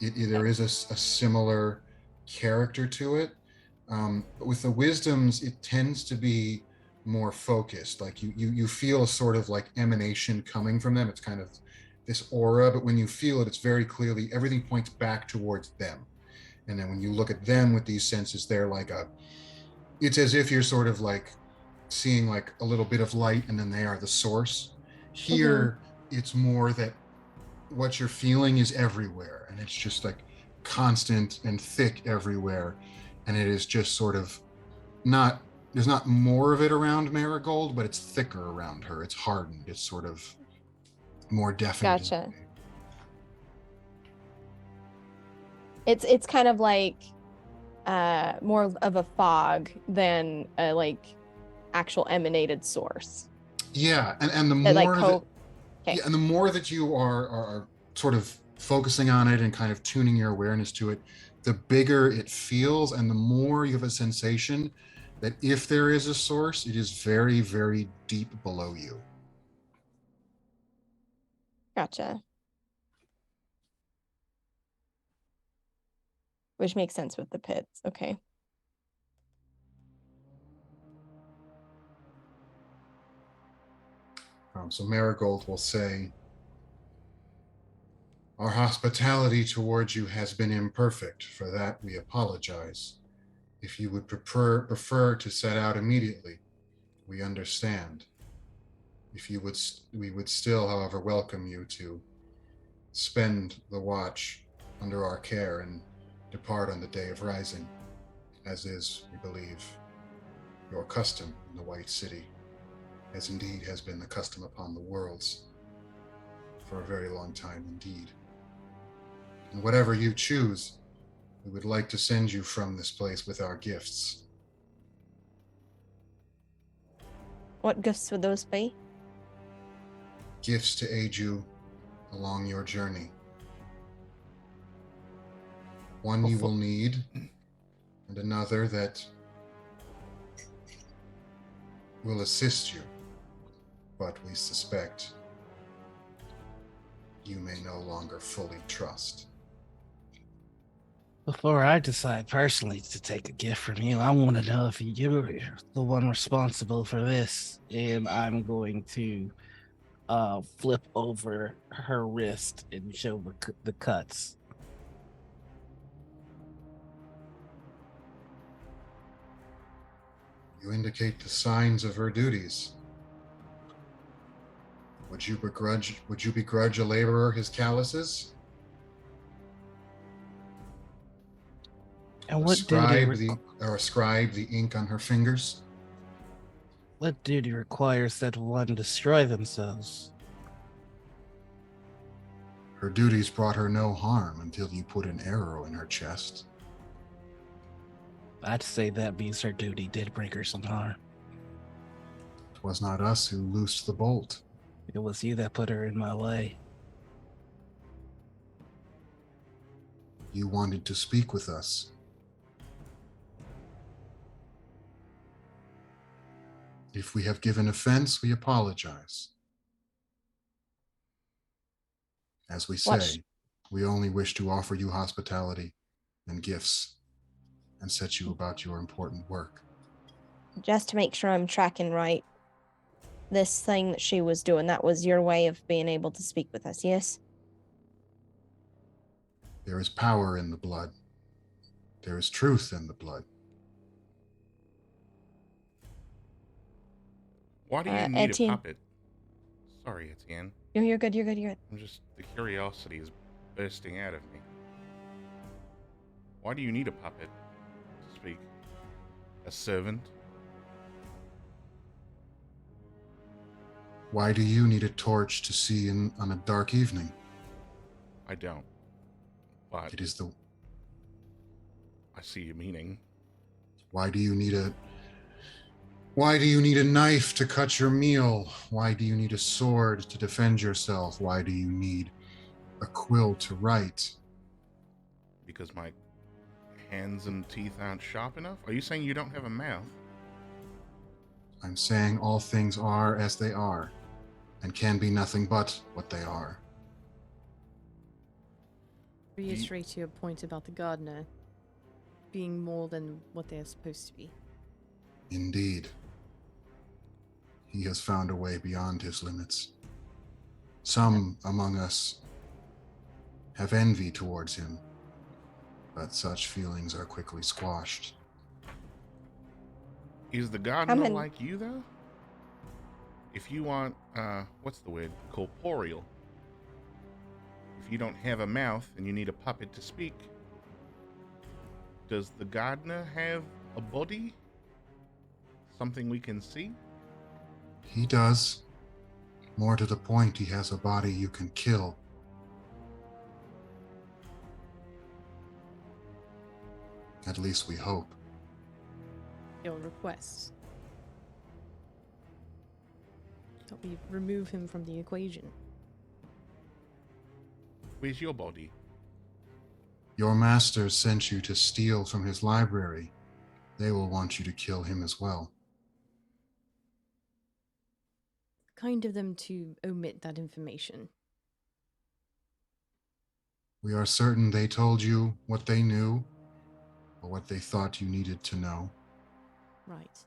There is a similar character to it, but with the wisdoms it tends to be more focused. Like you feel a sort of like emanation coming from them. It's kind of this aura, but when you feel it, it's very clearly everything points back towards them. And then when you look at them with these senses, they're like it's as if you're sort of like seeing like a little bit of light, and then they are the source. Here, it's more that what you're feeling is everywhere, and it's just like constant and thick everywhere, and it is just sort of there's not more of it around Marigold, but it's thicker around her. It's hardened. It's sort of more definite. Gotcha. It's kind of like more of a fog than a like actual emanated source. Yeah, and the more Okay. and the more that you are sort of focusing on it and kind of tuning your awareness to it, the bigger it feels, and the more you have a sensation that if there is a source, it is very, very deep below you. Gotcha. Which makes sense with the pits. Okay. So Marigold will say, "Our hospitality towards you has been imperfect. For that we apologize. If you would prefer to set out immediately, we understand. If you would, we would still, however, welcome you to spend the watch under our care and depart on the day of rising, as is, we believe, your custom in the White City, as indeed has been the custom upon the worlds for a very long time indeed. And whatever you choose, we would like to send you from this place with our gifts." What gifts would those be? Gifts to aid you along your journey. One you will need, and another that will assist you, but we suspect you may no longer fully trust. Before I decide personally to take a gift from you, I want to know if you're the one responsible for this. And I'm going to flip over her wrist and show the cuts. You indicate the signs of her duties. Would you begrudge a laborer his calluses? And what duty Ascribe the ink on her fingers? what duty requires that one destroy themselves? Her duties brought her no harm until you put an arrow in her chest. I'd say that means her duty did bring her some harm. It was not us who loosed the bolt. It was you that put her in my way. You wanted to speak with us. If we have given offense, we apologize. As we say, Watch. we only wish to offer you hospitality and gifts and set you about your important work. Just to make sure I'm tracking right, this thing that she was doing, that was your way of being able to speak with us, yes? There is power in the blood. There is truth in the blood. Why do you need Etienne. a puppet? Sorry, Etienne. You're good, you're good, you're good. I'm just, the curiosity is bursting out of me. Why do you need a puppet to speak? A servant? Why do you need a torch to see on a dark evening? I don't. But It is the. I see your meaning. Why do you need a knife to cut your meal? Why do you need a sword to defend yourself? Why do you need a quill to write? Because my hands and teeth aren't sharp enough? Are you saying you don't have a mouth? I'm saying all things are as they are, and can be nothing but what they are. Reiterate your point about the gardener being more than what they're supposed to be. Indeed. He has found a way beyond his limits. Some among us have envy towards him, but such feelings are quickly squashed. Is the gardener like you, though? If you want, what's the word? Corporeal. If you don't have a mouth and you need a puppet to speak, does the gardener have a body? Something we can see? He does. More to the point, he has a body you can kill. At least we hope. Your request that we remove him from the equation. Where's your body? Your master sent you to steal from his library. They will want you to kill him as well. Kind of them to omit that information. We are certain they told you what they knew, or what they thought you needed to know. Right.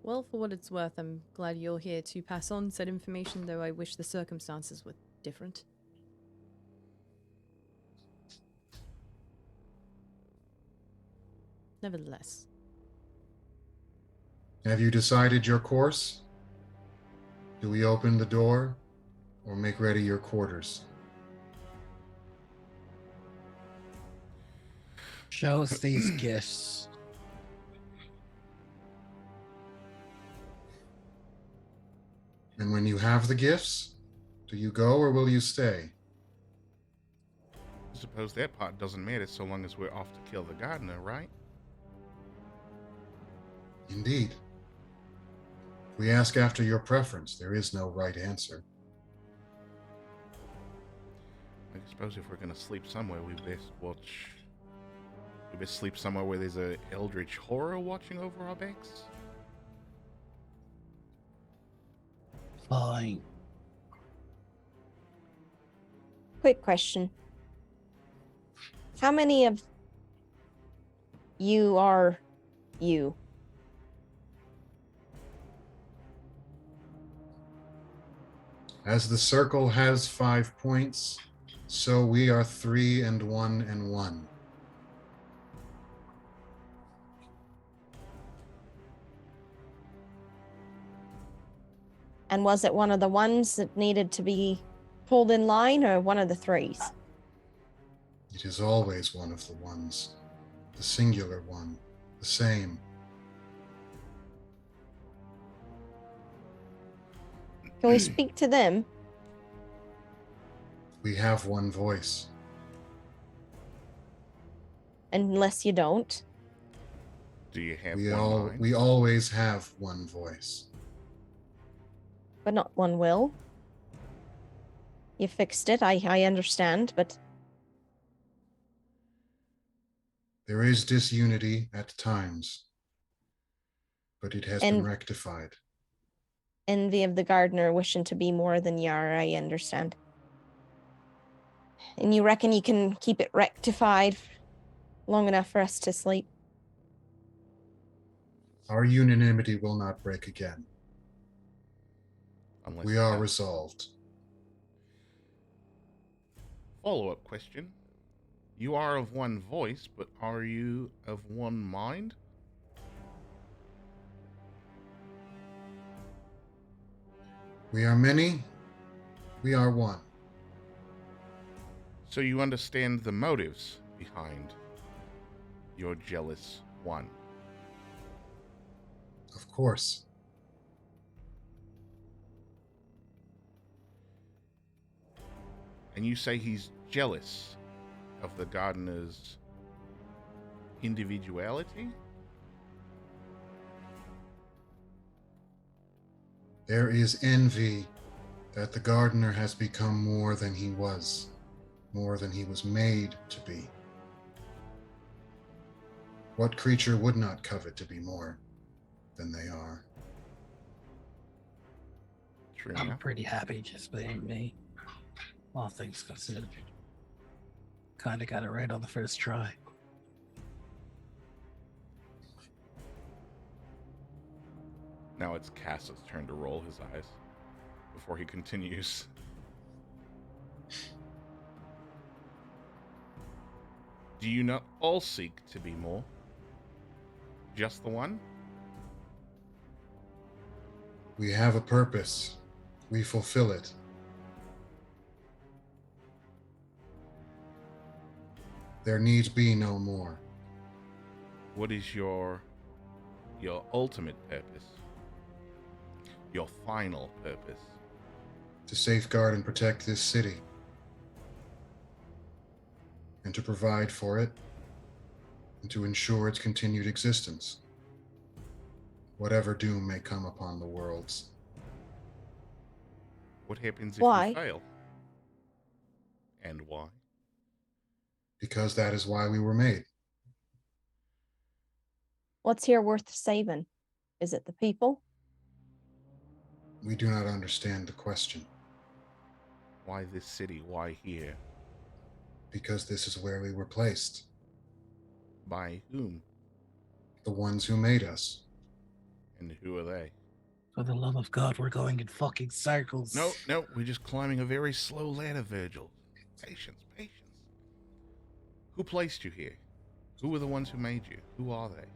Well, for what it's worth, I'm glad you're here to pass on said information, though I wish the circumstances were different. Nevertheless. Have you decided your course? Do we open the door, or make ready your quarters? Show us these gifts. And when you have the gifts, do you go or will you stay? I suppose that part doesn't matter so long as we're off to kill the gardener, right? Indeed. We ask after your preference. There is no right answer. I suppose if we're gonna sleep somewhere, we best sleep somewhere where there's a eldritch horror watching over our backs. Fine. Quick question. How many of you are you? As the circle has 5 points, so we are 3 and 1 and 1. And was it one of the ones that needed to be pulled in line or one of the threes? It is always one of the ones, the singular one, the same. Can we speak to them? We have one voice. Unless you don't. Do you have We one mind? we always have one voice. But not one will. You fixed it, I understand, but There is disunity at times, but it has been And- rectified. envy of the gardener wishing to be more than you are, I understand. And you reckon you can keep it rectified long enough for us to sleep? Our unanimity will not break again. Unless We you are have- resolved. Follow-up question. You are of one voice, but are you of one mind? We are many. We are one. So you understand the motives behind your jealous one. Of course. And you say he's jealous of the gardener's individuality? There is envy that the gardener has become more than he was made to be. What creature would not covet to be more than they are? True I'm enough. pretty happy just being me. All things considered. Kinda got it right on the first try. Now it's Cass's turn to roll his eyes before he continues. Do you not all seek to be more? Just the one? We have a purpose. We fulfill it. There needs be no more. What is your ultimate purpose? Your final purpose? To safeguard and protect this city. And to provide for it. And to ensure its continued existence. Whatever doom may come upon the worlds. What happens if Why? you fail? And why? Because that is why we were made. What's here worth saving? Is it the people? We do not understand the question. Why this city? Why here? Because this is where we were placed. By whom? The ones who made us. And who are they? For the love of God, we're going in fucking circles. No, we're just climbing a very slow ladder, Virgil. Patience. Who placed you here? Who are the ones who made you? Who are they?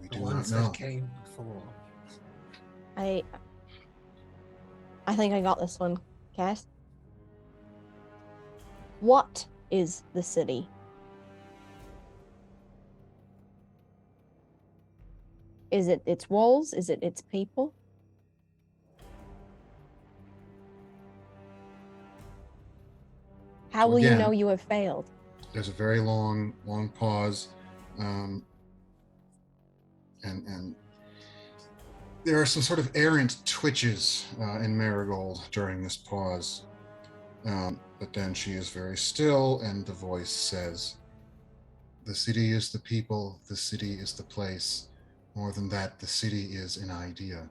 We The do ones not know. that came before. I think I got this one, Cass. What is the city? Is it its walls? Is it its people? How So will you again- know you have failed? There's a very long pause. And there are some sort of errant twitches in Marigold during this pause. But then she is very still, and the voice says, "The city is the people, the city is the place. More than that, the city is an idea.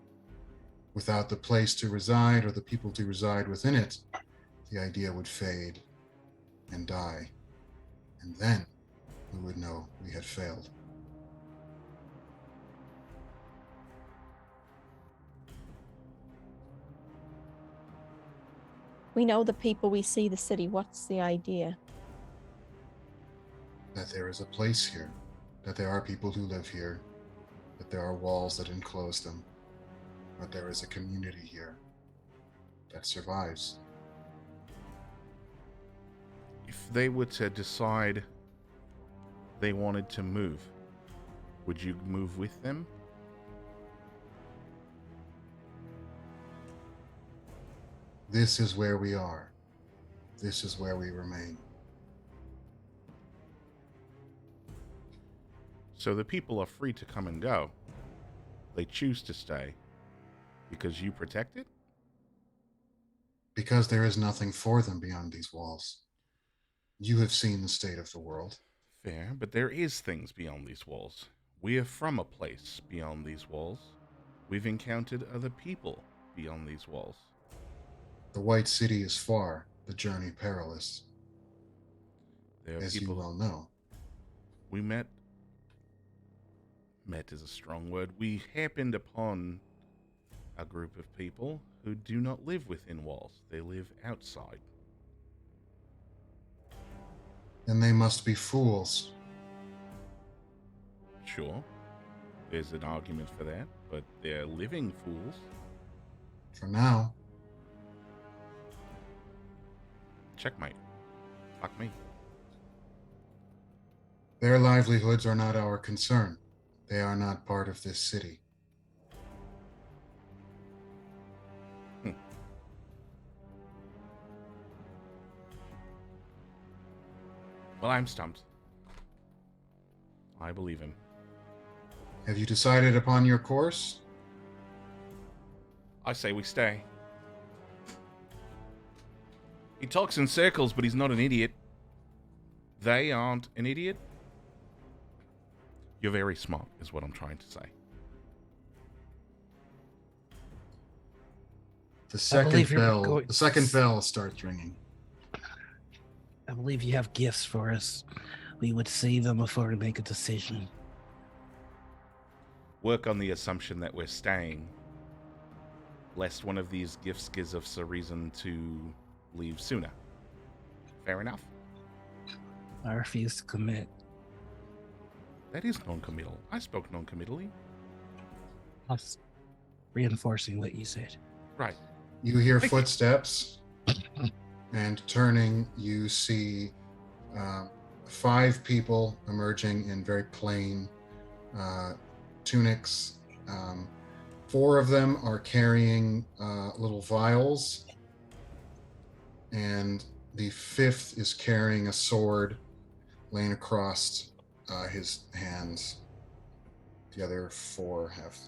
Without the place to reside or the people to reside within it, the idea would fade and die, and then we would know we had failed. We know the people, we see the city. What's the idea? That there is a place here, that there are people who live here, that there are walls that enclose them, that there is a community here that survives. If they were to decide they wanted to move, would you move with them? This is where we are. This is where we remain. So the people are free to come and go. They choose to stay because you protect it? Because there is nothing for them beyond these walls. You have seen the state of the world. Fair, but there is things beyond these walls. We are from a place beyond these walls. We've encountered other people beyond these walls. The White City is far, the journey perilous, There are as people you well know. we met. Met is a strong word. We happened upon a group of people who do not live within walls. They live outside. And they must be fools. Sure, there's an argument for that, but they're living fools. For now, Checkmate. Fuck me. their livelihoods are not our concern. They are not part of this city. Well, I'm stumped. I believe him. Have you decided upon your course? I say we stay. He talks in circles, but he's not an idiot. They aren't an idiot. You're very smart, is what I'm trying to say. The second believe you're bell. going- The second bell starts ringing. I believe you have gifts for us. We would see them before we make a decision. Work on the assumption that we're staying, lest one of these gifts gives us a reason to leave sooner. Fair enough? I refuse to commit. That is non-committal. I spoke non-committally. I was reinforcing what you said. Right. You hear footsteps, and turning, you see 5 people emerging in very plain tunics. 4 of them are carrying little vials, and the 5th is carrying a sword laying across his hands. The other 4 have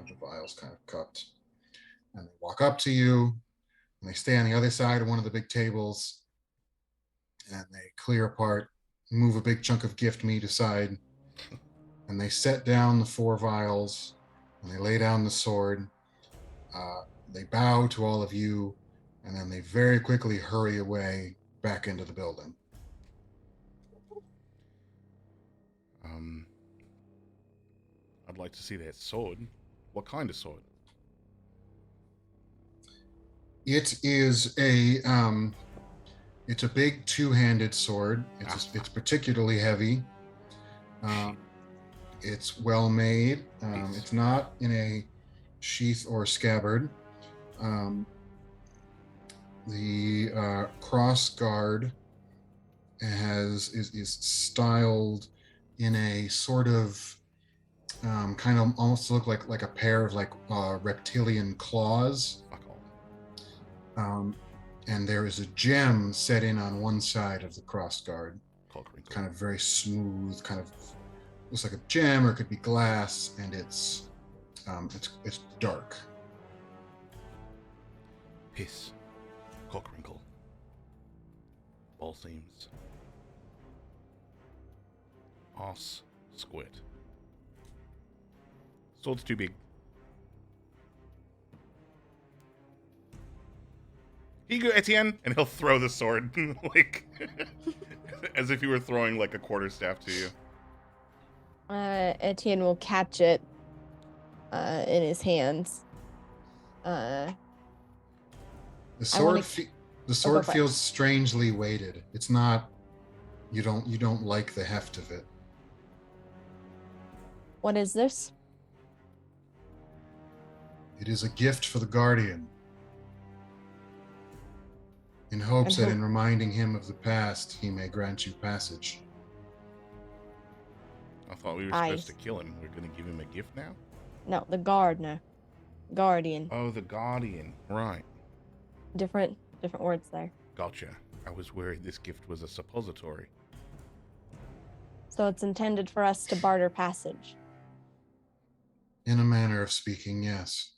the vials kind of cupped. And they walk up to you, and they stay on the other side of one of the big tables, and they clear apart, move a big chunk of gift meat aside, and they set down the 4 vials, and they lay down the sword. They bow to all of you, and then they very quickly hurry away back into the building. I'd like to see that sword. What kind of sword? It is it's a big 2-handed sword. It's particularly heavy. It's well made. It's not in a sheath or scabbard. The cross guard is styled in a sort of kind of almost look like a pair of reptilian claws. Fuck all. And there is a gem set in on one side of the cross guard, Cockrinkle. kind of very smooth, kind of looks like a gem, or it could be glass, and it's dark. Piss. Cockrinkle. Ball seams. Arse. Squirt. Sword's too big. Here you go, Etienne, and he'll throw the sword like as if he were throwing like a quarterstaff to you. Etienne will catch it in his hands. The I wanna- sword, the sword for it. feels strangely weighted. It's not. You don't like the heft of it. What is this? It is a gift for the Guardian. In hopes And that who- in reminding him of the past, he may grant you passage. I thought we were supposed to kill him. We're gonna give him a gift now? No, the gardener. Guardian. Oh, the Guardian. Right. Different words there. Gotcha. I was worried this gift was a suppository. So it's intended for us to barter passage. In a manner of speaking, yes.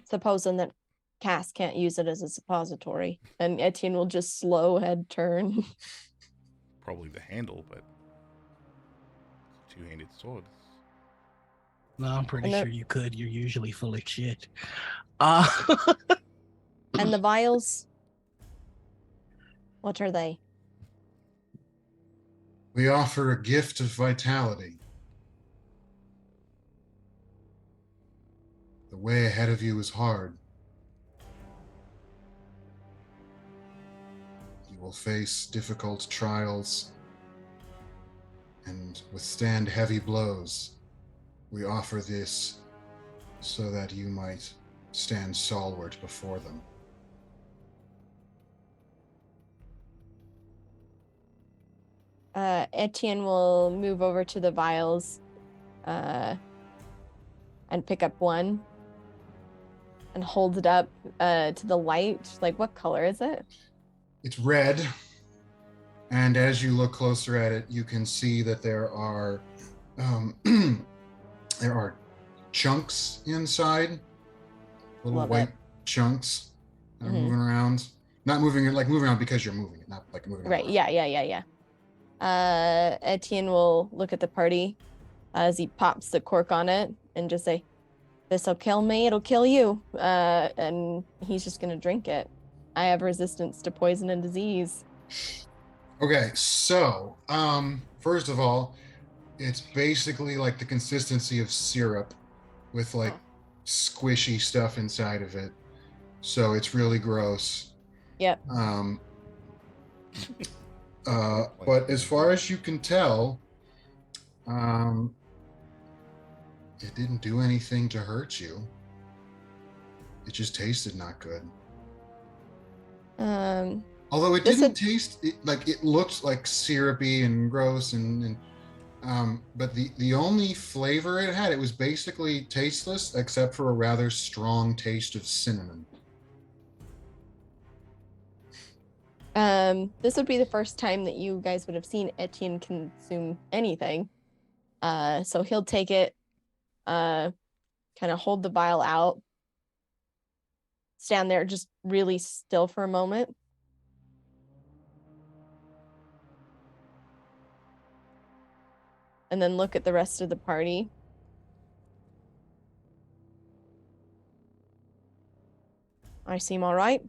Supposing that Cass can't use it as a suppository. And Etienne will just slow head turn. Probably the handle, but two-handed sword. No, I'm pretty And sure you could. You're usually full of shit. Uh, And the vials? What are they? We offer a gift of vitality. The way ahead of you is hard. You will face difficult trials and withstand heavy blows. We offer this so that you might stand stalwart before them. Etienne will move over to the vials and pick up one and hold it up to the light. Like, what color is it? It's red, and as you look closer at it, you can see that there are there are chunks inside, little Love white it. chunks that are Mhm. moving around. Not moving like moving around because you're moving it, not like moving. Right. around. Yeah. Etienne will look at the party as he pops the cork on it and just say, "This'll kill me, it'll kill you." And he's just gonna drink it. I have resistance to poison and disease. Okay, so first of all, it's basically like the consistency of syrup with like Oh. squishy stuff inside of it. So it's really gross. Yep. But as far as you can tell, it didn't do anything to hurt you. It just tasted not good. Although it This didn't taste like it looked like syrupy and gross and but the only flavor it had, it was basically tasteless except for a rather strong taste of cinnamon. This would be the first time that you guys would have seen Etienne consume anything. So he'll take it, kind of hold the vial out, stand there just really still for a moment. And then look at the rest of the party. I seem all right.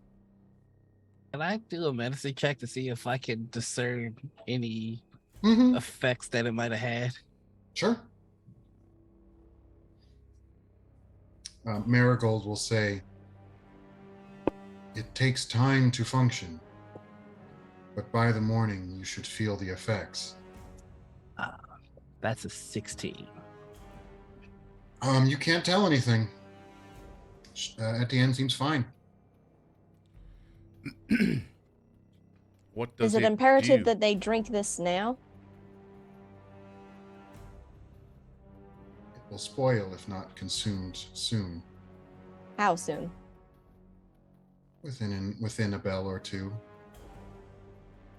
can I do a medicine check to see if I can discern any Mm-hmm. effects that it might have had? Sure. Marigold will say, "It takes time to function, but by the morning you should feel the effects." That's a 16. You can't tell anything. At the end, seems fine. What does Is it imperative do? that they drink this now? It will spoil if not consumed soon, How soon? within a bell or two.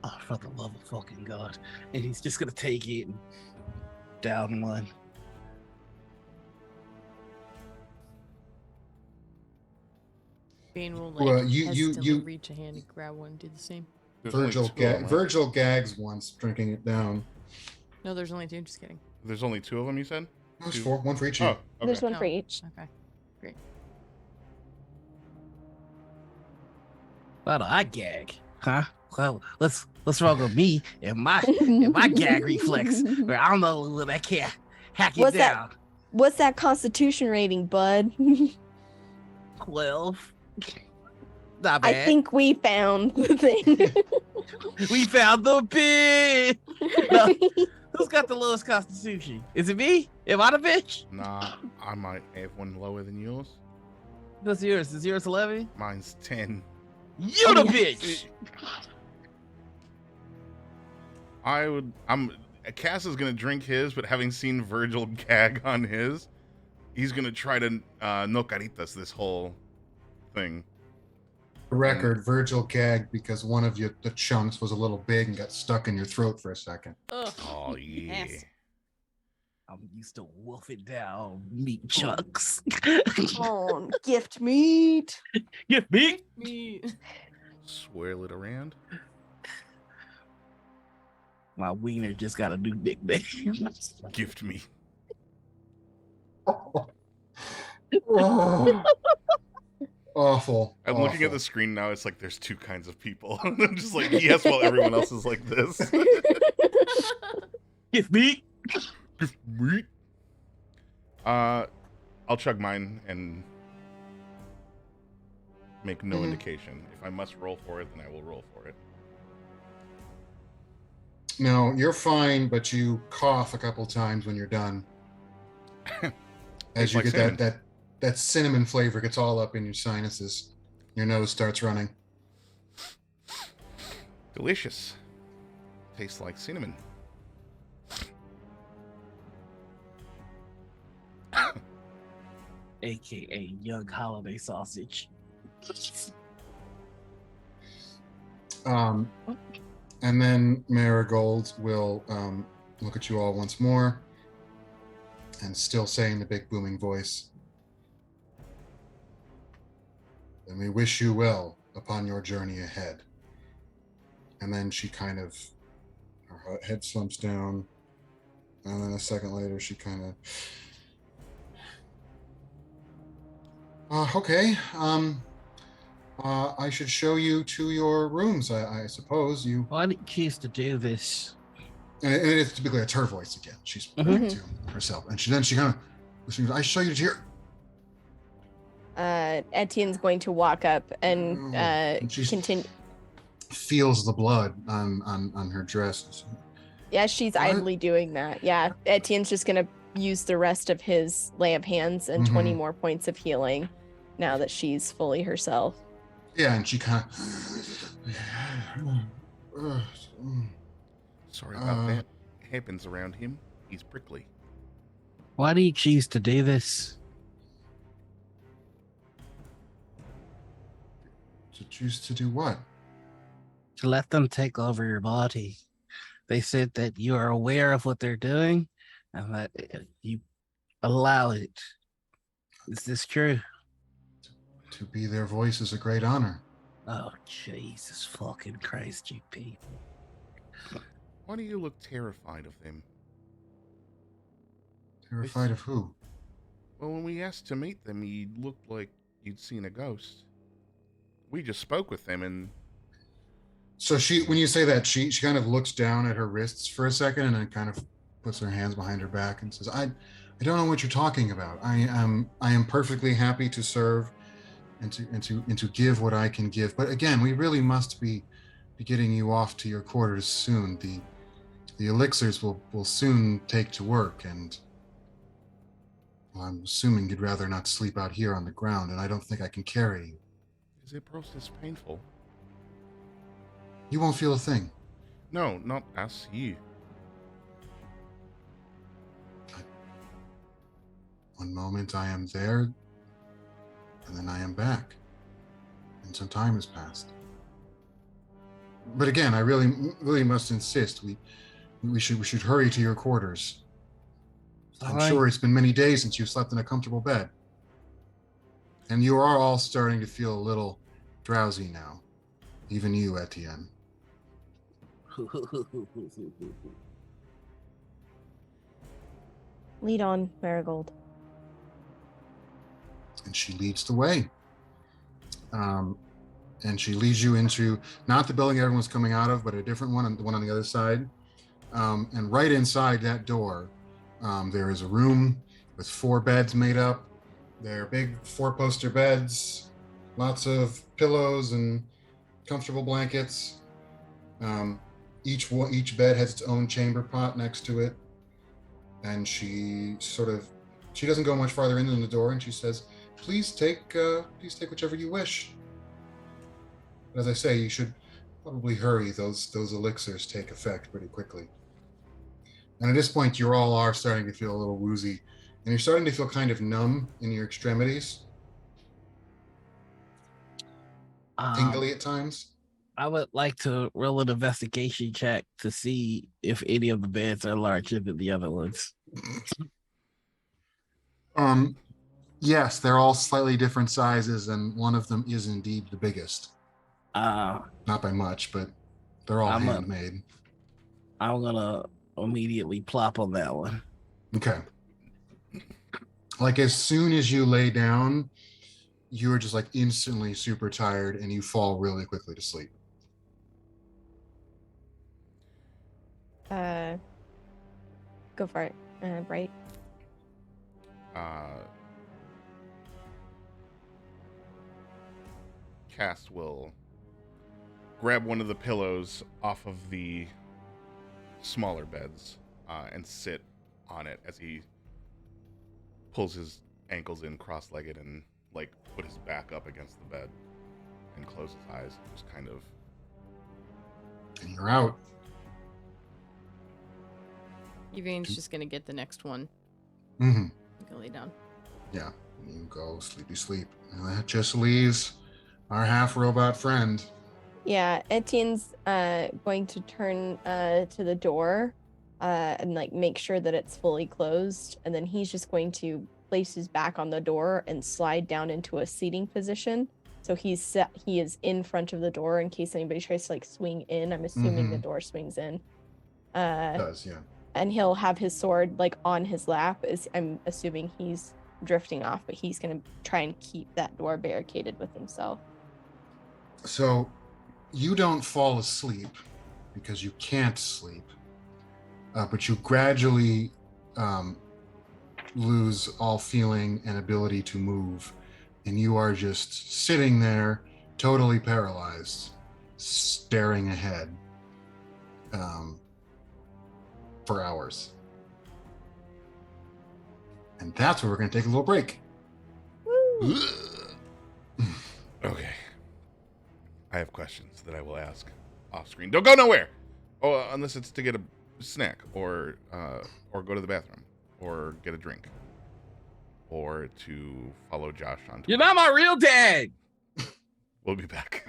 Oh, for the love of fucking God. And he's just gonna take it and down one. Bane will Well, you- hesitantly reach a hand and grab one and do the same. There's only Virgil, two of them, right? Virgil gags once, drinking it down. No, there's only two. Just kidding. There's only two of them, you said? There's Two. four, one for each of Oh, you. okay. There's one No. for each. Okay, great. Why do I gag? Huh? Well, let's roll with me and my gag reflex. Where I'm the only one that can't hack it What's that? down. What's that Constitution rating, bud? 12. Not I bad. think we found the thing. We found the bitch. No, who's got the lowest constitution? Is it me? Am I the bitch? Nah, I might have one lower than yours. What's yours? Is yours 11? Mine's 10. You the yes. bitch. Cass is gonna drink his, but having seen Virgil gag on his, he's gonna try to no caritas this whole thing. For record, Virgil gagged because one of the chunks was a little big and got stuck in your throat for a second. Ugh. Oh yeah. Yes. I'm used to wolfing down meat chunks. Oh, gift meat. Get me. Me. Swirl it around. My wiener just got a new nickname. Gift me. Oh. Awful. I'm looking at the screen now. It's like there's two kinds of people. I'm just like, yes, while everyone else is like this. Get me. Gift me. I'll chug mine and make no indication. If I must roll for it, then I will roll for it. No, you're fine, but you cough a couple times when you're done. As you like get that cinnamon flavor gets all up in your sinuses. Your nose starts running. Delicious. Tastes like cinnamon. AKA young holiday sausage. And then Marigold will look at you all once more and still say in the big booming voice, "And we wish you well upon your journey ahead." And then she kind of, her head slumps down, and then a second later she kind of, okay, I should show you to your rooms, I suppose. You. Why did you choose to do this? And it's typically it's her voice again. She's speaking to herself, and she kind of, I show you to your. Etienne's going to walk up and she continue. feels the blood on her dress. Yeah, she's What? idly doing that. Yeah, Etienne's just gonna use the rest of his lay of hands and 20 more points of healing now that she's fully herself. Yeah, and she kind of. Sorry about that. It happens around him. He's prickly. Why do you choose to do this? To choose to do what? To let them take over your body. They said that you are aware of what they're doing and that you allow it. Is this true? To be their voice is a great honor. Oh, Jesus fucking Christ, you people. Why do you look terrified of them? Terrified of who? Well, when we asked to meet them, you looked like you'd seen a ghost. We just spoke with them and... So when you say that, she kind of looks down at her wrists for a second and then kind of puts her hands behind her back and says, I don't know what you're talking about. I am perfectly happy to serve and to give what I can give. But again, we really must be getting you off to your quarters soon. The elixirs will soon take to work, and well, I'm assuming you'd rather not sleep out here on the ground, and I don't think I can carry you. Is the process painful? You won't feel a thing. No, not us, you. One moment I am there, and then I am back, and some time has passed. But again, I really must insist. We should hurry to your quarters. I'm sure it's been many days since you slept in a comfortable bed, and you are all starting to feel a little drowsy now. Even you, Etienne. Lead on, Marigold. And she leads the way. and she leads you into not the building everyone's coming out of, but a different one, the one on the other side. And right inside that door, there is a room with 4 beds made up. They're big 4-poster beds, lots of pillows and comfortable blankets. Each bed has its own chamber pot next to it. And she doesn't go much farther in than the door, and she says, please take whichever you wish. But as I say, you should probably hurry. Those elixirs take effect pretty quickly. And at this point, you all are starting to feel a little woozy, and you're starting to feel kind of numb in your extremities, tingly at times. I would like to roll an investigation check to see if any of the beds are larger than the other ones. Yes, they're all slightly different sizes, and one of them is indeed the biggest. Not by much, but they're all handmade. I'm gonna immediately plop on that one. Okay. Like as soon as you lay down, you are just like instantly super tired, and you fall really quickly to sleep. Go for it, Bright. Cast will grab one of the pillows off of the smaller beds and sit on it as he pulls his ankles in cross-legged and like put his back up against the bed and close his eyes, just kind of. And you're out. Evane's just gonna get the next one. Mm-hmm. Go lay down. Yeah, you go sleep. And that just leaves our half-robot friend. Yeah, Etienne's going to turn to the door and like make sure that it's fully closed, and then he's just going to place his back on the door and slide down into a seating position. So he is in front of the door in case anybody tries to like swing in. I'm assuming the door swings in. It does, yeah. And he'll have his sword like on his lap. I'm assuming he's drifting off, but he's gonna try and keep that door barricaded with himself. So you don't fall asleep because you can't sleep, but you gradually lose all feeling and ability to move, and you are just sitting there totally paralyzed, staring ahead for hours. And that's where we're going to take a little break. Okay. I have questions that I will ask off screen. Don't go nowhere. Oh, unless it's to get a snack or go to the bathroom or get a drink or to follow Josh on Twitter. You're not my real dad. We'll be back.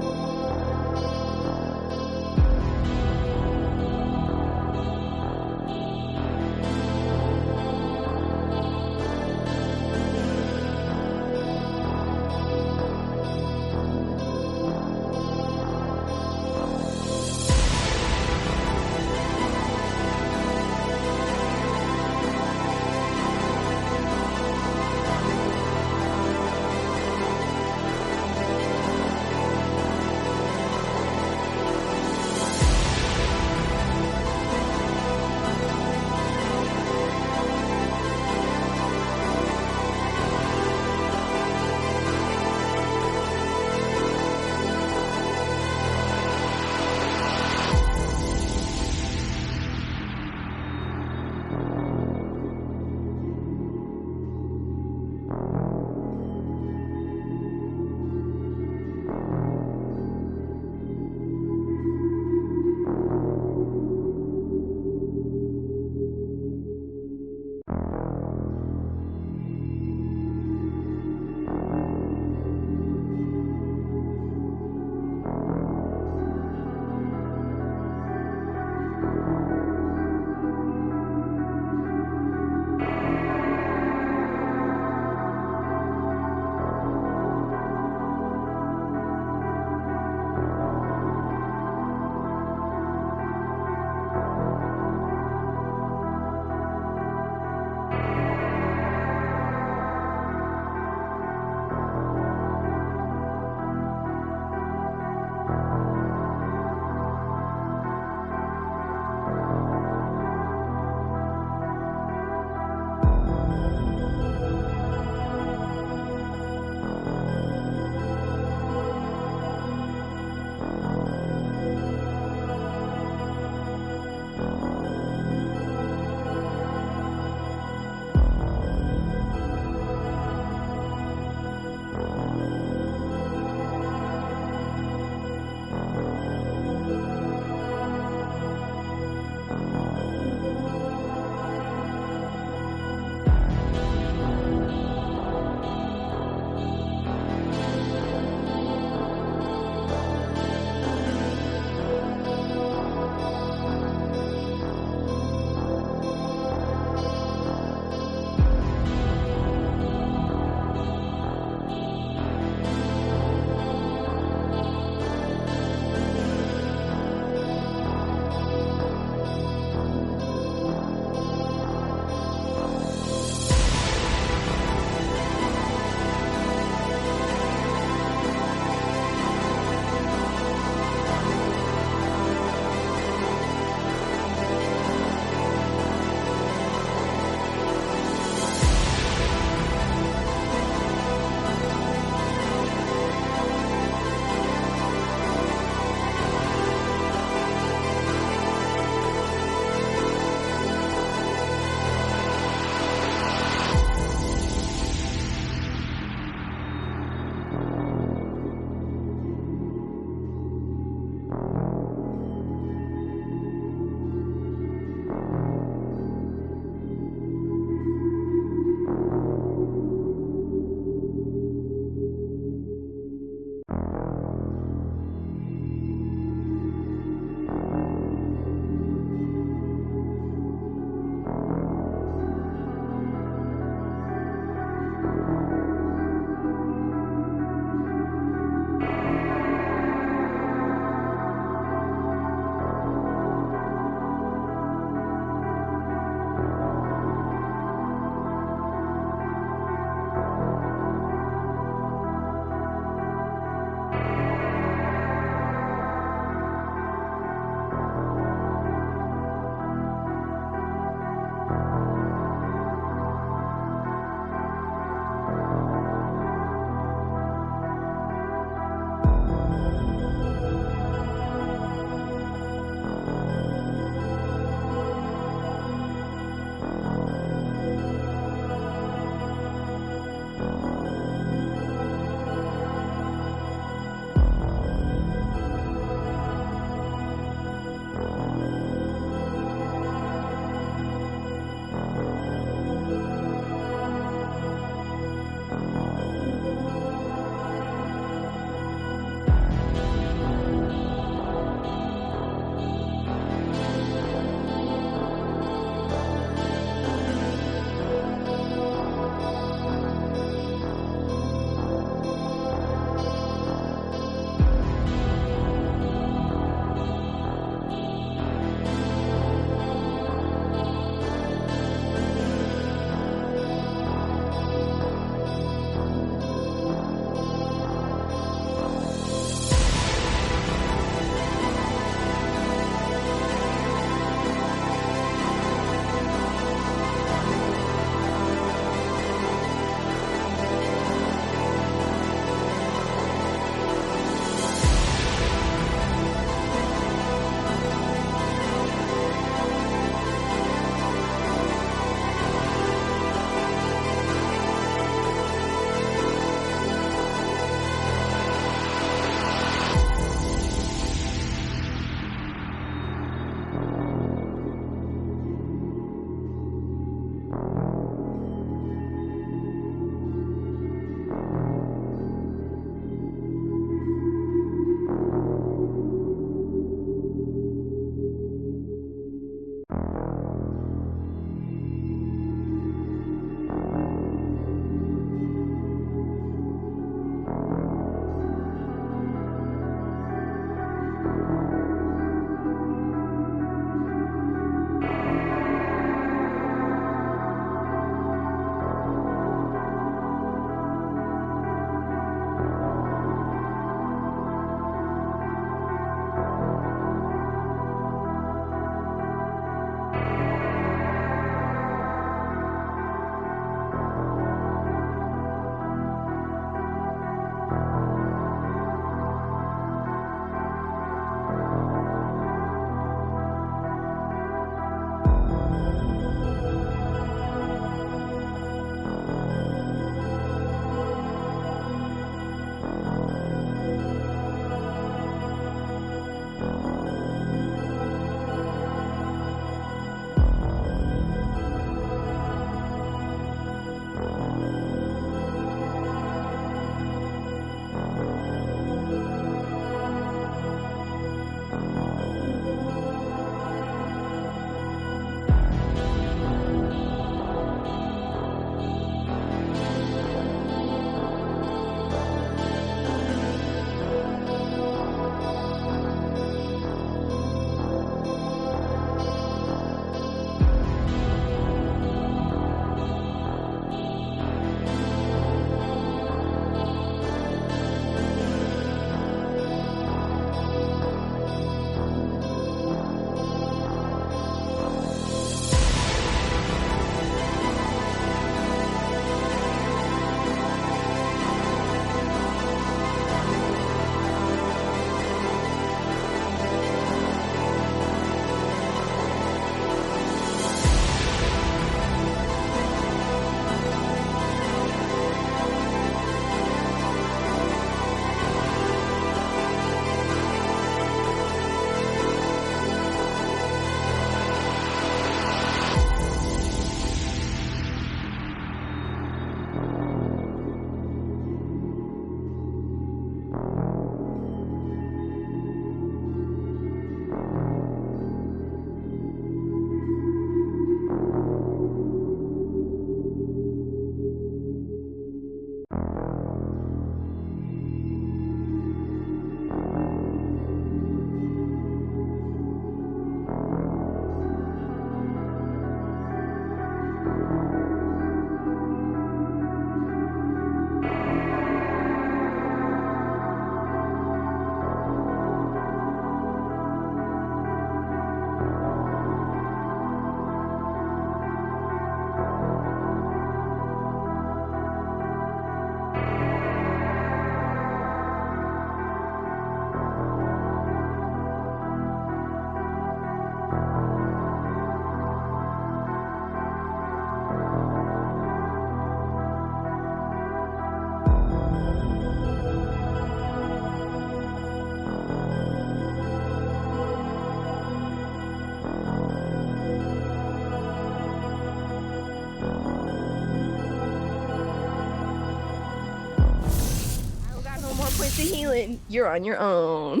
to healing, you're on your own.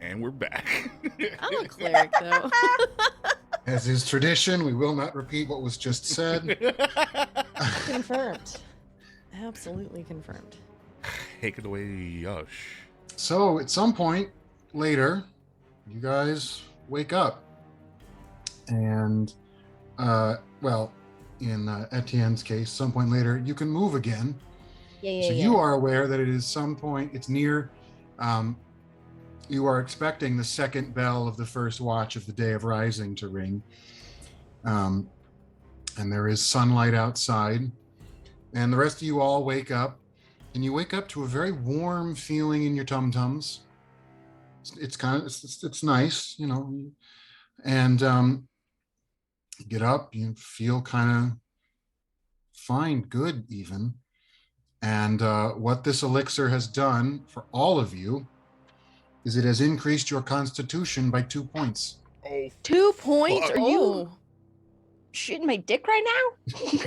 And we're back. I'm a cleric though. As is tradition, we will not repeat what was just said. Confirmed. Absolutely confirmed. Take it away, Yosh. So at some point later, you guys wake up. And, well, in Etienne's case, some point later, you can move again. Yeah. So you are aware that it is some point, it's near, you are expecting the second bell of the first watch of the day of rising to ring. And there is sunlight outside. And the rest of you all wake up, and you wake up to a very warm feeling in your tum-tums. It's kind of, it's nice, you know. And you get up, you feel kind of fine, good even. And what this elixir has done for all of you is it has increased your constitution by 2 points. Oh, 2 points? fuck. Are you shooting my dick right now?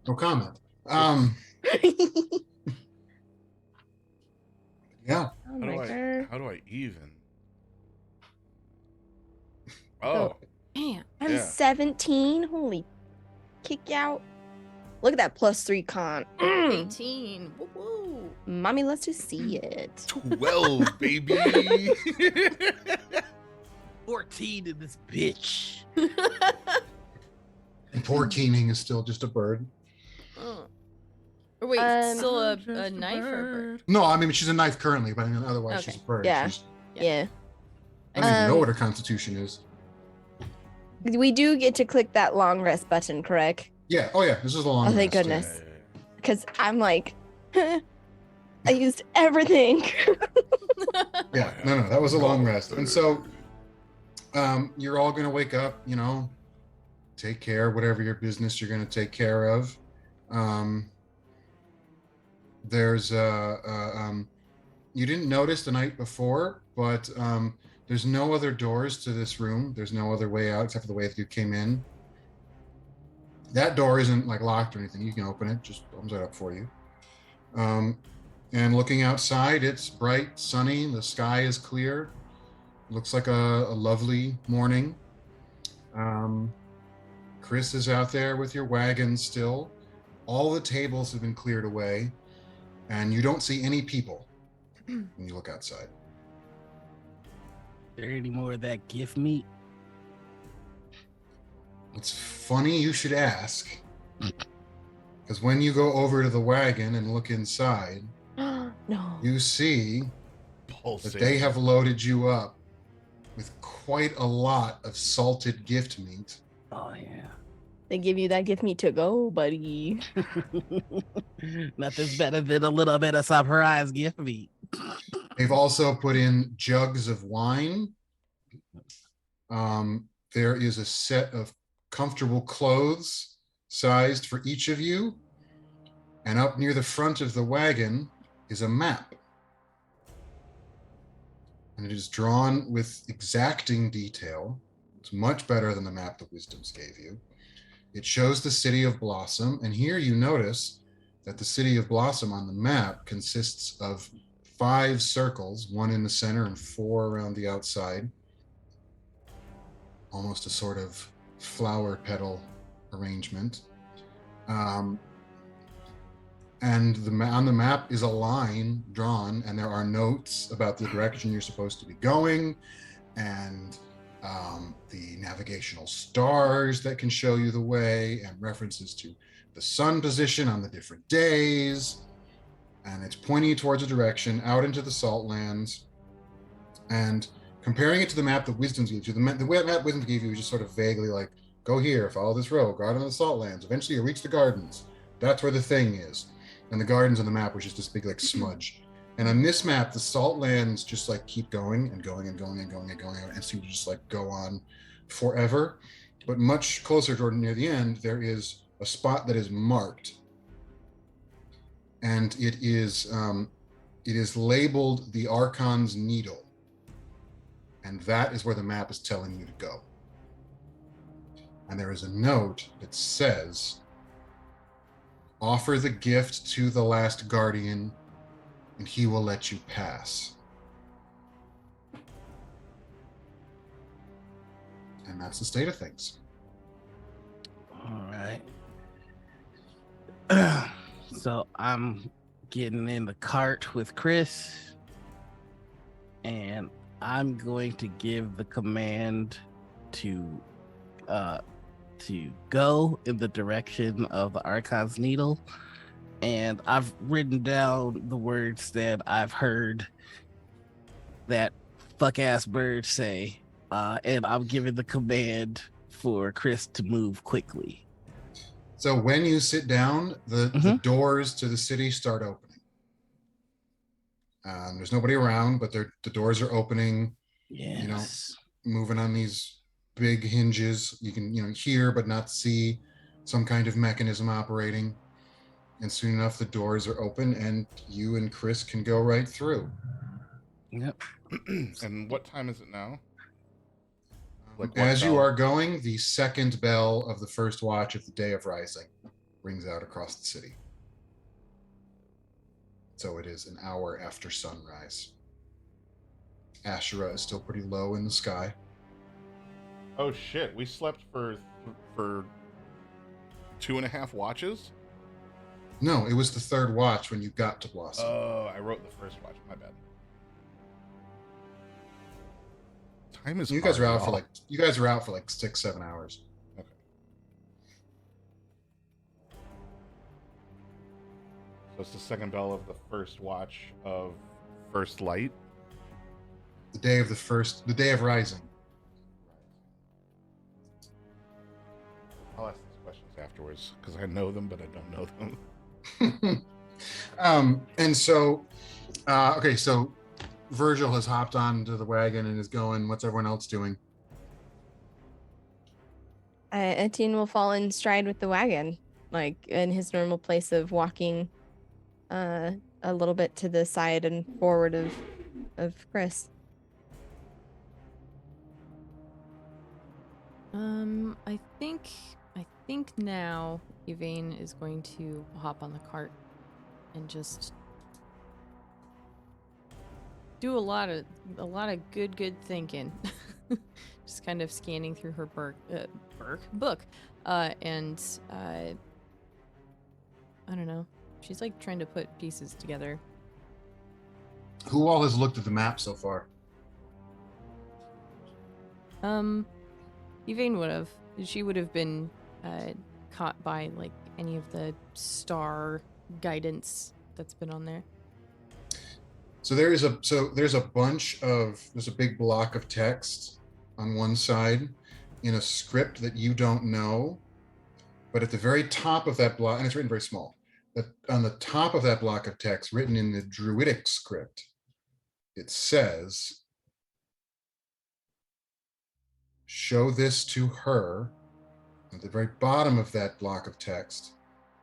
No comment. Yeah. Oh my god. How do I even? Oh, Man. I'm Yeah. 17. Holy kick out. Look at that +3 con. 18. Woo woo. Mommy, let's just see it. 12, baby. 14 in this bitch. And poor Keening is still just a bird. Oh. Or wait, still a knife or a bird? No, I mean, she's a knife currently, but I mean, otherwise Okay. she's a bird. Yeah. She's, Yeah. I don't even know Um, what her constitution is. We do get to click that long rest button, correct? Yeah. Oh, yeah. This is a long Oh, thank rest, yeah. goodness. Because I'm like, I used everything. Yeah, no, that was a long rest. And so you're all going to wake up, you know, take care, whatever your business you're going to take care of. There's, you didn't notice the night before, but there's no other doors to this room. There's no other way out except for the way that you came in. That door isn't like locked or anything. You can open it, just opens it up for you. And looking outside, it's bright, sunny. The sky is clear. Looks like a lovely morning. Chris is out there with your wagon still. All the tables have been cleared away, and you don't see any people when you look outside. There any more of that gift meat? It's funny you should ask, because when you go over to the wagon and look inside, No. you see that Pulsing. they have loaded you up with quite a lot of salted gift meat. Oh, yeah. They give you that gift me to go, buddy. Nothing's better than a little bit of surprise gift meat. They've also put in jugs of wine. There is a set of comfortable clothes sized for each of you. And up near the front of the wagon is a map. And it is drawn with exacting detail. It's much better than the map the Wisdoms gave you. It shows the city of Blossom. And here you notice that the city of Blossom on the map consists of 5 circles, 1 in the center and 4 around the outside. Almost a sort of flower petal arrangement. And on the map is a line drawn, and there are notes about the direction you're supposed to be going, and the navigational stars that can show you the way, and references to the sun position on the different days. And it's pointing you towards a direction out into the salt lands. And comparing it to the map that Wisdoms gave you, the map Wisdoms gave you was just sort of vaguely like, go here, follow this road, go out into the salt lands. Eventually you reach the gardens. That's where the thing is. And the gardens on the map was just this big like smudge. And on this map, the salt lands just like keep going and going and going and going and going and seem to just like go on forever. But much closer toward near the end, there is a spot that is marked. And it is labeled the Archon's Needle. And that is where the map is telling you to go. And there is a note that says, offer the gift to the last guardian and he will let you pass. And that's the state of things. All right. So I'm getting in the cart with Chris, and I'm going to give the command to go in the direction of the Archon's needle. And I've written down the words that I've heard that fuck ass bird say. And I'm giving the command for Chris to move quickly. So when you sit down, the doors to the city start opening. There's nobody around, but the doors are opening. Yes. Moving on these big hinges. You can hear but not see some kind of mechanism operating. And soon enough, the doors are open, and you and Chris can go right through. Yep. And what time is it now? Like As you bell? are going, the second bell of the first watch of the Day of Rising rings out across the city. So it is an hour after sunrise. Ashura is still pretty low in the sky. Oh shit! We slept for 2.5 watches. No, it was the third watch when you got to Blossom. Oh, I wrote the first watch. My bad. Time is. You guys hard, are out y'all. for like 6-7 hours. Okay. So it's the second bell of the first watch of first light. The day of Rising. I'll ask these questions afterwards because I know them, but I don't know them. And so, okay, so Virgil has hopped onto the wagon and is going. What's everyone else doing? Etienne will fall in stride with the wagon, like in his normal place of walking a little bit to the side and forward of Chris. I think now Yvain is going to hop on the cart and just do a lot of good thinking. Just kind of scanning through her book, and I don't know. She's like trying to put pieces together. Who all has looked at the map so far? Yvain would have. She would have been caught by like any of the star guidance that's been on there. So there's a big block of text on one side in a script that you don't know, but at the very top of that block, and it's written very small, but on the top of that block of text, written in the Druidic script, it says, "Show this to her." At the very bottom of that block of text,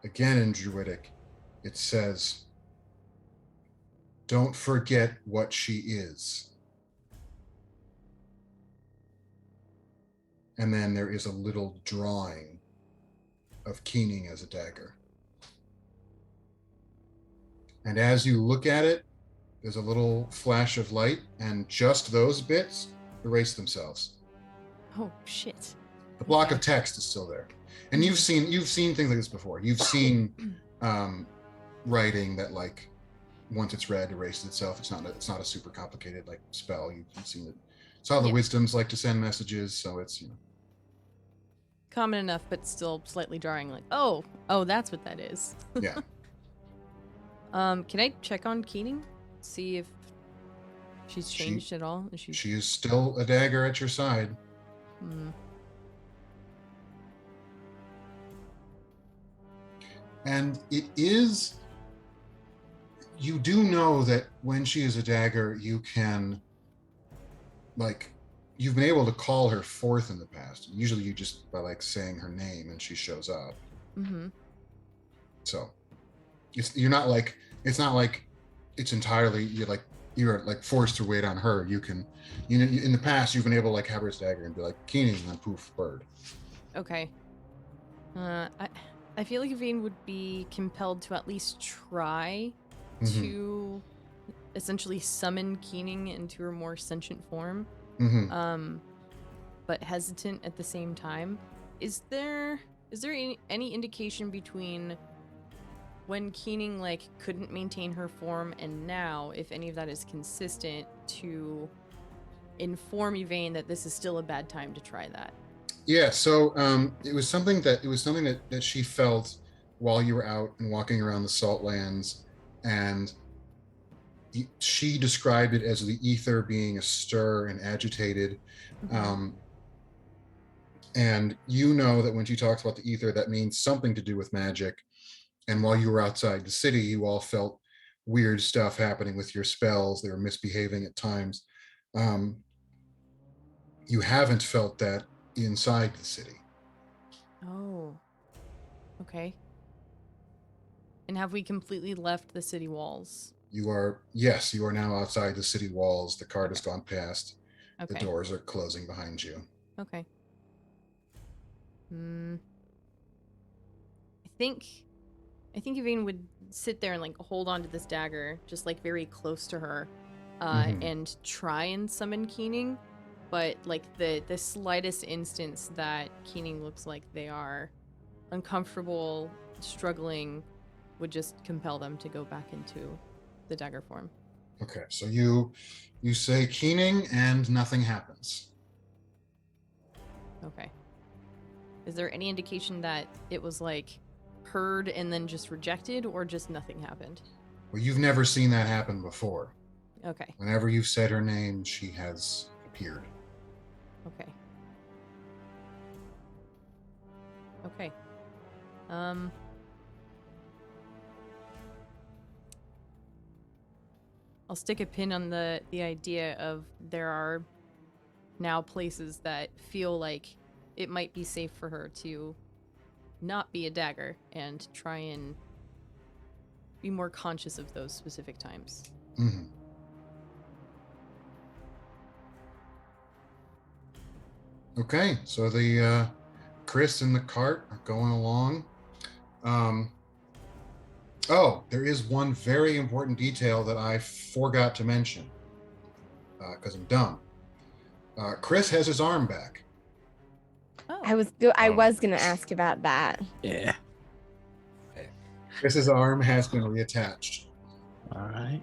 again in Druidic, it says, "Don't forget what she is." And then there is a little drawing of Keening as a dagger. And as you look at it, there's a little flash of light, and just those bits erase themselves. Oh shit. The block of text is still there. And you've seen things like this before. You've seen writing that, like, once it's read, erases itself. It's not a super complicated like spell. You've seen it. It's how the wisdoms like to send messages, so it's common enough, but still slightly jarring. Like, oh, that's what that is. Yeah. Can I check on Keening? See if she's changed at all? She is still a dagger at your side. Hmm. And you do know that when she is a dagger, you can, like, you've been able to call her forth in the past. Usually you just by like saying her name and she shows up. Mm-hmm. So it's not like it's entirely you're forced to wait on her. You can, in the past you've been able to like have her as dagger and be like Keening and then poof, bird. Okay. I feel like Yvain would be compelled to at least try Mm-hmm. to essentially summon Keening into her more sentient form, but hesitant at the same time. Is there any indication between when Keening like couldn't maintain her form and now, if any of that is consistent, to inform Yvain that this is still a bad time to try that? Yeah, so it was something that she felt while you were out and walking around the salt lands, and she described it as the ether being astir and agitated. And you know that when she talks about the ether, that means something to do with magic. And while you were outside the city, you all felt weird stuff happening with your spells. They were misbehaving at times. You haven't felt that inside the city. Oh, okay. And have we completely left the city walls? You are now outside the city walls. The cart has gone past. Okay. The doors are closing behind you. Okay. I think Yvain would sit there and like hold on to this dagger, just like very close to her, and try and summon Keening, but like the slightest instance that Keening looks like they are uncomfortable, struggling, would just compel them to go back into the dagger form. Okay, so you say Keening and nothing happens. Okay. Is there any indication that it was like heard and then just rejected, or just nothing happened? Well, you've never seen that happen before. Okay. Whenever you've said her name, she has appeared. Okay. Okay. I'll stick a pin on the idea of there are now places that feel like it might be safe for her to not be a dagger and try and be more conscious of those specific times. Mm-hmm. Okay, so the Chris and the cart are going along. There is one very important detail that I forgot to mention because I'm dumb. Chris has his arm back. Oh. I was gonna ask about that. Yeah. Chris's arm has been reattached. All right.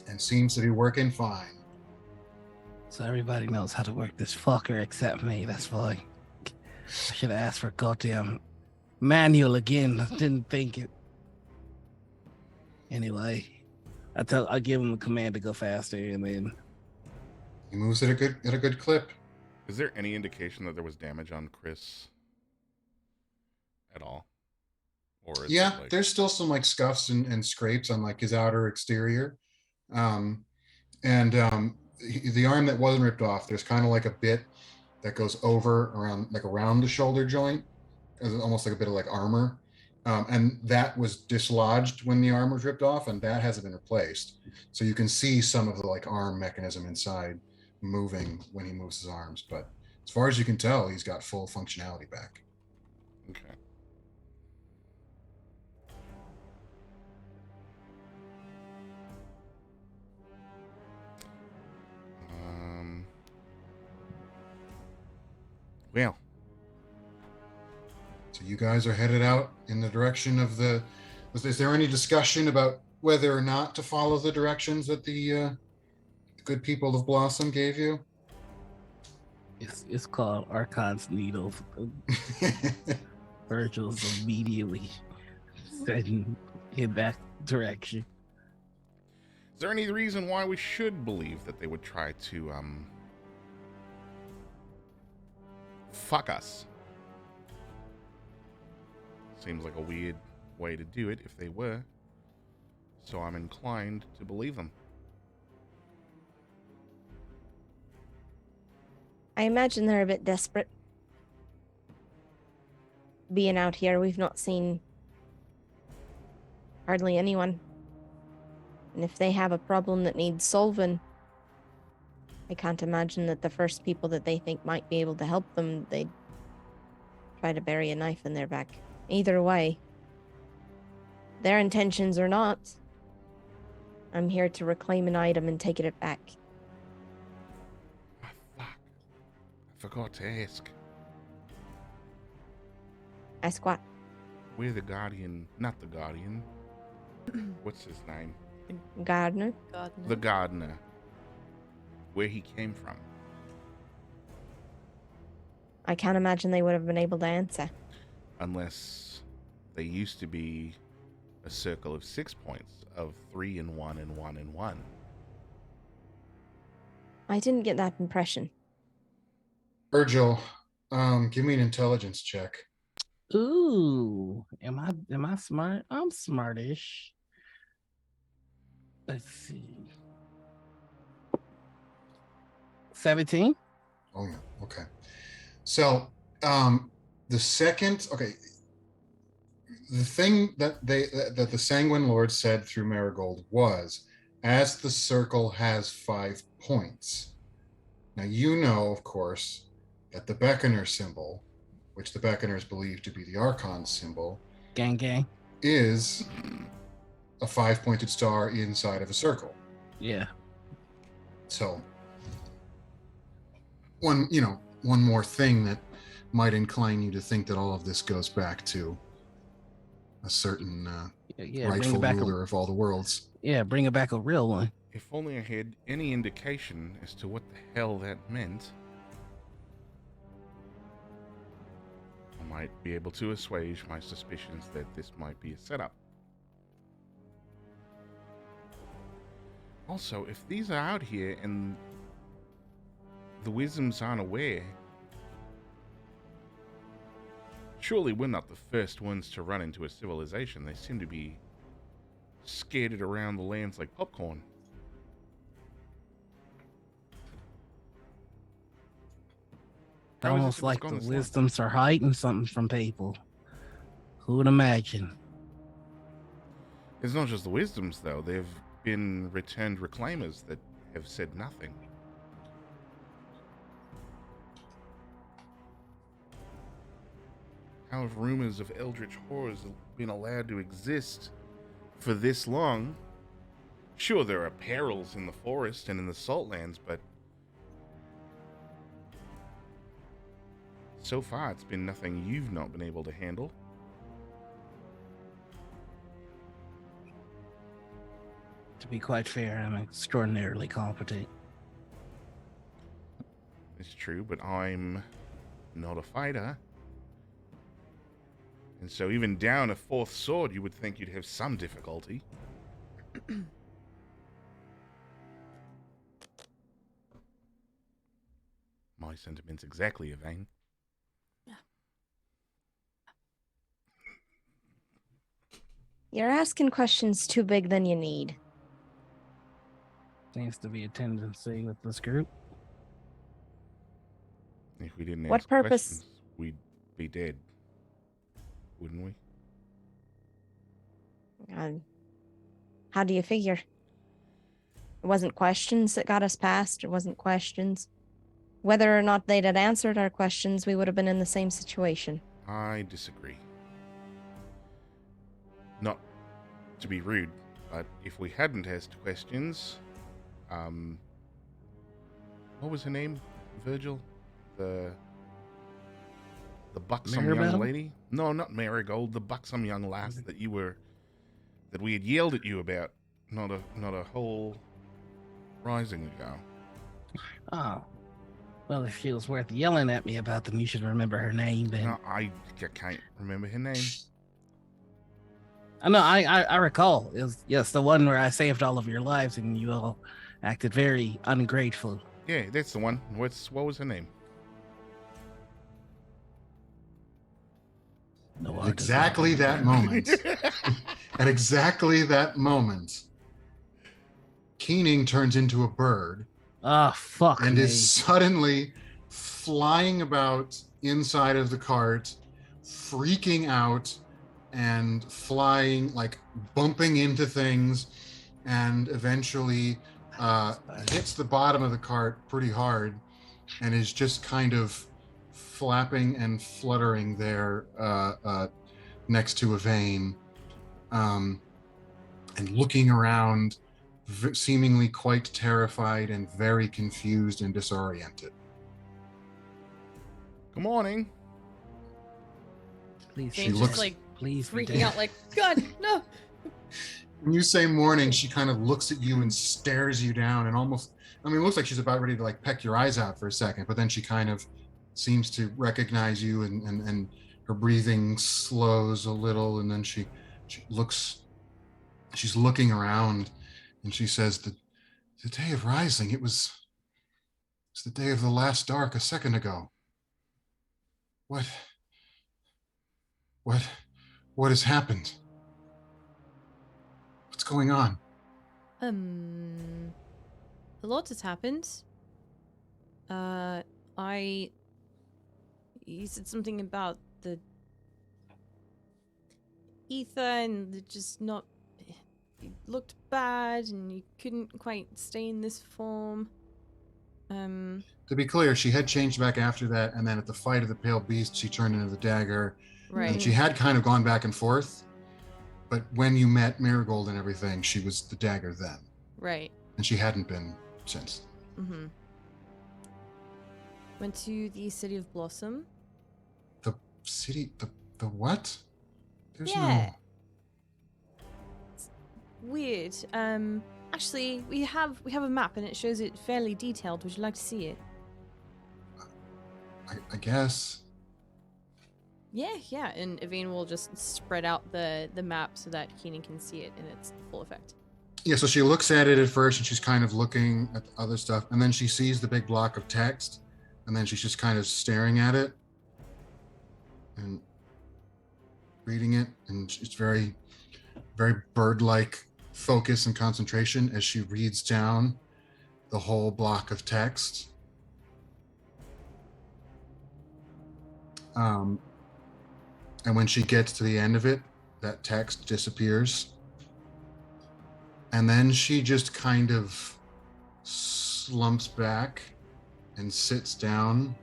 And seems to be working fine. So everybody knows how to work this fucker except me. That's fine. I should have asked for a goddamn manual again. I didn't think it. Anyway, I give him a command to go faster, and then he moves at a good clip. Is there any indication that there was damage on Chris at all? Or is yeah, there's still some like scuffs and scrapes on like his outer exterior. The arm that wasn't ripped off, there's kind of like a bit that goes around the shoulder joint, almost like a bit of like armor. And that was dislodged when the arm was ripped off, and that hasn't been replaced. So you can see some of the like arm mechanism inside moving when he moves his arms. But as far as you can tell, he's got full functionality back. Okay. Well. So you guys are headed out in the direction of the... Is there any discussion about whether or not to follow the directions that the good people of Blossom gave you? It's called Archon's Needle. Virgil's immediately setting in that direction. Is there any reason why we should believe that they would try to fuck us? Seems like a weird way to do it if they were. So I'm inclined to believe them. I imagine they're a bit desperate. Being out here, we've not seen hardly anyone. And if they have a problem that needs solving, I can't imagine that the first people that they think might be able to help them, they'd try to bury a knife in their back. Either way, their intentions or not, I'm here to reclaim an item and take it back. Oh, fuck. I forgot to ask. Ask what? We're the Guardian, not the Guardian. What's his name? Gardener? God, no. The Gardener. Where he came from. I can't imagine they would have been able to answer. Unless they used to be a circle of 6 points of 3 and 1 and 1 and 1. I didn't get that impression. Virgil, give me an intelligence check. Ooh, am I smart? I'm smartish. Let's see. 17. Oh yeah, okay. So the thing that the Sanguine Lord said through Marigold was, as the circle has 5 points. Now you know, of course, that the Beckoner symbol, which the Beckoners believe to be the Archon symbol, Gang gang. is a 5-pointed star inside of a circle. Yeah. So one more thing that might incline you to think that all of this goes back to a certain rightful ruler of all the worlds. Yeah, bring it back a real one. If only I had any indication as to what the hell that meant, I might be able to assuage my suspicions that this might be a setup. Also, if these are out here and the wisdoms aren't aware, surely we're not the first ones to run into a civilization. They seem to be scattered around the lands like popcorn. How is it Almost that it's like gone the this long? wisdoms are hiding something from people. Who would imagine? It's not just the wisdoms, though. There have been returned reclaimers that have said nothing. How have rumors of eldritch horrors been allowed to exist for this long? Sure, there are perils in the forest and in the saltlands, but so far it's been nothing you've not been able to handle. To be quite fair, I'm extraordinarily competent. It's true, but I'm not a fighter. And so even down a 4th sword, you would think you'd have some difficulty. My sentiments exactly, Yvain. You're asking questions too big than you need. Seems to be a tendency with this group. If we didn't What ask purpose- questions, we'd be dead. Wouldn't we? How do you figure? It wasn't questions that got us past. It wasn't questions. Whether or not they'd had answered our questions, we would have been in the same situation. I disagree. Not to be rude, but if we hadn't asked questions, what was her name? Virgil? The buxom young Maribel? lady? No, not Marigold. The buxom young lass that we had yelled at you about not a whole rising ago. Oh. Well, if she was worth yelling at me about, then you should remember her name then. No, I can't remember her name. I recall. It was, yes, the one where I saved all of your lives and you all acted very ungrateful. Yeah, that's the one. What was her name? No, At exactly that moment, at exactly that moment, Keening turns into a bird Oh, fuck and me. is suddenly flying about inside of the cart, freaking out and flying, like bumping into things, and eventually hits the bottom of the cart pretty hard and is just kind of flapping and fluttering there next to a vein, and looking around seemingly quite terrified and very confused and disoriented. Good morning. Please, She Jane's looks- just like please be freaking dead. out, like, God, no. When you say morning, she kind of looks at you and stares you down and almost, I mean, it looks like she's about ready to like peck your eyes out for a second, but then she kind of seems to recognize you and her breathing slows a little. And then she looks, she's looking around and she says, the day of rising, it's the day of the last dark a second ago. What has happened? What's going on? A lot has happened. You said something about the ether and it just not. It looked bad and you couldn't quite stay in this form. To be clear, she had changed back after that, and then at the fight of the Pale Beast, she turned into the dagger, Right. and she had kind of gone back and forth. But when you met Marigold and everything, she was the dagger then, Right. and she hadn't been since. Mm-hmm. Went to the City of Blossom. The city, the what? There's Yeah. Weird. Actually, we have a map and it shows it fairly detailed. Would you like to see it? I guess. Yeah. And Evine will just spread out the map so that Keenan can see it in its full effect. Yeah, so she looks at it at first, and she's kind of looking at the other stuff, and then she sees the big block of text, and then she's just kind of staring at it and reading it, and it's very, very bird-like focus and concentration as she reads down the whole block of text. And when she gets to the end of it, that text disappears. And then she just kind of slumps back and sits down,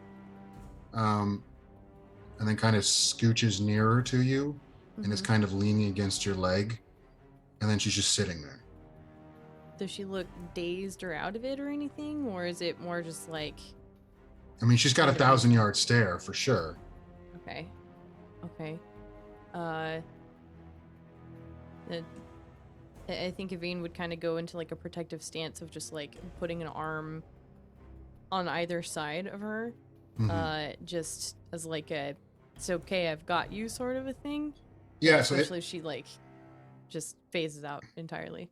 and then kind of scooches nearer to you and is Mhm. kind of leaning against your leg. And then she's just sitting there. Does she look dazed or out of it or anything? Or is it more just like, I mean, she's got a Wait a 1,000-yard stare for sure. okay. Uh, I think Evine would kind of go into like a protective stance of just like putting an arm on either side of her, Mhm. just as like a "it's okay, I've got you" sort of a thing. Yeah, so Especially if she like just phases out entirely.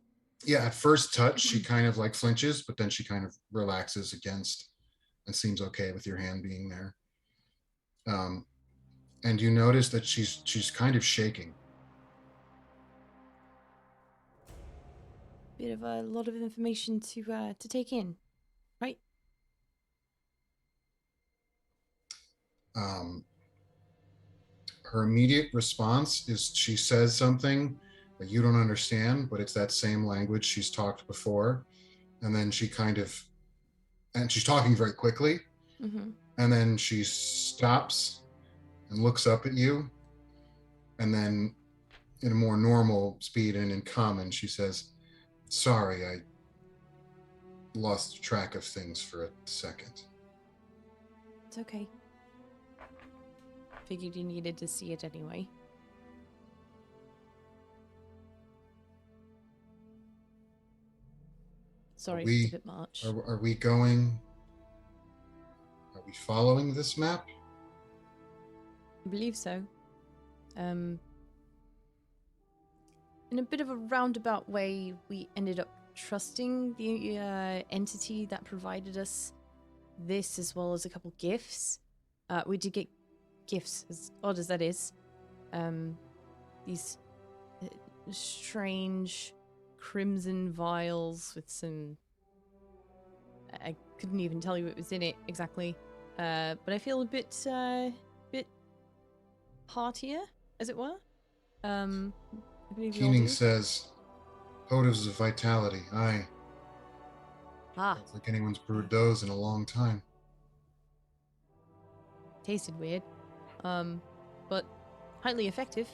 at first touch, she kind of like flinches, but then she kind of relaxes against and seems okay with your hand being there. And you notice that she's kind of shaking. Bit of a lot of information to take in, right? Her immediate response is she says something that you don't understand, but it's that same language she's talked before. And then she and she's talking very quickly. Mm-hmm. And then she stops and looks up at you. And then in a more normal speed and in common, she says, "Sorry, I lost track of things for a second." It's okay. Figured you needed to see it anyway. Sorry if it's a bit much. Are we following this map? I believe so. In a bit of a roundabout way, we ended up trusting the entity that provided us this, as well as a couple gifts. We did get gifts, as odd as that is. These strange crimson vials with some... I couldn't even tell you what was in it exactly. But I feel a bit heartier, as it were. I believe you all Keening do. says, "Motives of vitality. Aye. Ah, Don't think anyone's brewed those in a long time." tasted weird. But highly effective.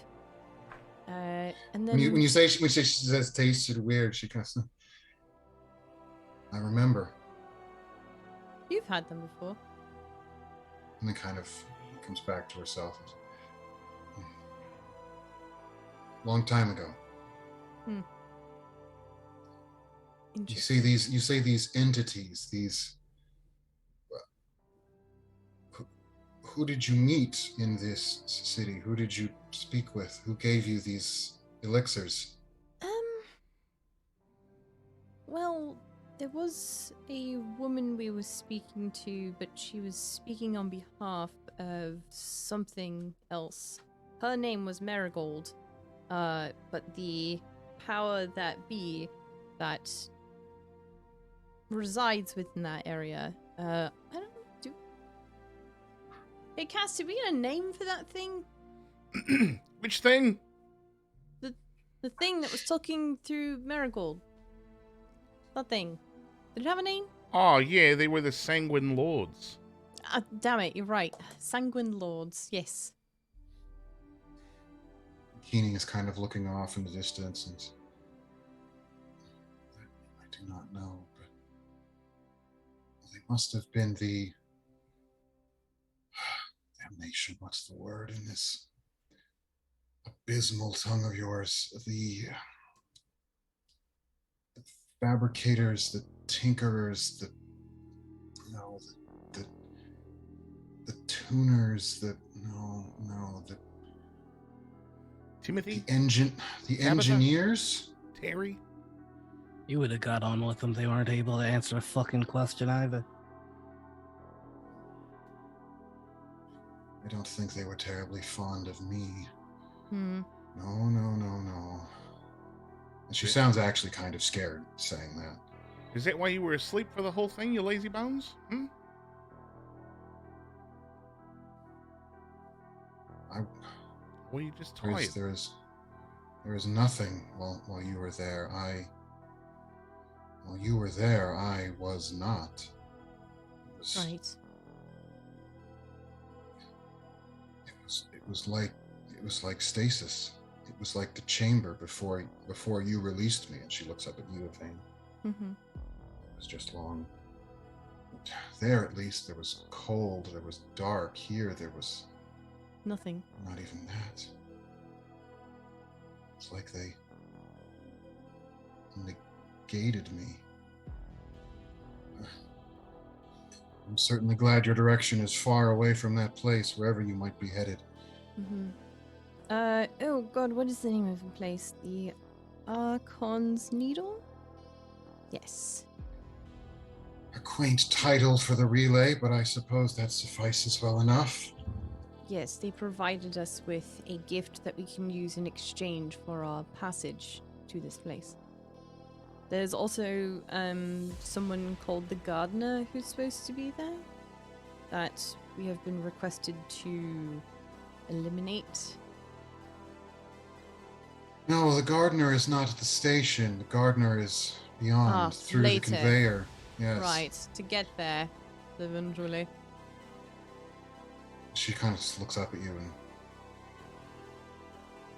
And then When she says tasted weird, she kind of, I remember. You've had them before. And then kind of comes back to herself. Long time ago. You say these entities, these. Who did you meet in this city? Who did you speak with? Who gave you these elixirs? Well, there was a woman we were speaking to, but she was speaking on behalf of something else. Her name was Marigold, but the power that be that resides within that area, I don't do. Hey, Cass, did we get a name for that thing? Which thing? The thing that was talking through Marigold. That thing. Did it have a name? Oh, yeah, they were the Sanguine Lords. Damn it, you're right. Sanguine Lords, yes. Keening is kind of looking off in the distance and I do not know, but they must have been the damnation, what's the word in this abysmal tongue of yours? The fabricators, the tinkerers, the tuners, the Timothy? the engineers. Terry? You would have got on with them. They weren't able to answer a fucking question either. I don't think they were terribly fond of me. Hmm. No. And she sounds actually kind of scared saying that. Is that why you were asleep for the whole thing, you lazy bones? Well, you just tired. There is nothing while you were there. While you were there, I was not. Right. It was like stasis. It was like the chamber before you released me. And she looks up at you, Yvain. Mm-hmm. It was just long. There, at least, there was cold. There was dark. Here, there was Nothing. not even that. It's like they negated me. I'm certainly glad your direction is far away from that place, wherever you might be headed. Mm-hmm. Oh god, what is the name of the place? The Archon's Needle? Yes. A quaint title for the relay, but I suppose that suffices well enough. Yes, they provided us with a gift that we can use in exchange for our passage to this place. There's also someone called the Gardener who's supposed to be there that we have been requested to eliminate. No, the gardener is not at the station. The gardener is beyond, through later. the conveyor. Yes. Right, to get there, eventually. She kind of looks up at you and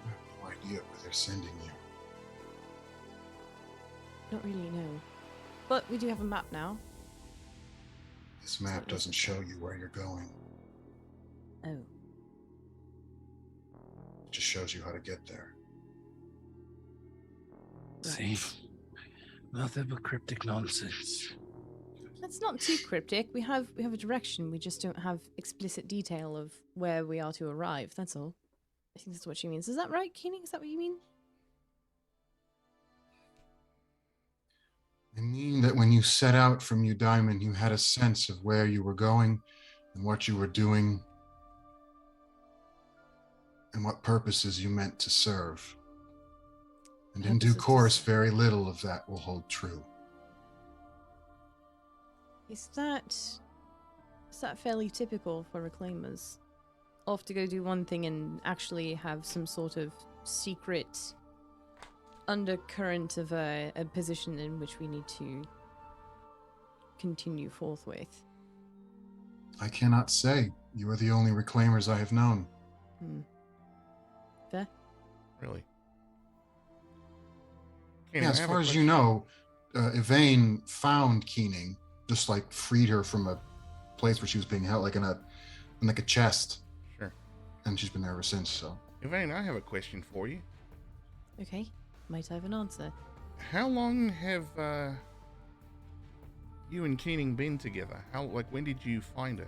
I have no idea where they're sending you. Don't really know. But we do have a map now. This map doesn't show you where you're going. Oh. It just shows you how to get there. See? Nothing but cryptic nonsense. That's not too cryptic. We have a direction. We just don't have explicit detail of where we are to arrive. That's all. I think that's what she means. Is that right, Keening? Is that what you mean? I mean that when you set out from Eudaimon, you had a sense of where you were going and what you were doing and what purposes you meant to serve. And in due Purposes to course, serve. very little of that will hold true. Is that fairly typical for reclaimers? Off to go do one thing and actually have some sort of secret undercurrent of a position in which we need to continue forth with. I cannot say. You are the only reclaimers I have known. Fair? Really? Yeah, as far as you know, Yvain found Keening, just like freed her from a place where she was being held, like in like a chest, Sure. and she's been there ever since. So, Yvain, I have a question for you. Okay, might have an answer. How long have you and Keening been together? When did you find her?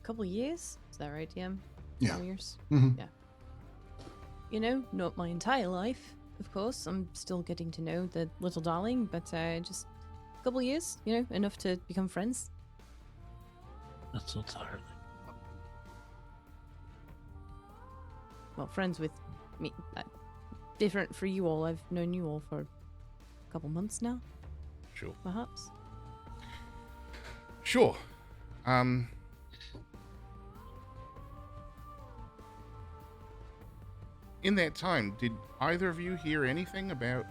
Couple years? Is that right, DM? Yeah. Couple years? mhm. Yeah. You know, not my entire life, of course. I'm still getting to know the little darling, but just a couple years, you know, enough to become friends. That's so tired. Well, friends with me. Different for you all. I've known you all for a couple months now, Sure. perhaps. Sure. In that time, did either of you hear anything about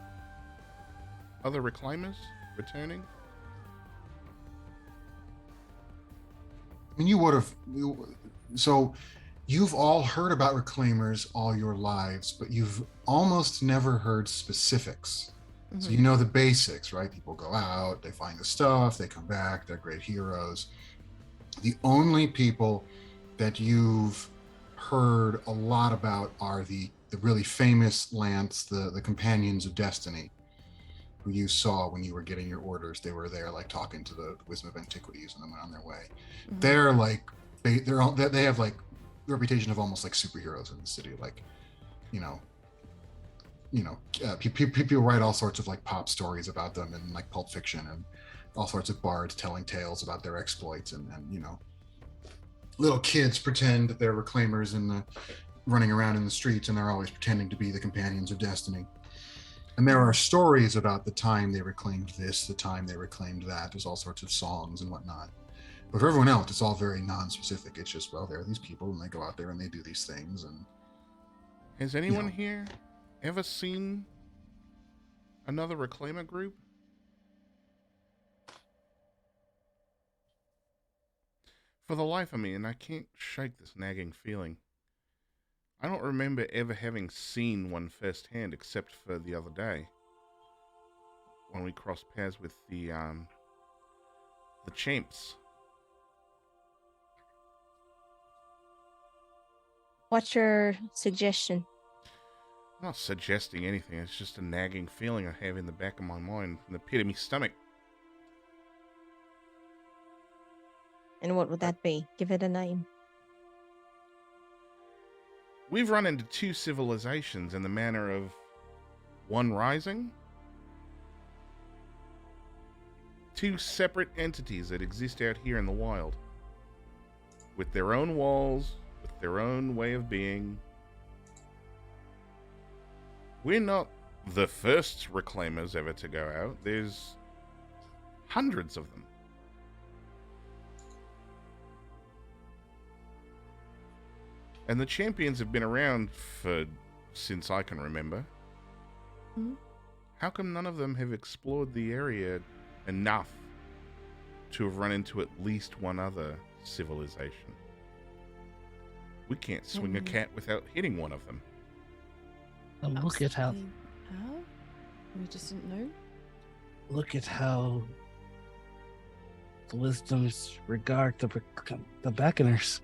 other reclaimers returning? I mean, you would have. So, you've all heard about reclaimers all your lives, but you've almost never heard specifics. So Mhm. you know the basics, right? People go out, they find the stuff, they come back, they're great heroes. The only people that you've heard a lot about are the really famous Lance, the companions of destiny, who you saw when you were getting your orders. They were there like talking to the wisdom of antiquities and then went on their way. Mhm. They're like they have like the reputation of almost like superheroes in the city. Like, people write all sorts of like pop stories about them and like Pulp Fiction, and all sorts of bards telling tales about their exploits, and little kids pretend that they're reclaimers running around in the streets, and they're always pretending to be the companions of destiny. And there are stories about the time they reclaimed this, the time they reclaimed that. There's all sorts of songs and whatnot. But for everyone else, it's all very non-specific. It's just, well, there are these people, and they go out there and they do these things. And Has anyone here ever seen another reclaimer group? For the life of me, and I can't shake this nagging feeling, I don't remember ever having seen one firsthand except for the other day when we crossed paths with the chimps. What's your suggestion? I'm not suggesting anything. It's just a nagging feeling I have in the back of my mind, in the pit of my stomach. And what would that be? Give it a name. We've run into two civilizations in the manner of one rising, two separate entities that exist out here in the wild, with their own walls, with their own way of being. We're not the first reclaimers ever to go out. There's hundreds of them. And the champions have been around since I can remember. Mhm. How come none of them have explored the area enough to have run into at least one other civilization? We can't swing a cat without hitting one of them. And look at how How? We just didn't know. the wisdoms regard the beckoners.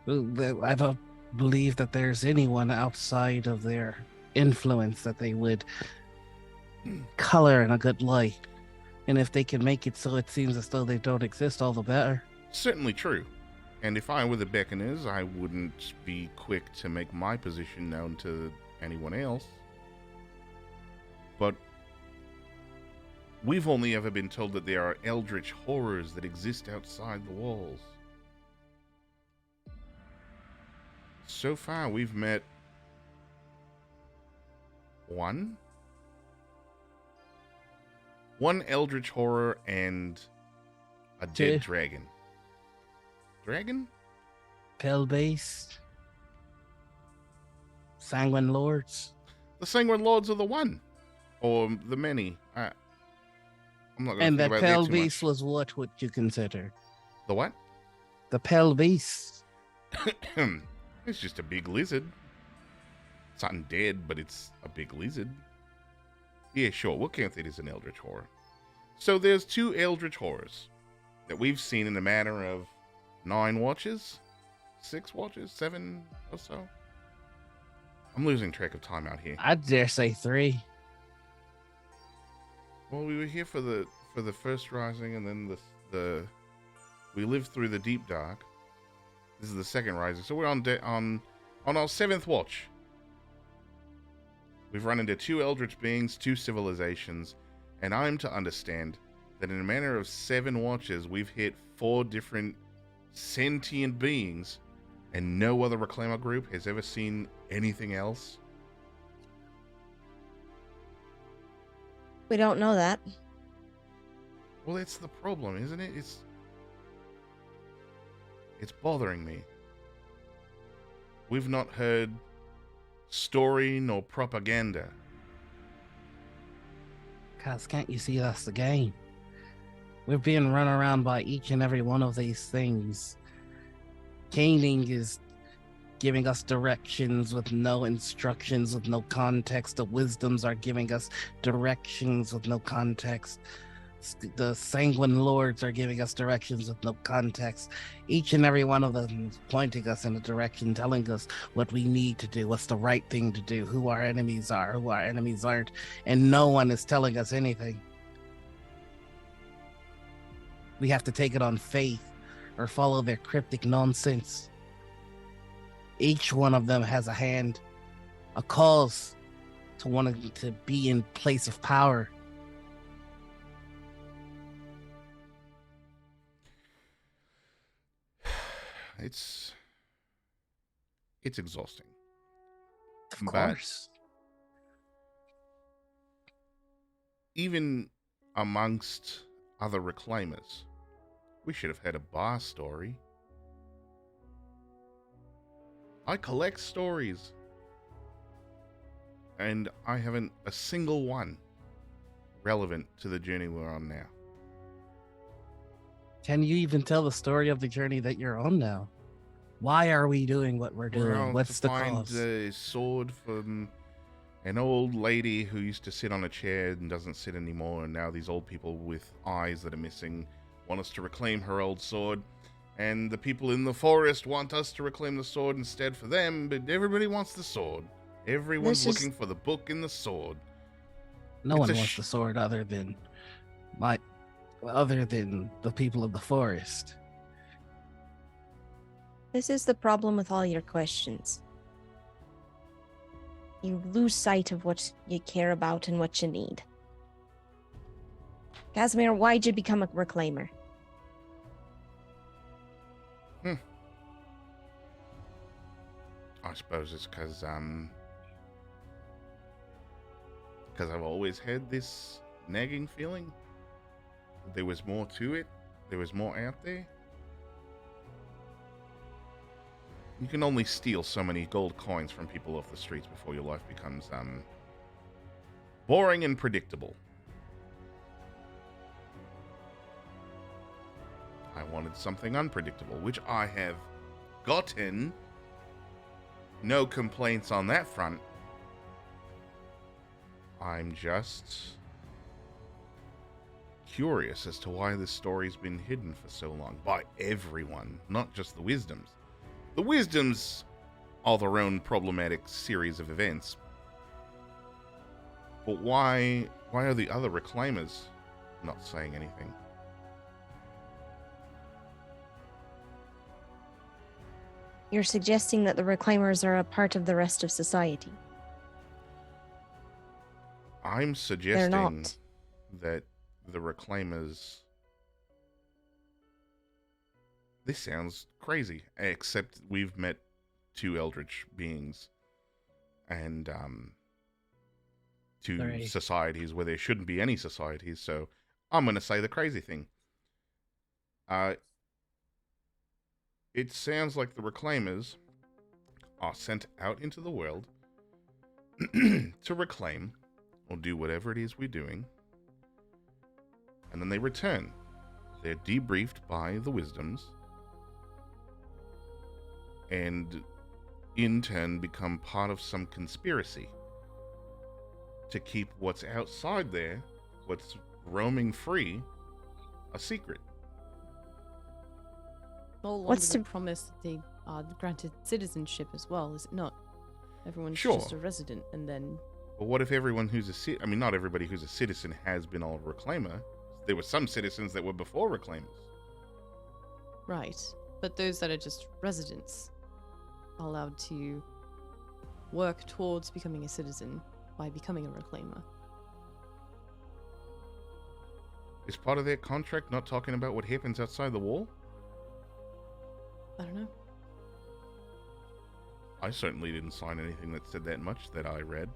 I don't believe that there's anyone outside of their influence that they would color in a good light. And if they can make it so it seems as though they don't exist, all the better. Certainly true. And if I were the beckoners, I wouldn't be quick to make my position known to anyone else. But we've only ever been told that there are eldritch horrors that exist outside the walls. So far, we've met one eldritch horror and a dead Two. dragon. Dragon? Pale base, sanguine lords. The Sanguine Lords are the one, or the many. I'm not going to And think the about pale that too beast much. was what would you consider? The what? The pale beast. It's just a big lizard. It's not dead, but it's a big lizard. Yeah, sure. We'll count it as an eldritch horror. So there's 2 eldritch horrors that we've seen in a matter of 9 watches, 6 watches, 7 or so. I'm losing track of time out here. I dare say 3. Well, we were here for the first rising, and then we lived through the deep dark. This is the second rising, so we're on our 7th watch. We've run into 2 eldritch beings, 2 civilizations, and I'm to understand that in a matter of 7 watches, we've hit 4 different sentient beings, and no other reclaimer group has ever seen anything else. We don't know that. Well, that's the problem, isn't it? It's bothering me. We've not heard story nor propaganda. Cause can't you see that's the game? We're being run around by each and every one of these things. Caning is giving us directions with no instructions, with no context. The wisdoms are giving us directions with no context. The sanguine lords are giving us directions with no context. Each and every one of them is pointing us in a direction, telling us what we need to do, what's the right thing to do, who our enemies are, who our enemies aren't, and no one is telling us anything. We have to take it on faith or follow their cryptic nonsense. Each one of them has a hand, a cause to wanting to be in place of power. It's exhausting. Of But course. even amongst other reclaimers, we should have had a bar story. I collect stories, and I haven't a single one relevant to the journey we're on now. Can you even tell the story of the journey that you're on now? Why are we doing what we're We're doing? out What's to the find cause? a sword from an old lady who used to sit on a chair and doesn't sit anymore, and now these old people with eyes that are missing want us to reclaim her old sword. And the people in the forest want us to reclaim the sword instead for them, but everybody wants the sword. Everyone's This is- looking for the book and the sword. No It's one a wants the sword other than the people of the forest. This is the problem with all your questions. You lose sight of what you care about and what you need. Casimir, why'd you become a reclaimer? I suppose it's because I've always had this nagging feeling. There was more to it. There was more out there. You can only steal so many gold coins from people off the streets before your life becomes boring and predictable. I wanted something unpredictable, which I have gotten. No complaints on that front. I'm just curious as to why this story's been hidden for so long by everyone, not just the Wisdoms. The Wisdoms are their own problematic series of events. But why are the other Reclaimers not saying anything? You're suggesting that the reclaimers are a part of the rest of society. I'm They're suggesting not. that the Reclaimers... This sounds crazy, except we've met 2 Eldritch beings and 2 Three. societies where there shouldn't be any societies, so I'm going to say the crazy thing. It sounds like the Reclaimers are sent out into the world to reclaim or do whatever it is we're doing, and then they return. They're debriefed by the Wisdoms, and in turn become part of some conspiracy. to keep what's outside there, what's roaming free, a secret. All What's under the to- promise that they are granted citizenship as well, is it not? Everyone's Sure. just a resident, and then But what if everyone who's not everybody who's a citizen has been a reclaimer. There were some citizens that were before reclaimers. right. But those that are just residents are allowed to work towards becoming a citizen by becoming a reclaimer. Is part of their contract not talking about what happens outside the wall? I don't know. I certainly didn't sign anything that said that much that I read.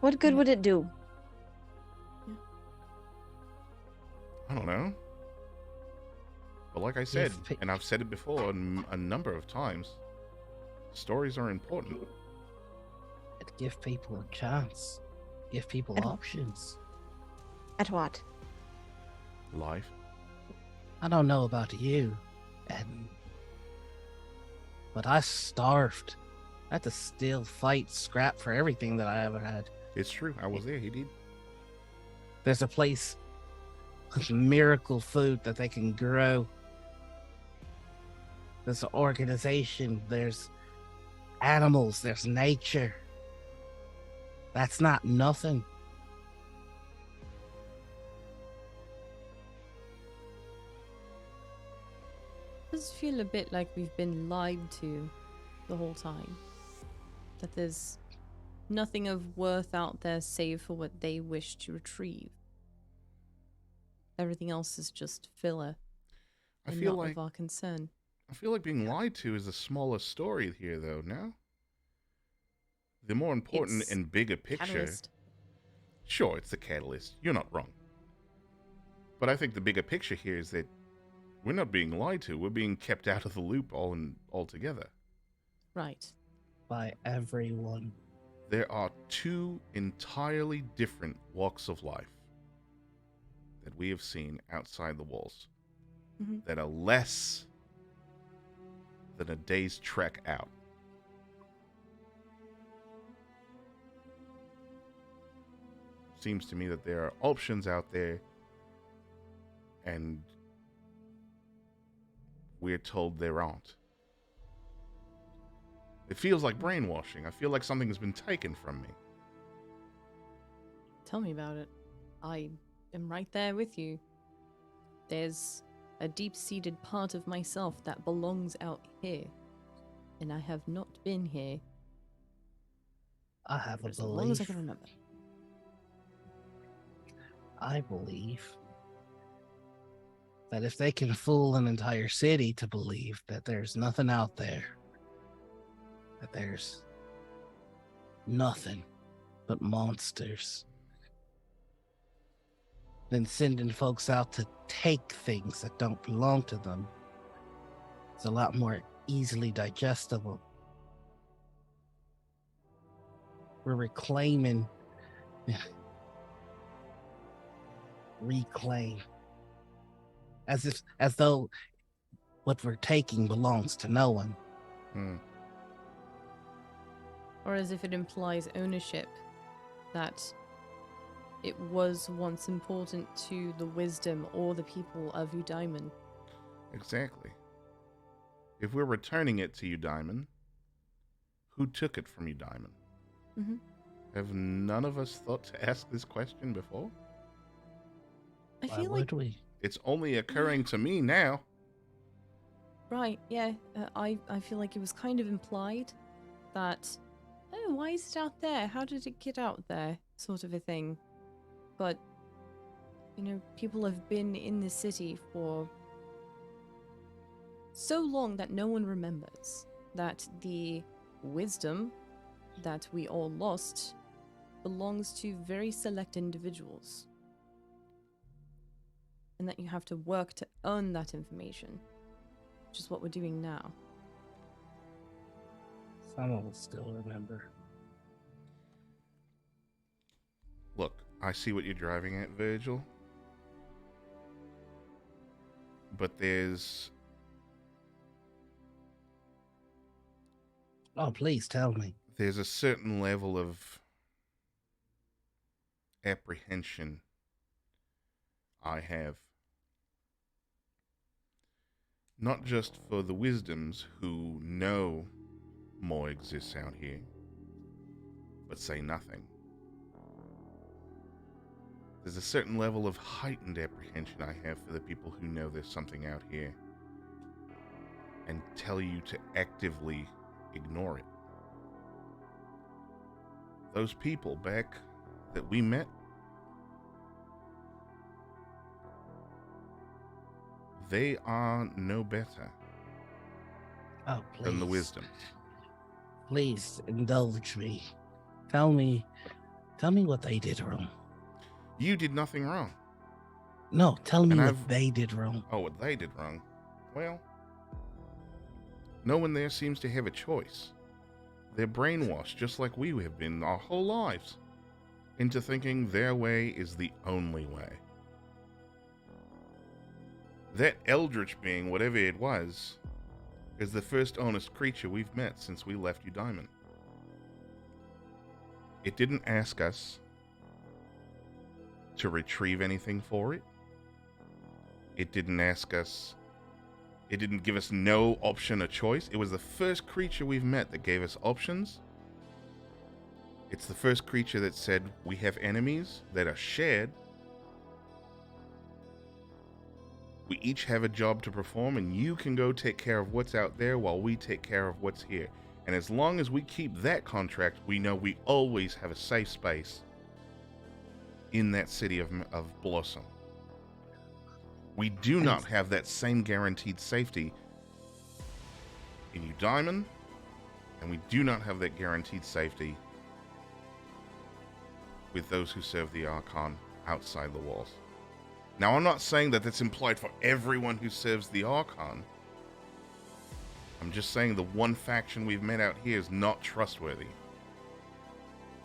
What good would it do? I don't know. But like I said, If- and I've said it before a number of times, stories are important. Give people a chance. Give people And- options. At what? Life. I don't know about you, but I starved. I had to still fight, scrap for everything that I ever had. It's true. I was there. He did. There's a place with miracle food that they can grow. There's an organization. There's animals. There's nature. That's not nothing. It does feel a bit like we've been lied to the whole time. That there's nothing of worth out there save for what they wish to retrieve. Everything else is just filler I and feel not like of our concern. being lied to is the smaller story here, though. No. The more important It's and bigger picture. Catalyst. Sure, it's the catalyst. You're not wrong. But I think the bigger picture here is that we're not being lied to. We're being kept out of the loop altogether. Right. By everyone. There are two entirely different walks of life that we have seen outside the walls Mhm. that are less than a day's trek out. Seems to me that there are options out there, and we're told there aren't. It feels like brainwashing. I feel like something has been taken from me. Tell me about it. I am right there with you. There's a deep-seated part of myself that belongs out here, and I have not been here I have for a as long as I belief. can remember. I believe that if they can fool an entire city to believe that there's nothing out there, that there's nothing but monsters, then sending folks out to take things that don't belong to them is a lot more easily digestible. We're reclaiming. Reclaim. As though what we're taking belongs to no one. Hmm. Or as if it implies ownership, that it was once important to the wisdom or the people of Udaiman. Exactly. If we're returning it to you, Diamond, who took it from you, Diamond? Mhm. Have none of us thought to ask this question before? I Why feel would like, we? It's only occurring to me now. right, yeah, I feel like it was kind of implied that, oh, why is it out there? How did it get out there? Sort of a thing. But, you know, people have been in the city for so long that no one remembers that the wisdom that we all lost belongs to very select individuals. And that you have to work to earn that information, which is what we're doing now. Some of us still remember. Look, I see what you're driving at, Virgil. But there's Oh, please tell me. there's a certain level of apprehension I have. Not just for the wisdoms who know more exists out here, but say nothing. There's a certain level of heightened apprehension I have for the people who know there's something out here and tell you to actively ignore it. Those people back that we met, they are no better Oh, please. than the wisdoms. Please indulge me. Tell me what they did wrong. You did nothing wrong. No, tell me And what they did wrong. Oh, what they did wrong? Well, no one there seems to have a choice. They're brainwashed, just like we have been our whole lives, into thinking their way is the only way. That eldritch being, whatever it was, is the first honest creature we've met since we left Eudaimon. It didn't ask us to retrieve anything for it. It didn't ask us, it didn't give us no option or choice. It was the first creature we've met that gave us options. It's the first creature that said we have enemies that are shared. We each have a job to perform, and you can go take care of what's out there while we take care of what's here. And as long as we keep that contract, we know we always have a safe space in that city of Blossom. We do not have that same guaranteed safety in Eudaimon, and we do not have that guaranteed safety with those who serve the Archon outside the walls. Now, I'm not saying that that's implied for everyone who serves the Archon. I'm just saying the one faction we've met out here is not trustworthy.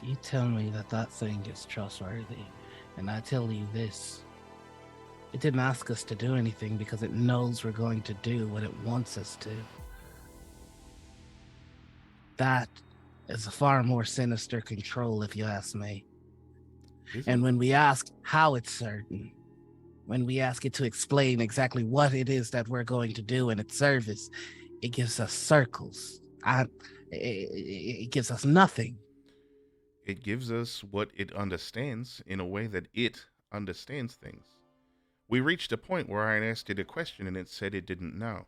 You tell me that thing is trustworthy, and I tell you this. It didn't ask us to do anything because it knows we're going to do what it wants us to. That is a far more sinister control, if you ask me. And when we ask how it's certain, when we ask it to explain exactly what it is that we're going to do in its service, it gives us circles. It gives us nothing. It gives us what it understands in a way that it understands things. We reached a point where I had asked it a question and it said it didn't know.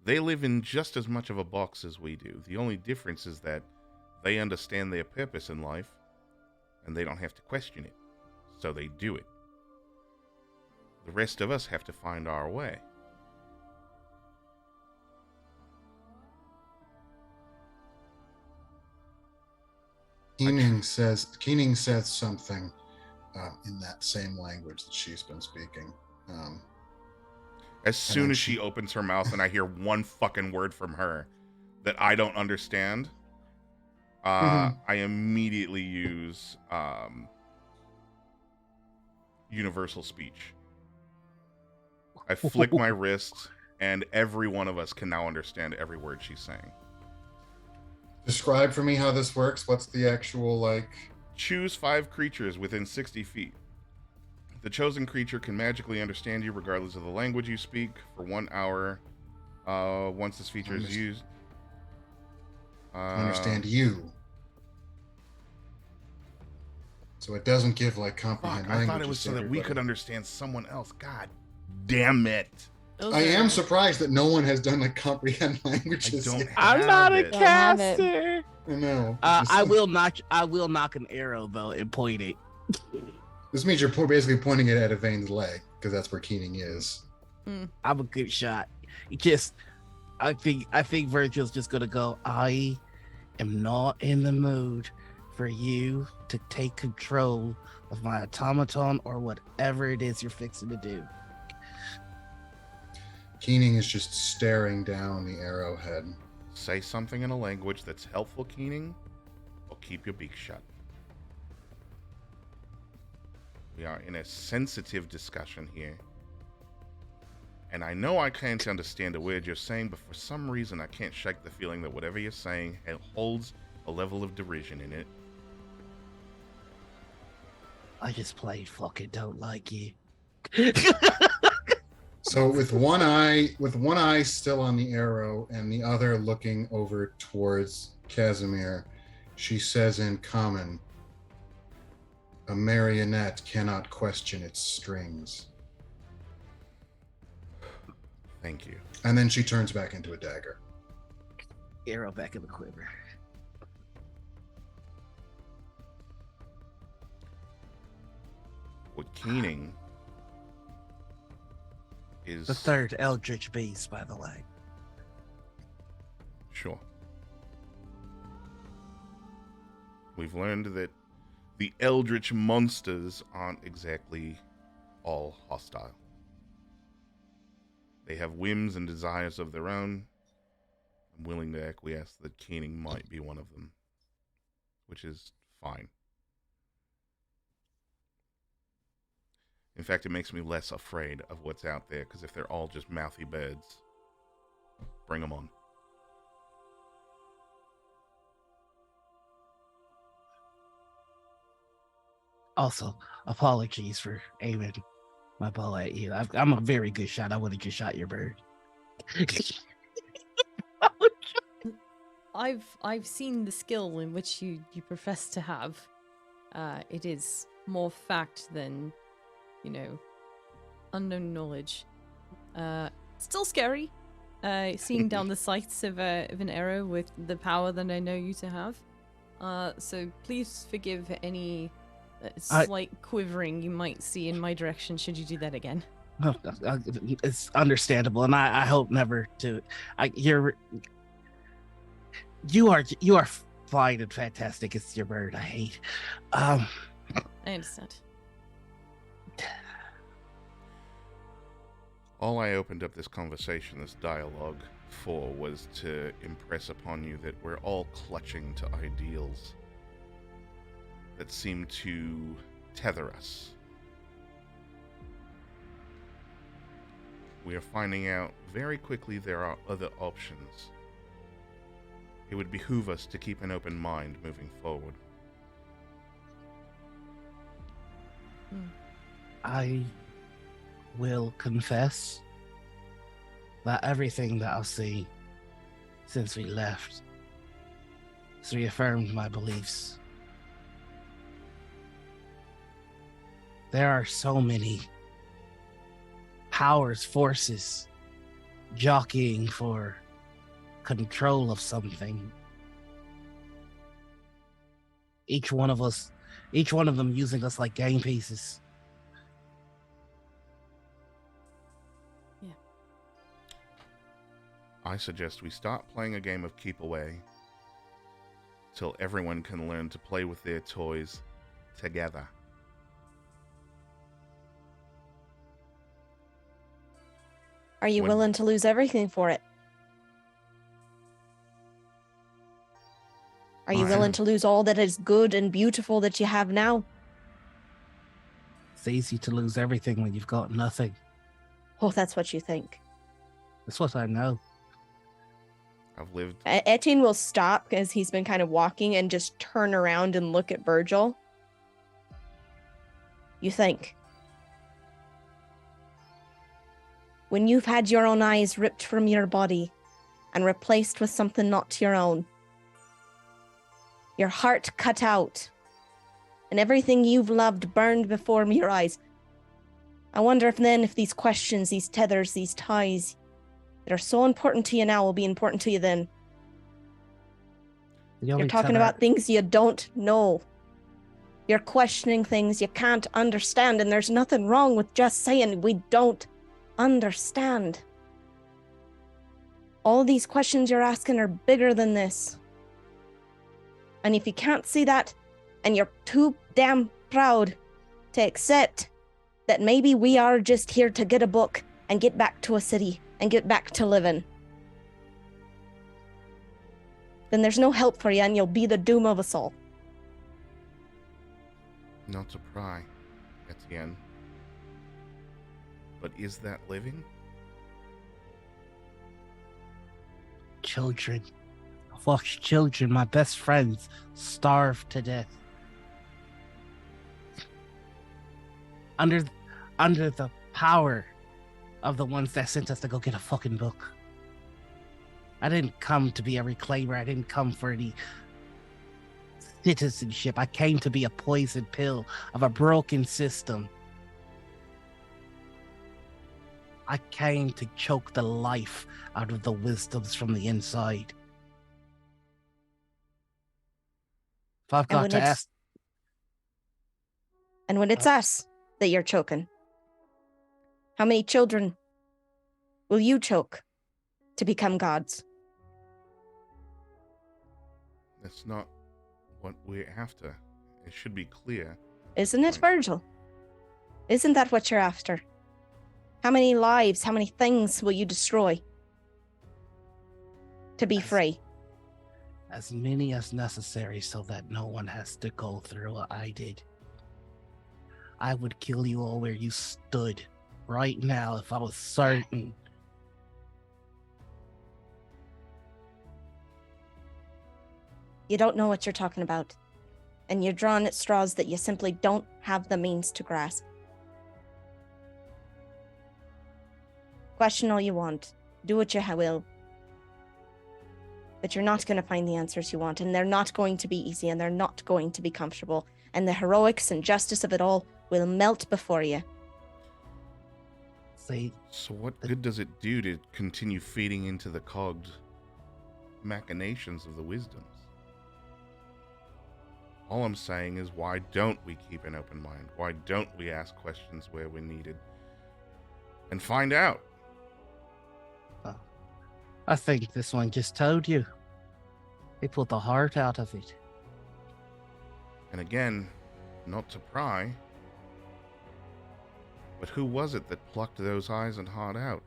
They live in just as much of a box as we do. The only difference is that they understand their purpose in life and they don't have to question it. So they do it. The rest of us have to find our way. Keening says something in that same language that she's been speaking. As soon as she opens her mouth and I hear one fucking word from her that I don't understand, I immediately use universal speech. I flick my wrist, and every one of us can now understand every word she's saying. Describe for me how this works. What's the actual, Choose 5 creatures within 60 feet. The chosen creature can magically understand you regardless of the language you speak for 1 hour. Once this feature is used... understand you. So it doesn't give, comprehend language. I thought it was so that we could understand someone else. God damn it. I am surprised that no one has done comprehend languages. I'm not a Don't have it. caster. I know. I will knock an arrow though and point it. This means you're basically pointing it at Yvain's leg because that's where Keening is. I'm a good shot. I think Virgil's just gonna go. I am not in the mood for you to take control of my automaton or whatever it is you're fixing to do. Keening is just staring down the arrowhead. Say something in a language that's helpful, Keening, or keep your beak shut. We are in a sensitive discussion here. And I know I can't understand a word you're saying, but for some reason I can't shake the feeling that whatever you're saying holds a level of derision in it. I just plain fucking don't like you. So with one eye still on the arrow and the other looking over towards Casimir, she says in common, "A marionette cannot question its strings." Thank you. And then she turns back into a dagger. Arrow back in the quiver. What keening is... The third eldritch beast, by the way. Sure. We've learned that the eldritch monsters aren't exactly all hostile. They have whims and desires of their own. I'm willing to acquiesce that Keening might be one of them, which is fine. In fact, it makes me less afraid of what's out there, because if they're all just mouthy birds, bring them on. Also, apologies for aiming my bow at you. I'm a very good shot. I would have just shot your bird. I've seen the skill in which you profess to have. It is more fact than, unknown knowledge. Still scary. Seeing down the sights of an arrow with the power that I know you to have. So please forgive any slight quivering you might see in my direction should you do that again. It's understandable, and I hope never to. You are fine and fantastic. It's your bird I hate. I understand. All I opened up this conversation, this dialogue, for was to impress upon you that we're all clutching to ideals that seem to tether us. We are finding out very quickly there are other options. It would behoove us to keep an open mind moving forward. I will confess that everything that I've seen since we left has reaffirmed my beliefs. There are so many powers, forces jockeying for control of something. Each one of them using us like game pieces. I suggest we start playing a game of keep away till everyone can learn to play with their toys together. Are you willing to lose everything for it? Are you willing to lose all that is good and beautiful that you have now? It's easy to lose everything when you've got nothing. Oh, that's what you think. That's what I know. I've lived... Etienne will stop as he's been kind of walking and just turn around and look at Virgil. You think. When you've had your own eyes ripped from your body and replaced with something not your own, your heart cut out, and everything you've loved burned before your eyes, I wonder if these questions, these tethers, these ties that are so important to you now will be important to you then. You're talking about things you don't know. You're questioning things you can't understand, and there's nothing wrong with just saying we don't understand. All these questions you're asking are bigger than this. And if you can't see that, and you're too damn proud to accept that maybe we are just here to get a book and get back to a city and get back to living, then there's no help for you and you'll be the doom of us all. Not to pry, Etienne. But is that living? children. I've watched children, my best friends, starve to death. Under the power of the ones that sent us to go get a fucking book. I didn't come to be a reclaimer. I didn't come for any citizenship. I came to be a poison pill of a broken system. I came to choke the life out of the wisdoms from the inside. If I've got to ask... And when it's us that you're choking, how many children will you choke to become gods? That's not what we're after. It should be clear. Isn't it, Virgil? Isn't that what you're after? How many lives, how many things will you destroy to be free? As many as necessary so that no one has to go through what I did. I would kill you all where you stood right now if I was certain. You don't know what you're talking about. And you're drawing at straws that you simply don't have the means to grasp. Question all you want. Do what you will. But you're not going to find the answers you want, and they're not going to be easy, and they're not going to be comfortable. And the heroics and justice of it all will melt before you. See, so what good does it do to continue feeding into the cogged machinations of the wisdoms? All I'm saying is, why don't we keep an open mind? Why don't we ask questions where we're needed and find out? I think this one just told you. They pulled the heart out of it. And again, not to pry, but who was it that plucked those eyes and heart out?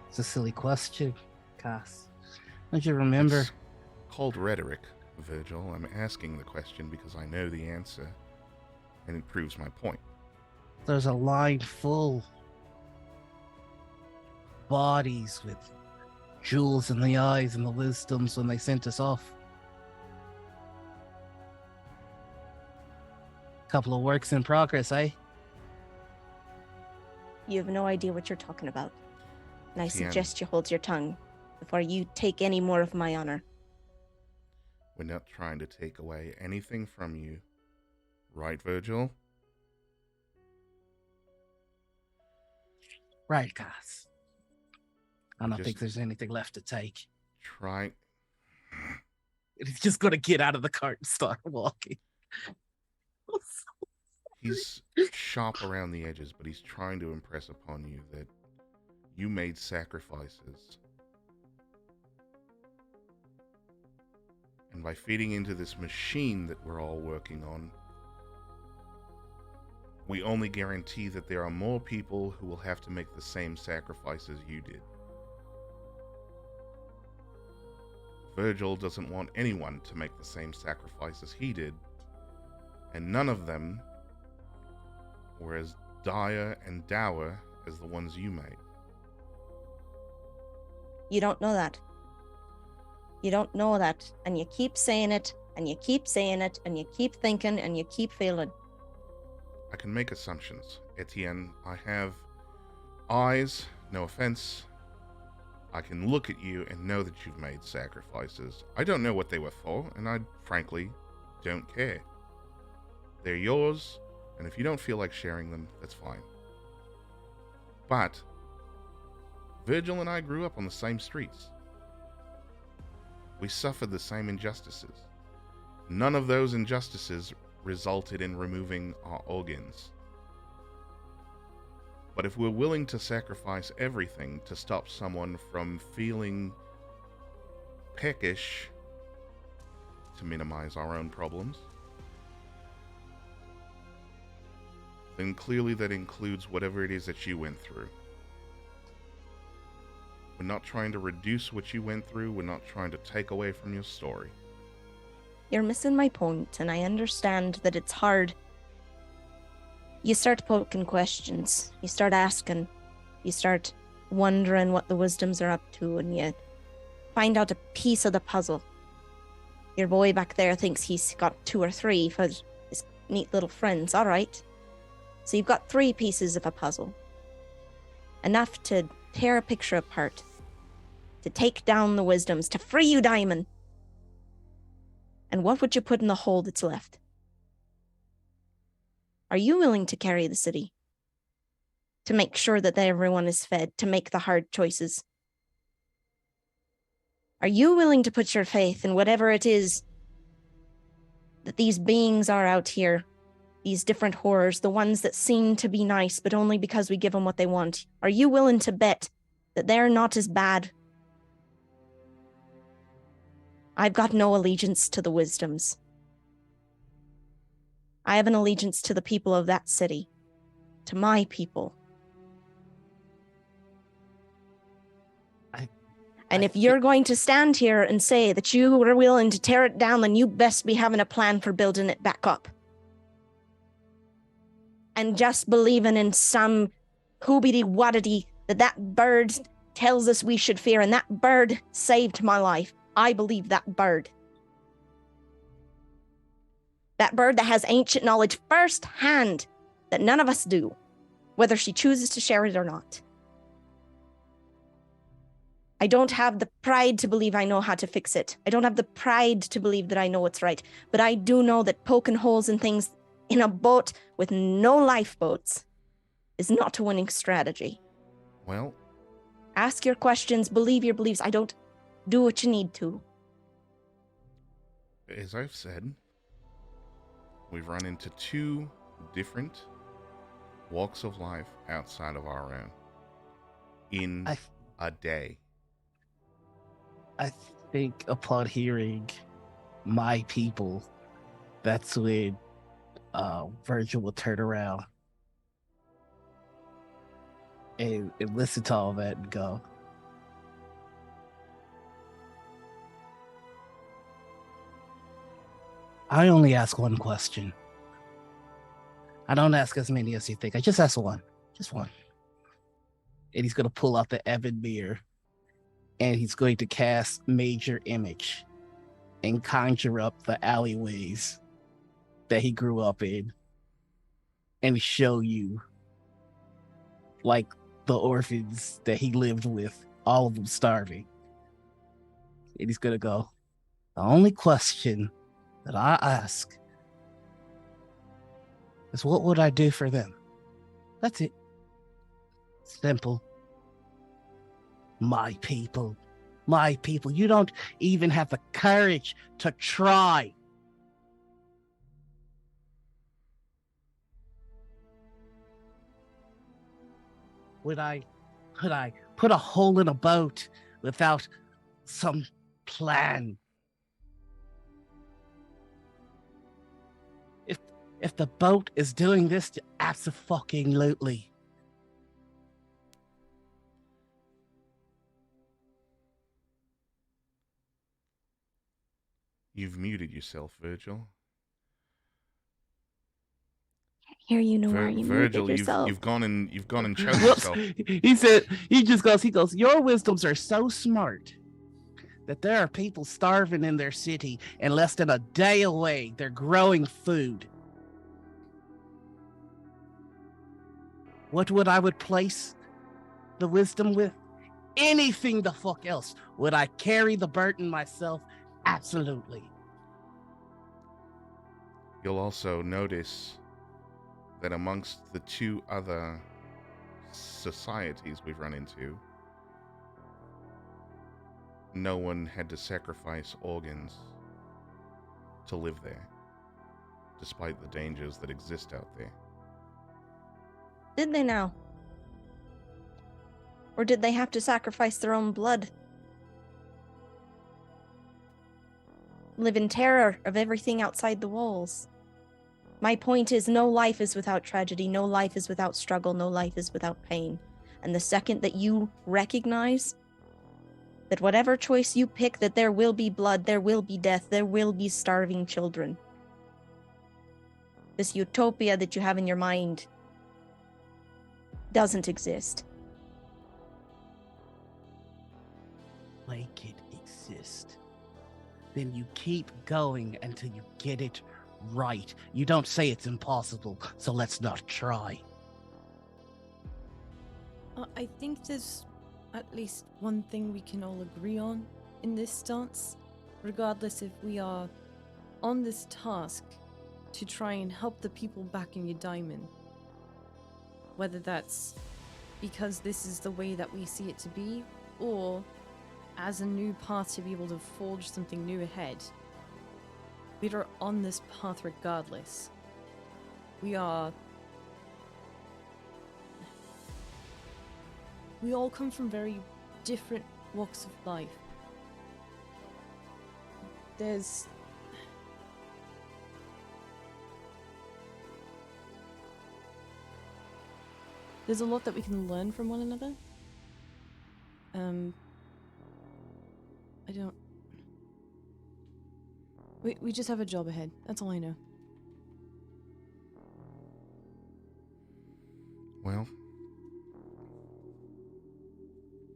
It's a silly question, Cass. Don't you remember? It's called rhetoric, Virgil. I'm asking the question because I know the answer, and it proves my point. There's a line full. Bodies with jewels in the eyes and the wisdoms when they sent us off. Couple of works in progress, eh? You have no idea what you're talking about. And I Tian, suggest you hold your tongue before you take any more of my honor. we're not trying to take away anything from you. Right, Virgil? Right, Cass. I don't Just think there's anything left to take. Try. He's just gonna get out of the cart and start walking. He's sharp around the edges, but he's trying to impress upon you that you made sacrifices. And by feeding into this machine that we're all working on, we only guarantee that there are more people who will have to make the same sacrifices you did. Virgil doesn't want anyone to make the same sacrifices he did, and none of them were as dire and dour as the ones you made. You don't know that. You don't know that. And you keep saying it, and you keep saying it, and you keep thinking, and you keep feeling. I can make assumptions, Etienne. I have eyes, no offense. I can look at you and know that you've made sacrifices. I don't know what they were for, and I frankly don't care. They're yours, and if you don't feel like sharing them, that's fine. But Virgil and I grew up on the same streets. We suffered the same injustices. None of those injustices resulted in removing our organs. But if we're willing to sacrifice everything to stop someone from feeling peckish to minimize our own problems, then clearly that includes whatever it is that you went through. We're not trying to reduce what you went through. We're not trying to take away from your story. You're missing my point, and I understand that it's hard. You start poking questions. You start asking. You start wondering what the wisdoms are up to, and you find out a piece of the puzzle. Your boy back there thinks he's got 2 or 3 for his neat little friends. All right. So you've got 3 pieces of a puzzle. Enough to tear a picture apart. To take down the wisdoms. To free you, Diamond. And what would you put in the hole that's left? Are you willing to carry the city? To make sure that everyone is fed, to make the hard choices? Are you willing to put your faith in whatever it is that these beings are out here, these different horrors, the ones that seem to be nice, but only because we give them what they want? Are you willing to bet that they're not as bad? I've got no allegiance to the wisdoms. I have an allegiance to the people of that city, to my people. And if you're going to stand here and say that you are willing to tear it down, then you best be having a plan for building it back up. And just believing in some hoobity-waddity that bird tells us we should fear, and that bird saved my life. I believe that bird. That bird that has ancient knowledge firsthand that none of us do, whether she chooses to share it or not. I don't have the pride to believe I know how to fix it. I don't have the pride to believe that I know what's right. But I do know that poking holes in things in a boat with no lifeboats is not a winning strategy. Well, ask your questions, believe your beliefs. I don't do what you need to. as I've said, we've run into 2 different walks of life outside of our own in a day. I think upon hearing my people, that's when Virgil will turn around and listen to all that and go, I only ask one question. I don't ask as many as you think. I just ask one. Just one. And he's going to pull out the Evan mirror. And he's going to cast Major Image and conjure up the alleyways that he grew up in and show you, like, the orphans that he lived with, all of them starving. And he's going to go, the only question that I ask is, what would I do for them? That's it. Simple. My people. My people. You don't even have the courage to try. Could I put a hole in a boat without some plan? If the boat is doing this, abso-fucking-lutely. You've muted yourself, Virgil. Hear you, Noir. You Virgil, muted yourself. you've gone and choked yourself. He goes, your wisdoms are so smart that there are people starving in their city, and less than a day away, they're growing food. What would I place the wisdom with? Anything the fuck else. Would I carry the burden myself? Absolutely. You'll also notice that amongst the 2 other societies we've run into, no one had to sacrifice organs to live there, despite the dangers that exist out there. Did they now? Or did they have to sacrifice their own blood? Live in terror of everything outside the walls. My point is, no life is without tragedy, no life is without struggle, no life is without pain. And the second that you recognize that whatever choice you pick, that there will be blood, there will be death, there will be starving children. This utopia that you have in your mind doesn't exist. Make it exist. Then you keep going until you get it right. You don't say it's impossible, so let's not try. I think there's at least one thing we can all agree on in this stance, regardless if we are on this task to try and help the people back in Eudaimon. Whether that's because this is the way that we see it to be, or as a new path to be able to forge something new ahead. We are on this path regardless. We all come from very different walks of life. There's a lot that we can learn from one another. We just have a job ahead. That's all I know. Well,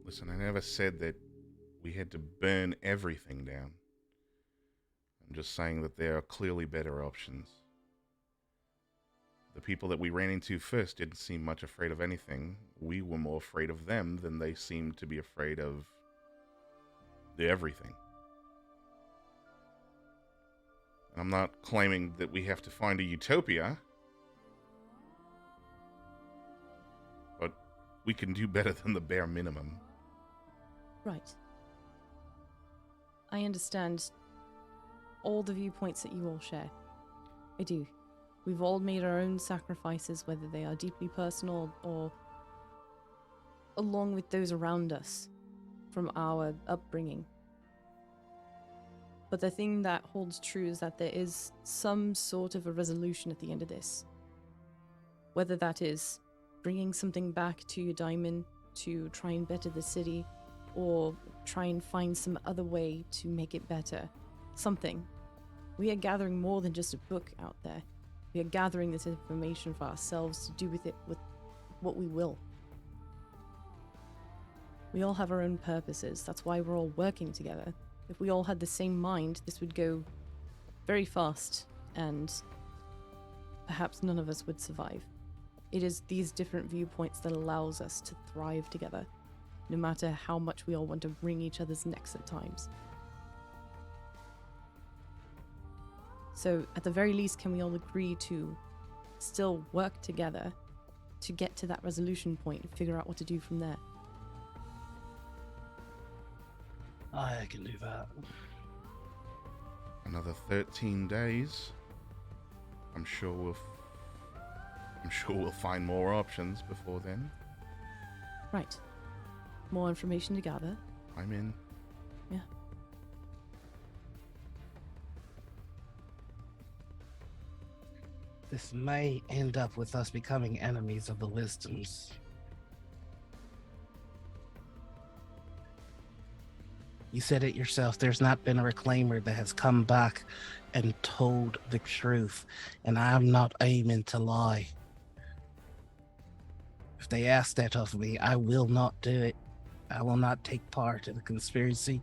listen, I never said that we had to burn everything down. I'm just saying that there are clearly better options. The people that we ran into first didn't seem much afraid of anything. We were more afraid of them than they seemed to be afraid of the everything. And I'm not claiming that we have to find a utopia, but we can do better than the bare minimum. Right. I understand all the viewpoints that you all share. I do. We've all made our own sacrifices, whether they are deeply personal or along with those around us from our upbringing. But the thing that holds true is that there is some sort of a resolution at the end of this. Whether that is bringing something back to Eudaimon to try and better the city, or try and find some other way to make it better. Something. We are gathering more than just a book out there. We are gathering this information for ourselves to do with it with what we will. We all have our own purposes. That's why we're all working together. If we all had the same mind, this would go very fast, and perhaps none of us would survive. It is these different viewpoints that allows us to thrive together, no matter how much we all want to wring each other's necks at times. So, at the very least, can we all agree to still work together to get to that resolution point and figure out what to do from there? I can do that. Another 13 days. I'm sure we'll find more options before then. Right. More information to gather. I'm in. Yeah. This may end up with us becoming enemies of the Wisdoms. You said it yourself, there's not been a reclaimer that has come back and told the truth, and I'm not aiming to lie. If they ask that of me, I will not do it. I will not take part in a conspiracy.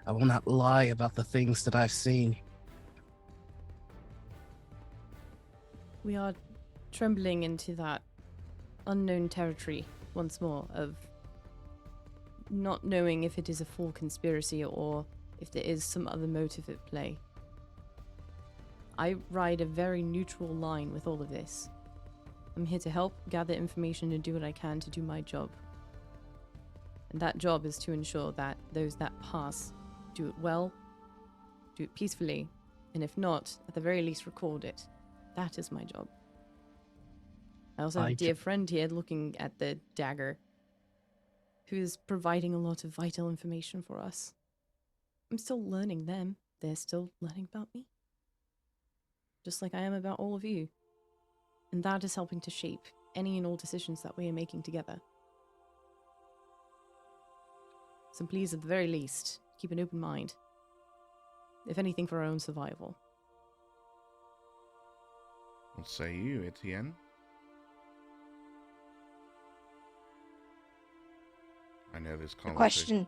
I will not lie about the things that I've seen. We are trembling into that unknown territory once more of not knowing if it is a full conspiracy or if there is some other motive at play. I ride a very neutral line with all of this. I'm here to help, gather information, and do what I can to do my job. And that job is to ensure that those that pass do it well, do it peacefully, and if not, at the very least record it. That is my job. I also have a dear friend here looking at the dagger, who is providing a lot of vital information for us. I'm still learning them. They're still learning about me. Just like I am about all of you. And that is helping to shape any and all decisions that we are making together. So please, at the very least, keep an open mind. If anything, for our own survival. What say you, Etienne? I know this conversation.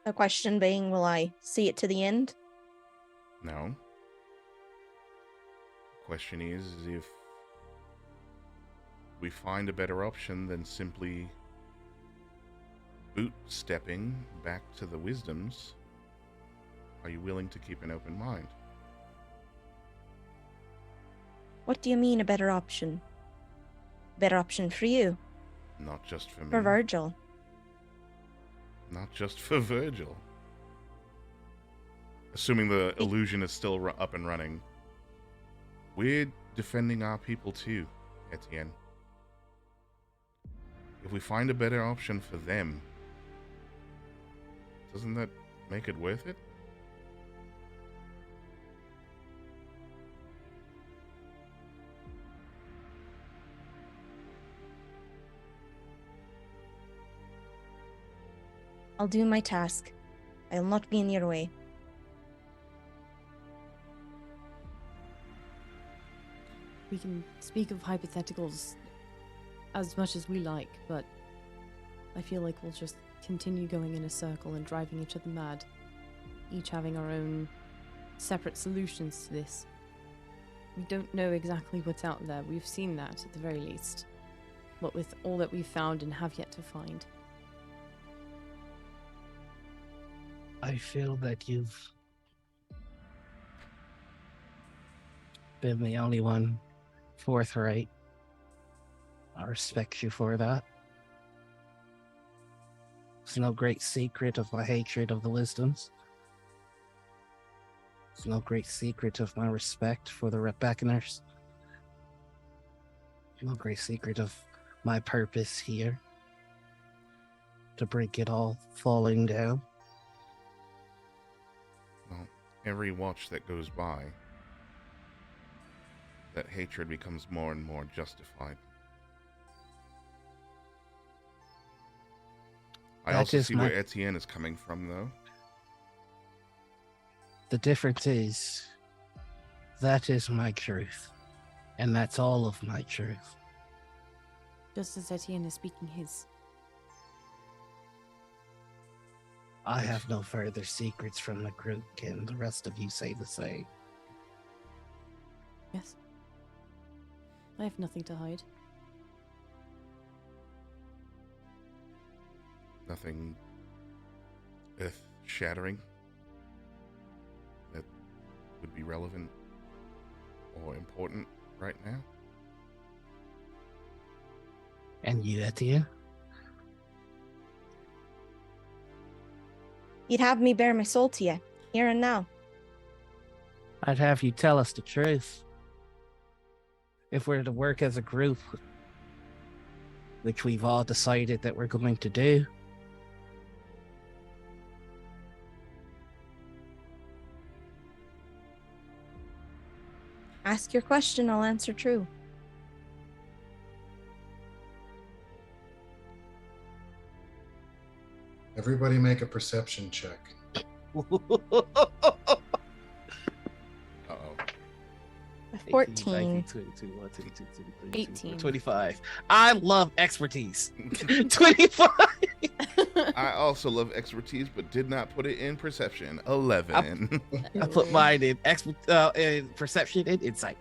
The question being, will I see it to the end? No. The question is if we find a better option than simply bootstepping back to the wisdoms, are you willing to keep an open mind? What do you mean a better option? Better option for you? Not just for me. For Virgil? Not just for Virgil. Assuming the illusion is still up and running. We're defending our people too, Etienne. If we find a better option for them, doesn't that make it worth it? I'll do my task. I'll not be in your way. We can speak of hypotheticals as much as we like, but I feel like we'll just continue going in a circle and driving each other mad, each having our own separate solutions to this. We don't know exactly what's out there. We've seen that, at the very least. What with all that we've found and have yet to find. I feel that you've been the only one forthright. I respect you for that. It's no great secret of my hatred of the wisdoms. It's no great secret of my respect for the Rebeccaners. No great secret of my purpose here. To break it all falling down. Well, every watch that goes by, that hatred becomes more and more justified. I also see where Etienne is coming from, though. The difference is, that is my truth. And that's all of my truth. Just as Etienne is speaking his. I have no further secrets from the group. Can the rest of you say the same? Yes. I have nothing to hide. Nothing earth-shattering that would be relevant or important right now. And you, Etienne? You'd have me bare my soul to you, here and now. I'd have you tell us the truth. If we're to work as a group, which we've all decided that we're going to do. Ask your question, I'll answer true. Everybody make a perception check. Uh-oh. 14. 18. 25. I love expertise. 25. I also love expertise, but did not put it in perception. 11. I put mine in perception and insight.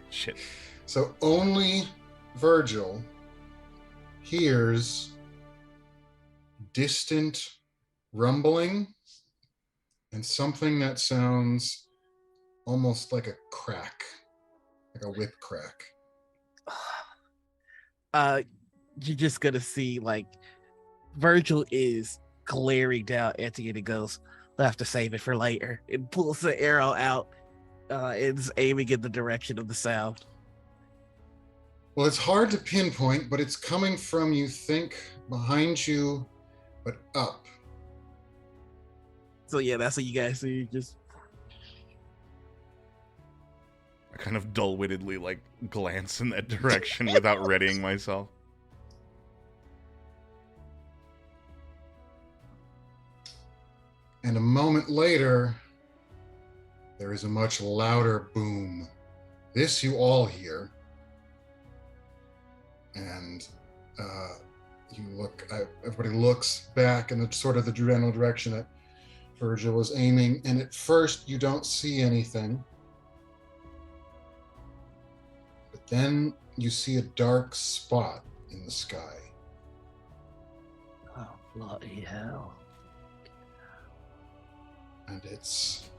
Shit. So only Virgil hears distant rumbling and something that sounds almost like a crack, like a whip crack. You're just gonna see like Virgil is glaring down at Etienne and goes, "I'll have to save it for later," and pulls the arrow out and is aiming in the direction of the sound. Well, it's hard to pinpoint, but it's coming from, you think, behind you, but up. So yeah, that's what you guys see. Just I kind of dull-wittedly like glance in that direction without readying myself. And a moment later, there is a much louder boom. This you all hear. And you look, everybody looks back in the sort of the general direction that Virgil was aiming. And at first, you don't see anything. But then you see a dark spot in the sky. Oh, bloody hell. And it's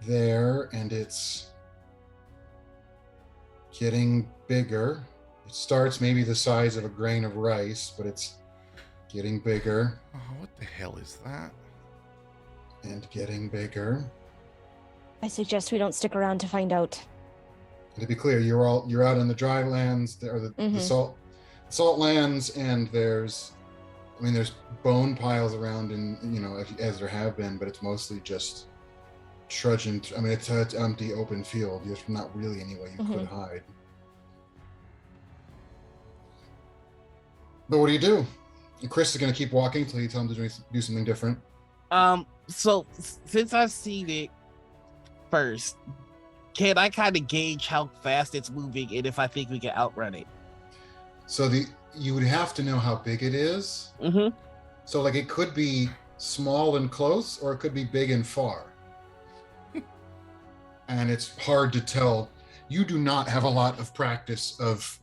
there, and it's getting bigger. It starts maybe the size of a grain of rice, but it's getting bigger Oh, what the hell is that? and getting bigger. I suggest we don't stick around to find out. And to be clear, you're out in the dry lands, or the Mhm. salt lands, and there's bone piles around, and as there have been, but it's mostly just trudging. It's an empty open field. There's not really any way you could hide. But what do? Chris is going to keep walking until you tell him to do something different. So since I've seen it first, can I kind of gauge how fast it's moving and if I think we can outrun it? So you would have to know how big it is. Mm-hmm. So like it could be small and close, or it could be big and far. And it's hard to tell. You do not have a lot of practice of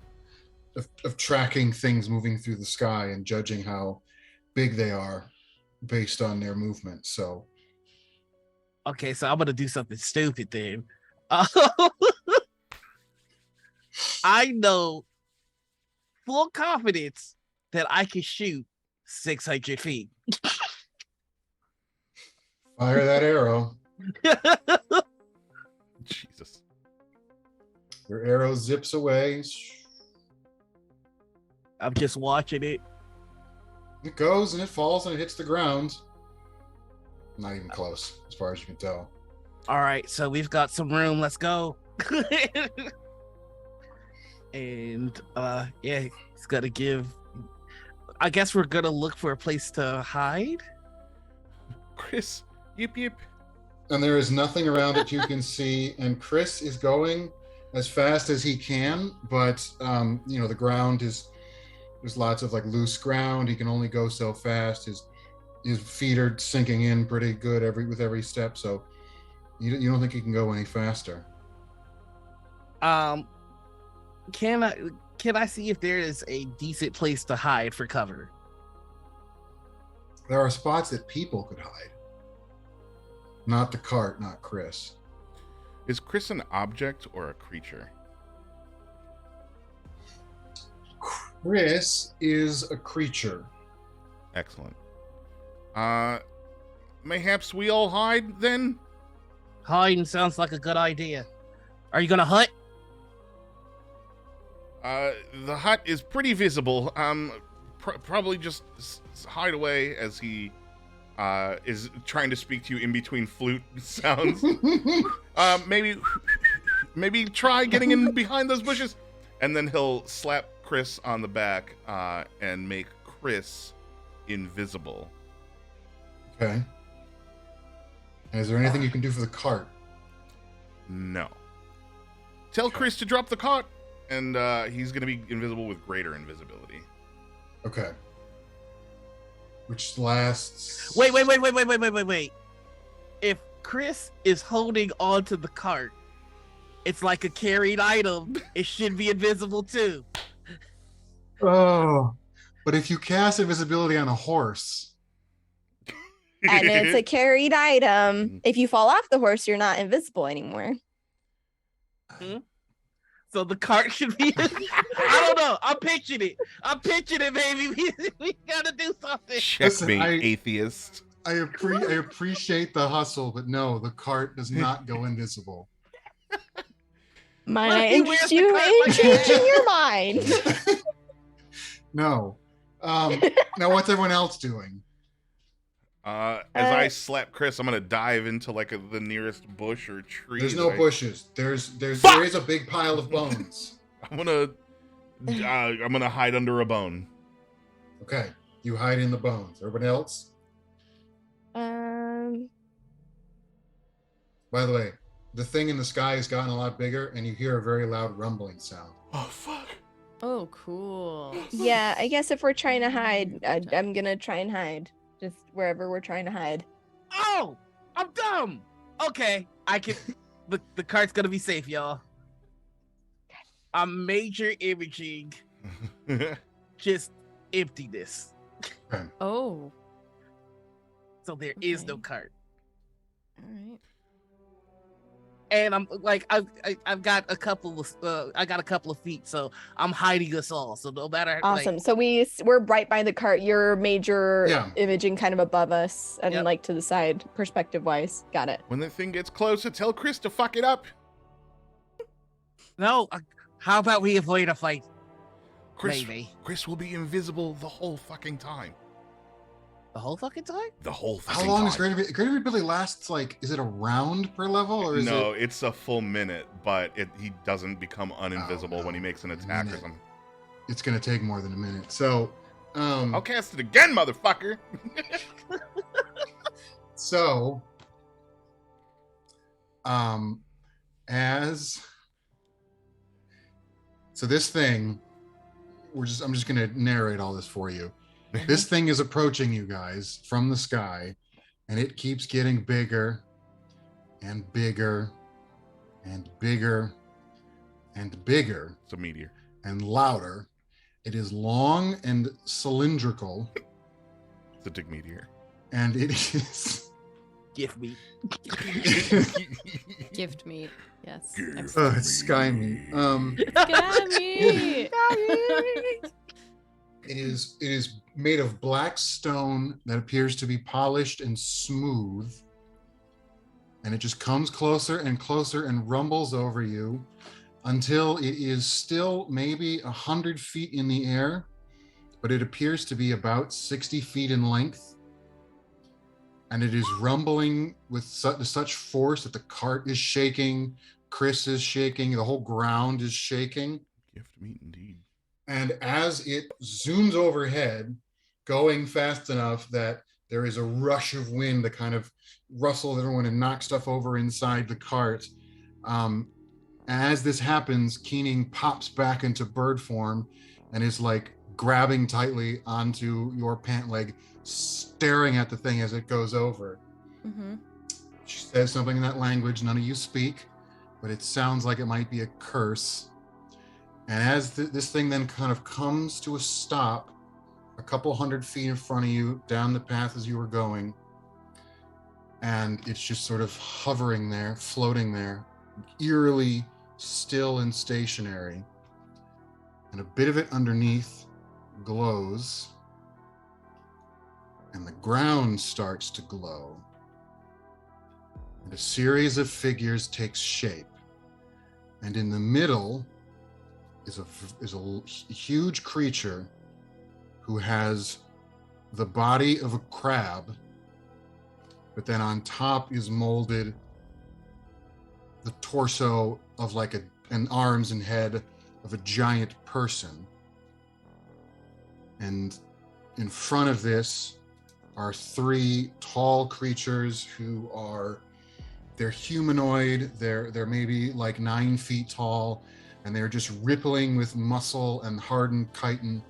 tracking things moving through the sky and judging how big they are based on their movement. So Okay, so I'm gonna do something stupid then. I know full confidence that I can shoot 600 feet. fire that arrow. Jesus. Your arrow zips away. I'm just watching it. It goes and it falls and it hits the ground. Not even close, as far as you can tell. All right, so we've got some room. Let's go. And yeah, it's gonna give. I guess we're gonna look for a place to hide. Chris, yip yip. And there is nothing around that you can see. And Chris is going as fast as he can, but the ground there's lots of like loose ground. He can only go so fast. His feet are sinking in pretty good with every step. So you don't think he can go any faster. Can I see if there is a decent place to hide for cover? There are spots that people could hide. Not the cart, not Chris. Is Chris an object or a creature? Chris is a creature. Excellent. Mayhaps we all hide then? Hiding sounds like a good idea. Are you gonna hut? The hut is pretty visible. Probably just hide away as he is trying to speak to you in between flute sounds. Maybe try getting in behind those bushes, and then he'll slap Chris on the back and make Chris invisible. Okay. And is there anything you can do for the cart? No. Tell Chris to drop the cart, and he's going to be invisible with greater invisibility. Okay. Which lasts... Wait. If Chris is holding onto the cart, it's like a carried item. It should be invisible too. Oh. But if you cast invisibility on a horse... And it's a carried item. If you fall off the horse, you're not invisible anymore. So the cart should be. I don't know. I'm pitching it, baby. We gotta do something. Checkmate, atheist. I appreciate the hustle, but no, the cart does not go invisible. Might I interest you in changing your mind? No. Now what's everyone else doing? As I slap Chris, I'm gonna dive into like the nearest bush or tree. There's no bushes. There is a big pile of bones. I'm gonna hide under a bone. Okay, you hide in the bones. Everybody else? By the way, the thing in the sky has gotten a lot bigger, and you hear a very loud rumbling sound. Oh fuck. Oh, cool. Yeah, I guess if we're trying to hide, I'm gonna try and hide. Just wherever we're trying to hide. Oh, I'm dumb. Okay, I can. The cart's gonna be safe, y'all. I'm major imaging just emptiness, Okay. Oh. so there is no Okay. cart. All right. And I'm like, I've got a couple of feet, so I'm hiding us all. So no matter, Awesome. like, So we're right by the cart. You're major Yeah. imaging kind of above us and Yep. like to the side, perspective wise. Got it. When the thing gets closer, tell Chris to fuck it up. no. How about we avoid a fight? Chris, Maybe Chris will be invisible the whole fucking time. the whole fucking time. The whole How fucking long time. is Great Ability lasts? Like, is it a round per level, or is No, it? it's a full minute, but he doesn't become uninvisible no. when he makes an A attack or minute. something. It's gonna take more than a minute. So, I'll cast it again, motherfucker. so, as so this thing, I'm just gonna narrate all this for you. This thing is approaching you guys from the sky, and it keeps getting bigger and bigger and bigger and bigger It's a meteor. and louder. It is long and cylindrical, It's a dick meteor. and it is Give me. Gift meat. Yes. Gift Excellent. it's sky meat. Sky meat. It is made of black stone that appears to be polished and smooth, and it just comes closer and closer and rumbles over you until it is still maybe 100 feet in the air, but it appears to be about 60 feet in length, and it is rumbling with such force that the cart is shaking, Chris is shaking, the whole ground is shaking. Gift meat indeed. And as it zooms overhead, going fast enough that there is a rush of wind that kind of rustles everyone and knocks stuff over inside the cart. As this happens, Keening pops back into bird form and is like grabbing tightly onto your pant leg, staring at the thing as it goes over. Mm-hmm. She says something in that language none of you speak, but it sounds like it might be a curse. And as this thing then kind of comes to a stop a couple 100 feet in front of you down the path as you were going, and it's just sort of hovering there, floating there, eerily still and stationary, and a bit of it underneath glows, and the ground starts to glow, and a series of figures takes shape, and in the middle is a huge creature who has the body of a crab, but then on top is molded the torso of like and arms and head of a giant person. And in front of this are three tall creatures who they're humanoid, they're maybe like 9 feet tall, and they're just rippling with muscle and hardened chitin.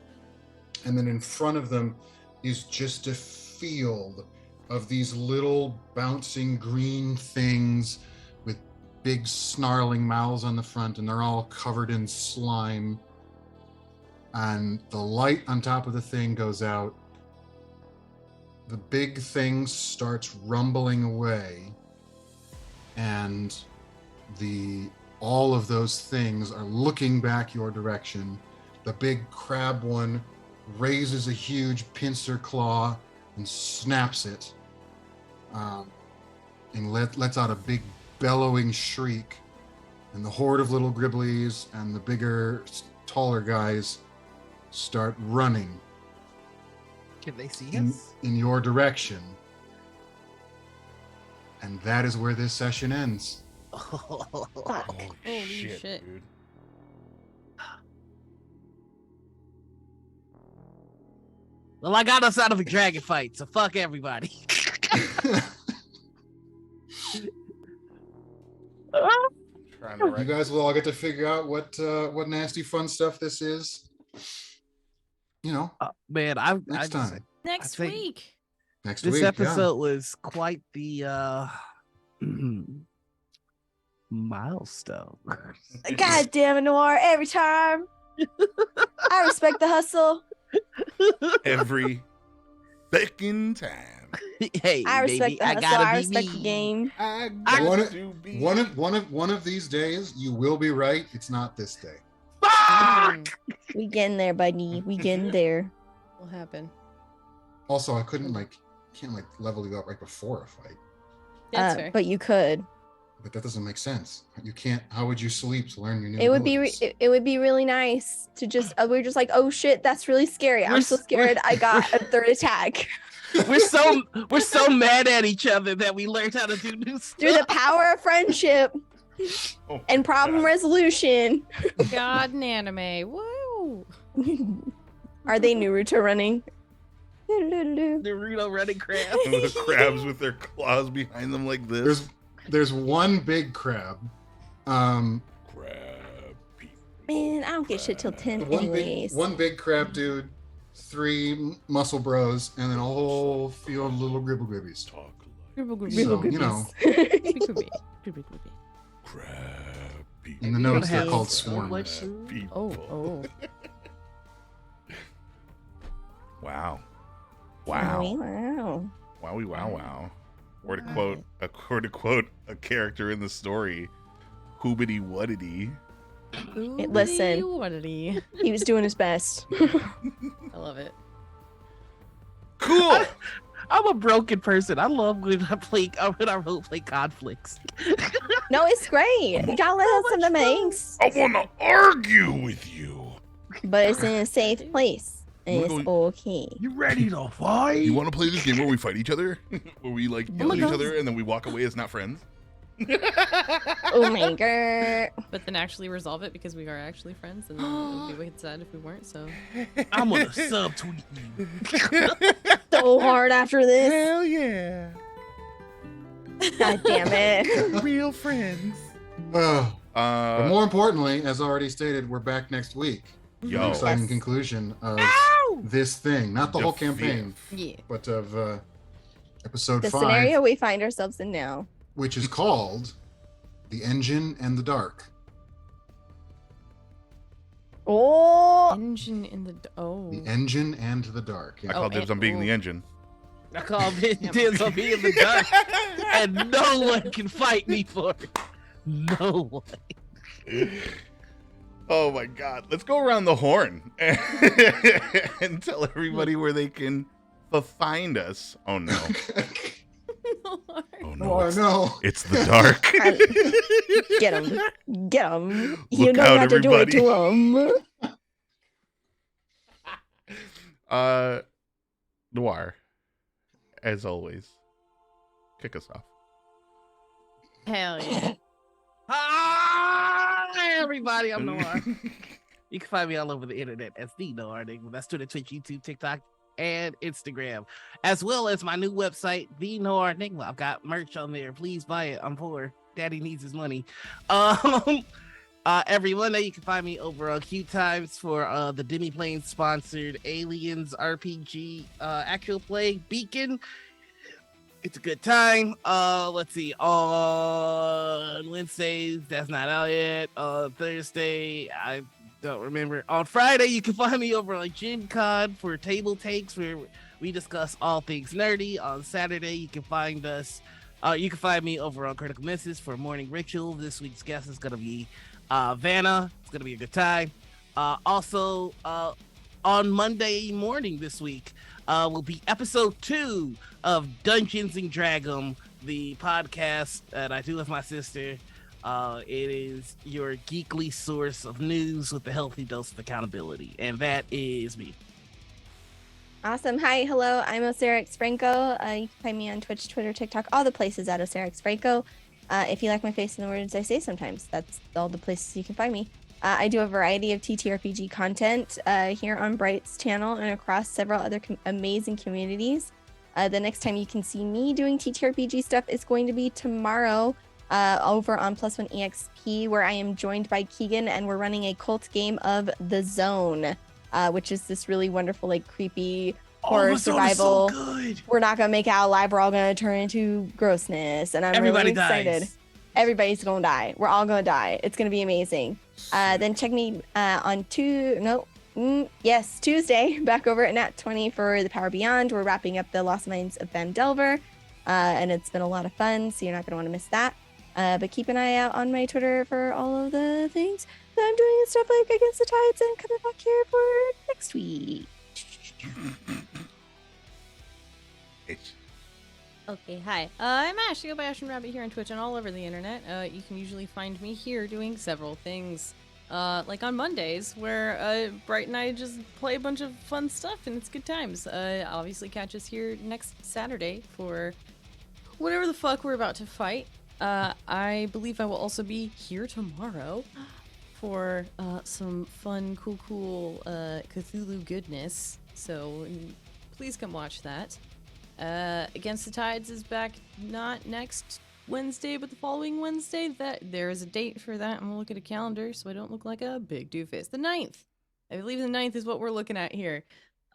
And then in front of them is just a field of these little bouncing green things with big snarling mouths on the front, and they're all covered in slime. And the light on top of the thing goes out. The big thing starts rumbling away, and all of those things are looking back your direction. The big crab one raises a huge pincer claw and snaps it, and lets out a big bellowing shriek. And the horde of little Gribblies and the bigger, taller guys start running Can they see in us? your direction. And that is where this session ends. Fuck. Holy shit, shit. dude. Well, I got us out of a dragon fight, so fuck everybody. Trying to You write. guys will all get to figure out what nasty fun stuff this is. You know, Man, next time, Next think- week. next This week. episode was quite the milestone. God damn it, Noir, every time. I respect the hustle. Every second time. Hey, I respect baby, the I hustle. gotta I be respect me. the game. I Yeah. got to be. One of these days, you will be right. It's not this day. Fuck! We getting there, buddy. We getting there. Will happen. Also, I can't level you up right before a fight. That's fair. But you could. But that doesn't make sense. You can't. How would you sleep to learn your new? It would be abilities? it would be really nice to just we're just like, oh shit, that's really scary. I'm We're so s- scared. we're- I got a third attack. We're so mad at each other that we learned how to do new Through stuff. the power of friendship Oh, and problem God. resolution. God and anime. Woo! Are they Naruto running? Do-do-do-do. Naruto running crab. The crabs with their claws behind them like this. There's one big crab. Crab. Man, I don't get shit till 10 anyways. One big crab dude, 3 muscle bros, and then a whole field of little gribble gribbies. Talk Gribble, gribble, So, gribble, you know, gribble, gribble, gribble, gribble. crab. in the notes they're have called so swarms. much food. People. Oh. Wow. Wowie, Wow. wow. Wowie wow wow. Or to quote a character in the story, hoobity whaddity. Listen. Oodity-woodity. He was doing his best. I love it. Cool. I'm a broken person. I love when I role play conflicts. No, it's great. You gotta let out some of the angst, I wanna argue with you. but it's in a safe place. And We're it's going- okay. You ready to fight? You wanna play this game where we fight each other? Where we like yell my at each God. other and then we walk away as not friends? Oh my god. But then actually resolve it because we are actually friends, and then it would be wicked sad if we weren't. So I'm gonna subtweet you. So hard after this. Hell yeah. God damn it. Real friends. But Uh more importantly, as already stated, we're back next week. An yo. exciting Yes. conclusion of Ow! this thing, not the whole Defeat. campaign, yeah, but of episode The 5, scenario we find ourselves in now. which is called "The Engine and the Dark." Oh, engine in the The Engine and the Dark. I Yeah. call Oh, dibs and- on being the oh. engine. I called it dibs on me in the dark, and no one can fight me for it. No one. Oh my god. Let's go around the horn and tell everybody where they can find us. Oh no. Oh no. Oh, I it's, know. it's the dark. get him. Get him. You Look know out, not to do it everybody. to him. Noir, as always, kick us off. hell yeah. Hi, everybody. I'm Noir. You can find me all over the internet as the Noir Enigma. That's Twitter, Twitch, YouTube, TikTok, and Instagram, as well as my new website, The Noir Enigma. I've got merch on there. Please buy it. I'm poor. Daddy needs his money. Every Monday you can find me over on Q Times for the Demiplane sponsored Aliens RPG actual play Beacon. It's a good time. Let's see. On Wednesdays, that's not out yet. Thursday, I don't remember. On Friday, you can find me over on Gen Con for table takes where we discuss all things nerdy. On Saturday, you can find us. You can find me over on Critical Misses for Morning Ritual. This week's guest is gonna be Vanna. It's gonna be a good time. Also, on Monday morning this week, will be episode 2 of Dungeons and Dragons, the podcast that I do with my sister. It is your geekly source of news with a healthy dose of accountability, and that is me. Awesome. Hi, hello. I'm Osirix Franco. You can find me on Twitch, Twitter, TikTok, all the places at Osirix Franco. If you like my face and the words I say sometimes, that's all the places you can find me. I do a variety of TTRPG content here on Bright's channel and across several other amazing communities. The next time you can see me doing TTRPG stuff is going to be tomorrow over on Plus One EXP, where I am joined by Keegan, and we're running a cult game of The Zone, which is this really wonderful, like creepy horror the Zone is survival. so good. We're not gonna make it out alive. We're all gonna turn into grossness, and I'm Everybody really excited. dies. Everybody's gonna die. We're all gonna die. It's gonna be amazing. Then check me on Tuesday, back over at Nat 20 for the Power Beyond. We're wrapping up the Lost Mines of Ben Delver, and it's been a lot of fun, so you're not gonna want to miss that. But keep an eye out on my Twitter for all of the things that I'm doing and stuff like Against the Tides, and coming back here for next week. Okay, hi. I'm Ash. You go by Ash and Rabbit here on Twitch and all over the internet. You can usually find me here doing several things. Like on Mondays, where Bright and I just play a bunch of fun stuff and it's good times. Obviously catch us here next Saturday for whatever the fuck we're about to fight. I believe I will also be here tomorrow for some fun, cool Cthulhu goodness. So please come watch that. Against the Tides is back not next Wednesday, but the following Wednesday. That there is a date for that. I'm gonna look at a calendar so I don't look like a big doofus. The 9th. I believe the 9th is what we're looking at here.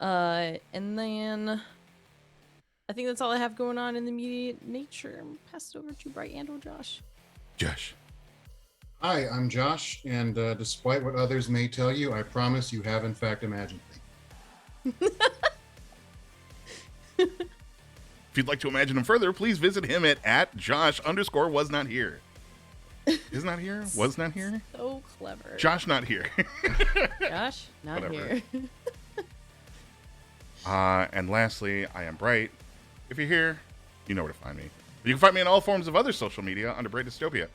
And then I think that's all I have going on in the immediate nature. I'm pass it over to Bright and or Josh. Josh. Hi, I'm Josh, and despite what others may tell you, I promise you have in fact imagined me. If you'd like to imagine him further, please visit him at Josh_was_not_here. Is not here? Was not here? So clever. Josh not here. Josh, not Whatever. here. And lastly, I am Bright. If you're here, you know where to find me. You can find me in all forms of other social media under Bright Dystopia.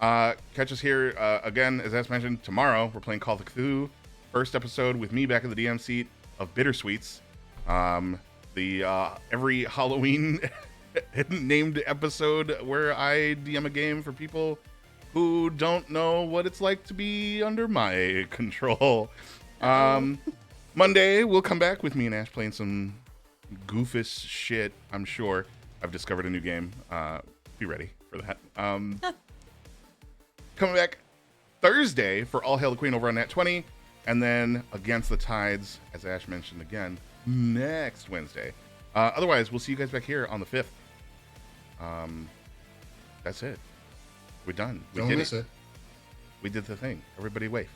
Catch us here again, as mentioned, tomorrow. We're playing Call of Cthulhu. First episode with me back in the DM seat of Bittersweets. The every Halloween named episode where I DM a game for people who don't know what it's like to be under my control. Monday, we'll come back with me and Ash playing some goofus shit, I'm sure. I've discovered a new game. Be ready for that. Coming back Thursday for All Hail the Queen over on Nat 20. And then Against the Tides, as Ash mentioned again, next Wednesday. Otherwise, we'll see you guys back here on the 5th. That's it. We're done. Don't miss it. We did the thing. Everybody wave.